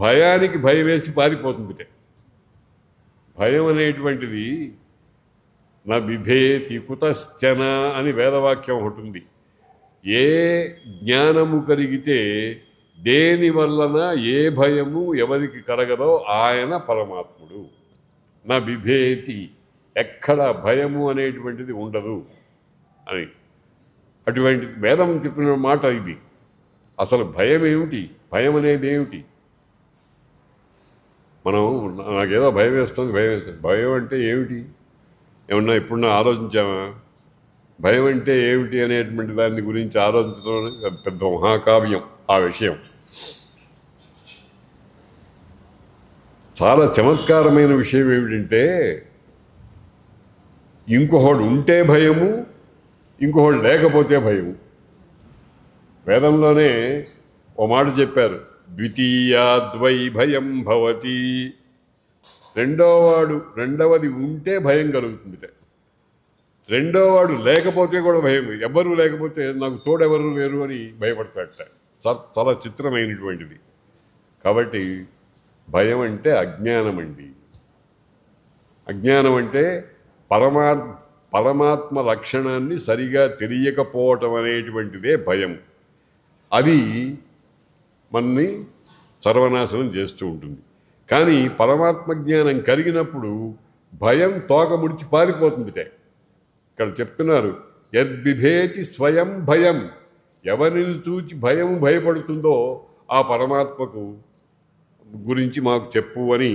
భయానికి భయం వేసి పారిపోతుంది. భయం అనేటువంటిది నా విధేతి కుతశ్చన అని వేదవాక్యం ఒకటి ఉంది. ఏ జ్ఞానము కలిగితే దేని వలన ఏ భయము ఎవరికి కలగదో ఆయన పరమాత్ముడు. నా విధేతి, ఎక్కడ భయము అనేటువంటిది ఉండదు అని అటువంటి వేదం చెప్పిన మాట ఇది. అసలు భయం ఏమిటి? భయం అనేది ఏమిటి? మనం నాకేదో భయం వేస్తుంది, భయం అంటే ఏమిటి? ఏమన్నా ఎప్పుడన్నా ఆలోచించామా? భయం అంటే ఏమిటి అనేటువంటి దాని గురించి ఆలోచించడం పెద్ద మహాకావ్యం. ఆ విషయం చాలా చమత్కారమైన విషయం ఏమిటంటే, ఇంకొకడు ఉంటే భయము, ఇంకొకడు లేకపోతే భయము. వేదంలోనే ఓ మాట చెప్పారు, ద్వితీయాద్వై భయం భవతి. రెండవది ఉంటే భయం కలుగుతుంది, రెండోవాడు లేకపోతే కూడా భయం. ఎవరు లేకపోతే నాకు తోడెవరు లేరు అని భయపడతాడట. చాలా చిత్రమైనటువంటిది. కాబట్టి భయం అంటే అజ్ఞానం అండి. అజ్ఞానం అంటే పరమాత్మ లక్షణాన్ని సరిగా తెలియకపోవటం అనేటువంటిదే భయం. అది మనని సర్వనాశనం చేస్తూ ఉంటుంది. కానీ పరమాత్మ జ్ఞానం కలిగినప్పుడు భయం తోక ముడిచి పారిపోతుందిటే. ఇక్కడ చెప్తున్నారు, యద్బిభేతి స్వయం భయం. ఎవరిని చూచి భయం భయపడుతుందో ఆ పరమాత్మకు గురించి మాకు చెప్పు అని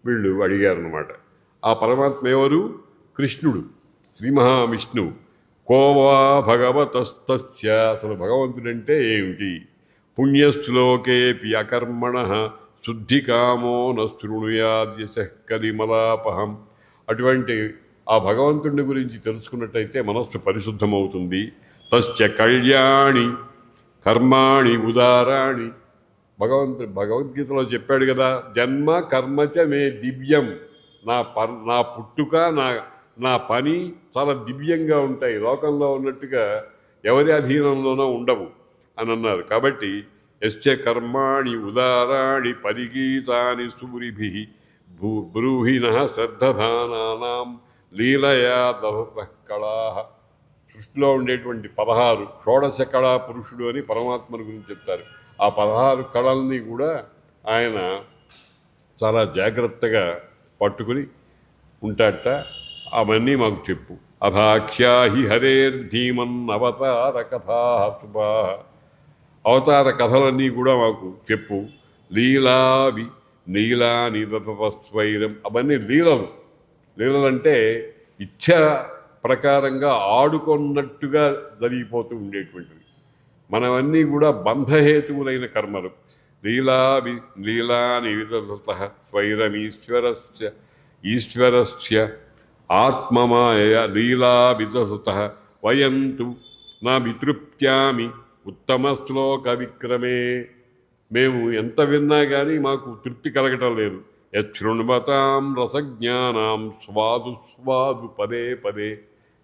వీళ్ళు అడిగారన్నమాట. ఆ పరమాత్మ ఎవరు? కృష్ణుడు, శ్రీ మహావిష్ణువు. కోవా భగవతస్తస్య, అసలు భగవంతుడంటే ఏమిటి? పుణ్యశ్లోకేపి అకర్మణ శుద్ధికామో నృణుయాద్యశ కలిమలాపహం. అటువంటి ఆ భగవంతుడి గురించి తెలుసుకున్నట్టయితే మనస్సు పరిశుద్ధమవుతుంది. తస్య కళ్యాణి కర్మాణి ఉదారాణి. భగవద్గీతలో చెప్పాడు కదా, జన్మ కర్మచ మే దివ్యం. నా పుట్టుక నా పని చాలా దివ్యంగా ఉంటాయి, లోకంలో ఉన్నట్టుగా ఎవరి అధీనంలోనో ఉండవు అని అన్నారు. కాబట్టి యస్య కర్మాణి ఉదారాణి పరిగీతాని సూరిభి బ్రూహిణః శ్రద్ధధానానాం లీలయా దహతః కళాః. సృష్టిలో ఉండేటువంటి 16 షోడశ కళా పురుషుడు అని పరమాత్మని గురించి చెప్తారు. ఆ 16 కళల్ని కూడా ఆయన చాలా జాగ్రత్తగా పట్టుకుని ఉంటాడట. అవన్నీ మాకు చెప్పు. అథాఖ్యాహి హరేర్ధీమన్ అవతార కథా శుభా. అవతార కథలన్నీ కూడా మాకు చెప్పు. లీలా నిరతస్వైరం. అవన్నీ లీలలంటే ఇచ్ఛ ప్రకారంగా ఆడుకున్నట్టుగా జరిగిపోతూ ఉండేటువంటివి. మనవన్నీ కూడా బంధహేతువులైన కర్మలు. లీలా నిరత స్వైరమీశ్వరస్య ఆత్మమాయ లీలా విదసుత వయంతు నా వితృప్త్యామి ఉత్తమ శ్లోక విక్రమే. మేము ఎంత విన్నా కానీ మాకు తృప్తి కలగటం లేదు. యశృణ్వతాం రసజ్ఞానాం స్వాదు పదే పదే.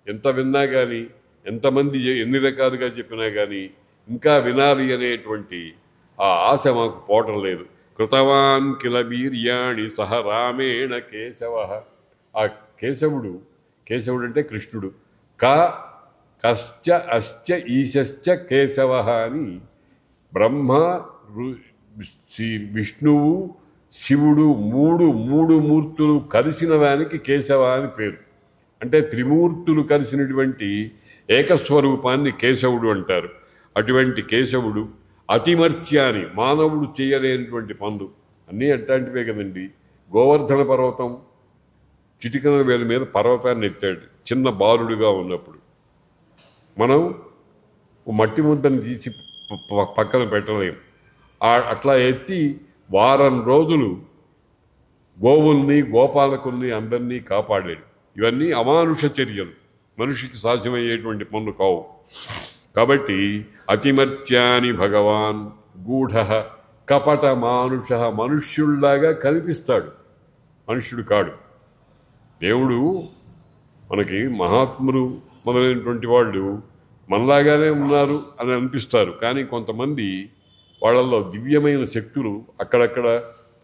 ఎంత విన్నా కానీ, ఎంతమంది ఎన్ని రకాలుగా చెప్పినా కానీ ఇంకా వినాలి అనేటువంటి ఆ ఆశ మాకు పోవటం లేదు. కృతవాన్ కిల వీర్యాణి సహ రామేణ కేశవ. ఆ కేశవుడు అంటే కృష్ణుడు. కశ్చ అశ్చ ఈశశ్చ కేశవ అని బ్రహ్మ విష్ణువు శివుడు మూడు మూర్తులు కలిసిన దానికి కేశవ అని పేరు. అంటే త్రిమూర్తులు కలిసినటువంటి ఏకస్వరూపాన్ని కేశవుడు అంటారు. అటువంటి కేశవుడు అతిమర్త్యాని, మానవుడు చేయలేనటువంటి పనులు అన్నీ అట్లాంటివే కదండి. గోవర్ధన పర్వతం చిటికన వేల మీద పర్వతాన్ని ఎత్తాడు చిన్న బాలుడుగా ఉన్నప్పుడు. మనం మట్టి ముద్దను తీసి పక్కన పెట్టలేం. అట్లా ఎత్తి వారం రోజులు గోవుల్ని గోపాలకుల్ని అందరినీ కాపాడాడు. ఇవన్నీ అమానుష చర్యలు, మనిషికి సాధ్యమయ్యేటువంటి పనులు కావు. కాబట్టి అతిమర్త్యాని భగవాన్ గూఢ కపట మానుష. మనుష్యుల్లాగా కనిపిస్తాడు, మనుష్యుడు కాడు. దేవుడు మనకి మహాత్ములు మొదలైనటువంటి వాళ్ళు మనలాగానే ఉన్నారు అని అనిపిస్తారు. కానీ కొంతమంది వాళ్ళల్లో దివ్యమైన శక్తులు అక్కడక్కడ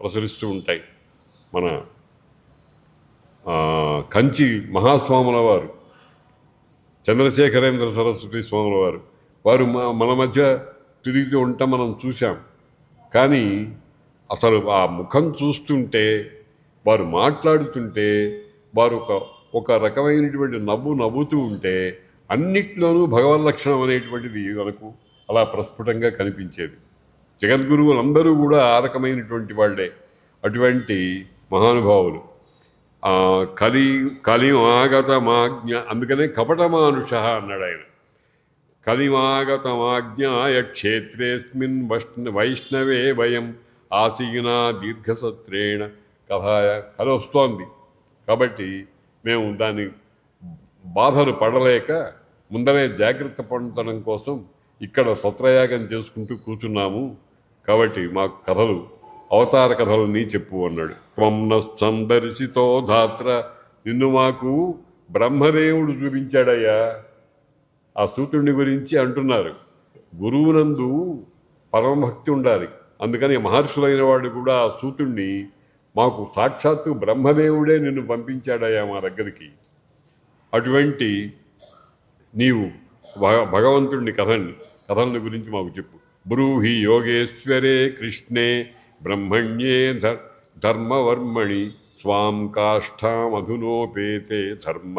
ప్రసరిస్తూ ఉంటాయి. మన కంచి మహాస్వాముల వారు, చంద్రశేఖరేంద్ర సరస్వతి స్వాముల వారు మన మధ్య తిరిగి ఉంటాం, మనం చూసాం. కానీ అసలు ఆ ముఖం చూస్తుంటే, వారు మాట్లాడుతుంటే, వారు ఒక రకమైనటువంటి నవ్వుతూ ఉంటే అన్నిట్లోనూ భగవద్ లక్షణం అనేటువంటిది మనకు అలా ప్రస్ఫుటంగా కనిపించేది. జగద్గురువులందరూ కూడా ఆ రకమైనటువంటి వాళ్ళే. అటువంటి మహానుభావులు. కలిమాగతమాజ్ఞ, అందుకనే కపటమానుష అన్నాడు ఆయన. కలిమాగతమాజ్ఞాయ క్షేత్రేస్మిన్ వైష్ణవే వయం ఆసీనా దీర్ఘసత్రేణ కథాయ. కథ వస్తోంది కాబట్టి మేము దాన్ని బాధలు పడలేక ముందరే జాగ్రత్త పడటం కోసం ఇక్కడ సత్రయాగం చేసుకుంటూ కూర్చున్నాము. కాబట్టి మాకు కథలు, అవతార కథలని చెప్పు అన్నాడు. త్వం సందర్శితో ధాత్ర. నిన్ను మాకు బ్రహ్మదేవుడు చూపించాడయ్యా. ఆ సూతుడిని గురించి అంటున్నారు. గురువునందు పరమభక్తి ఉండాలి. అందుకని మహర్షులైన వాడు కూడా ఆ సూతుణ్ణి మాకు సాక్షాత్తు బ్రహ్మదేవుడే నిన్ను పంపించాడయ్యా మా దగ్గరికి, అటువంటి నీవు భగవంతుడిని కథల గురించి మాకు చెప్పు. బ్రూహి యోగేశ్వరే కృష్ణే బ్రహ్మణ్యే ధర్మవర్మణి స్వాం కాష్టామధునోపేతే ధర్మ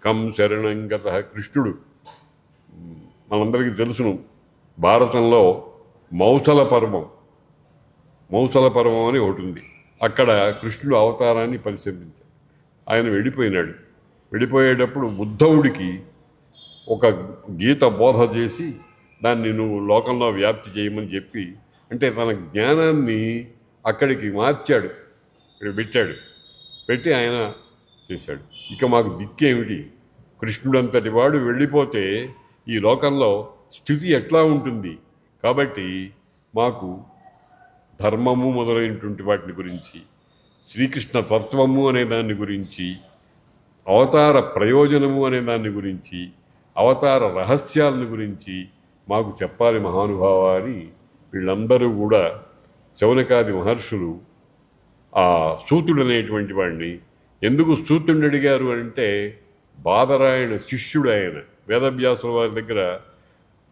కం శరణంగత. కృష్ణుడు మనందరికీ తెలుసును, భారతంలో మౌసల పర్వం అని ఒకటి ఉంది. అక్కడ కృష్ణుడు అవతారాన్ని పరిశీలించాడు. ఆయన వెళ్ళిపోయినాడు. వెళ్ళిపోయేటప్పుడు ఉద్ధవుడికి ఒక గీత బోధ చేసి దాన్ని నువ్వు లోకంలో వ్యాప్తి చేయమని చెప్పి, అంటే తన జ్ఞానాన్ని అక్కడికి మార్చాడు, ఇక్కడ పెట్టి ఆయన చేశాడు. ఇక మాకు దిక్కేమిటి? కృష్ణుడంతటి వాడు వెళ్ళిపోతే ఈ లోకంలో స్థితి ఎట్లా ఉంటుంది? కాబట్టి మాకు ధర్మము మొదలైనటువంటి వాటిని గురించి, శ్రీకృష్ణ తత్వము అనే దాని గురించి, అవతార ప్రయోజనము అనే దాని గురించి, అవతార రహస్యాలను గురించి మాకు చెప్పాలి మహానుభావ అని వీళ్ళందరూ కూడా శౌనకాది మహర్షులు ఆ సూతుడు అనేటువంటి వాడిని, ఎందుకు సూతుడిని అడిగారు అంటే బాదరాయణ శిష్యుడు ఆయన. వేదవ్యాసుల వారి దగ్గర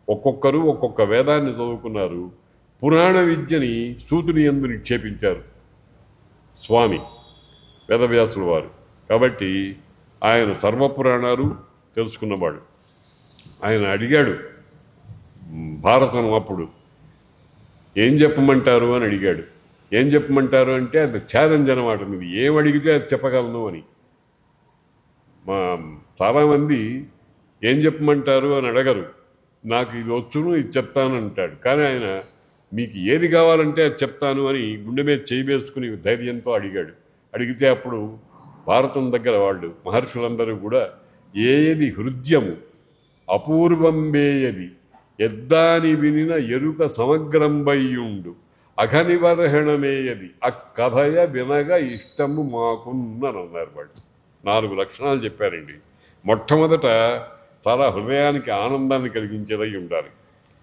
ఒక్కొక్కరు ఒక్కొక్క వేదాన్ని చదువుకున్నారు. పురాణ విద్యని సూతుని యందు నిక్షేపించారు స్వామి వేదవ్యాసుల వారు. కాబట్టి ఆయన సర్వపురాణాలు తెలుసుకున్నవాడు. ఆయన అడిగాడు భారతం అప్పుడు, ఏం చెప్పమంటారు అని అడిగాడు. ఏం చెప్పమంటారు అంటే అది ఛాలెంజ్ అనమాట, మీరు ఏం అడిగితే అది చెప్పగలను అని. చాలామంది ఏం చెప్పమంటారు అని అడగరు, నాకు ఇది వచ్చును ఇది చెప్తాను అంటాడు. కానీ ఆయన మీకు ఏది కావాలంటే అది చెప్తాను అని గుండె మీద చేయి వేసుకుని ధైర్యంతో అడిగాడు. అడిగితే అప్పుడు భారతం దగ్గర వాళ్ళు మహర్షులందరూ కూడా ఏది హృద్యము అపూర్వంబేయది ఎద్దాని వినిన ఎరుక సమగ్రంబయ్యుండు అఘనివర్హణమేయది అక్కథయ వినగ ఇష్టము మాకున్నని అన్నారు వాళ్ళు. 4 లక్షణాలు చెప్పారండి. మొట్టమొదట చాలా హృదయానికి ఆనందాన్ని కలిగించేదై ఉండాలి.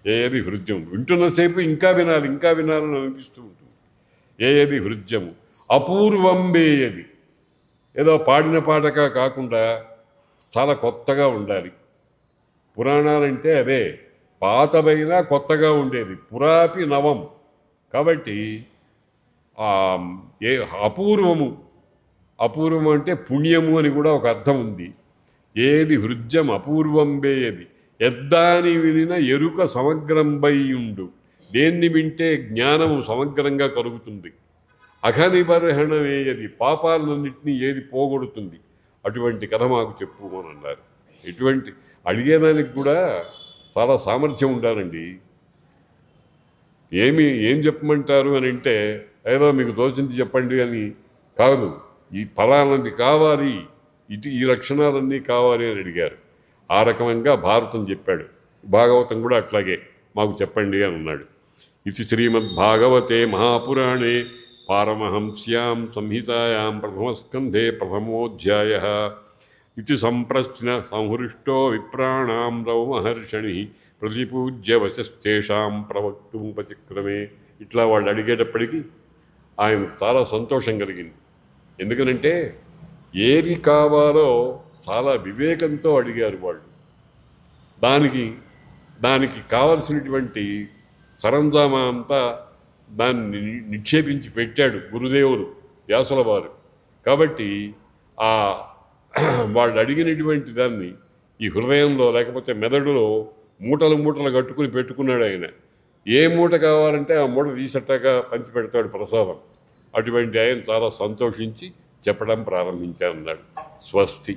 ఏది హృద్యం, వింటున్నసేపు ఇంకా వినాలని అనిపిస్తూ ఉంటుంది. ఏది హృద్యము అపూర్వంబేయది, ఏదో పాడిన పాటగా కాకుండా చాలా కొత్తగా ఉండాలి. పురాణాలంటే అదే, పాతదైనా కొత్తగా ఉండేది, పురాపి నవం. కాబట్టి అపూర్వము అంటే పుణ్యము అని కూడా ఒక అర్థం ఉంది. ఏది హృద్యం అపూర్వంబేయది ఎద్దాని వినిన ఎరుక సమగ్రంబయ్యుండు, దేన్ని వింటే జ్ఞానము సమగ్రంగా కలుగుతుంది. అఘనిబర్హణమేయది, పాపాలన్నింటినీ ఏది పోగొడుతుంది, అటువంటి కథ మాకు చెప్పు అని అన్నారు. ఎటువంటి అడిగేదానికి కూడా చాలా సామర్థ్యం ఉండాలండి. ఏం చెప్పమంటారు అని అంటే ఏదో మీకు తోచింది చెప్పండి అని కాదు, ఈ ఫలానది కావాలి, ఈ లక్షణాలన్నీ కావాలి అని అడిగారు. ఆ రకంగా భారతం చెప్పాడు. భాగవతం కూడా అట్లాగే మాకు చెప్పండి అని అన్నాడు. ఇది శ్రీమద్భాగవతే మహాపురాణే పారమహంస్యాం సంహితాయాం ప్రథమస్కంధే ప్రథమోధ్యాయః ఇది సంప్రశ్న సంహృష్టో విప్రాణాం రౌమహర్షణి ప్రతిపూజ్య వశస్తేషాం ప్రవక్తుముపచక్రమే. ఇట్లా వాళ్ళు అడిగేటప్పటికీ ఆయన చాలా సంతోషం కలిగింది. ఎందుకనంటే ఏది కావాలో చాలా వివేకంతో అడిగారు వాళ్ళు. దానికి కావలసినటువంటి సరంజామా అంతా దాన్ని నిక్షేపించి పెట్టాడు గురుదేవులు వ్యాసుల వారు. కాబట్టి వాళ్ళు అడిగినటువంటి దాన్ని ఈ హృదయంలో లేకపోతే మెదడులో మూటలు కట్టుకుని పెట్టుకున్నాడు ఆయన. ఏ మూట కావాలంటే ఆ మూట తీసట్టాగా పంచి పెడతాడు ప్రసాదం. అటువంటి ఆయన చాలా సంతోషించి చెప్పడం ప్రారంభించారన్నాడు. స్వస్తి.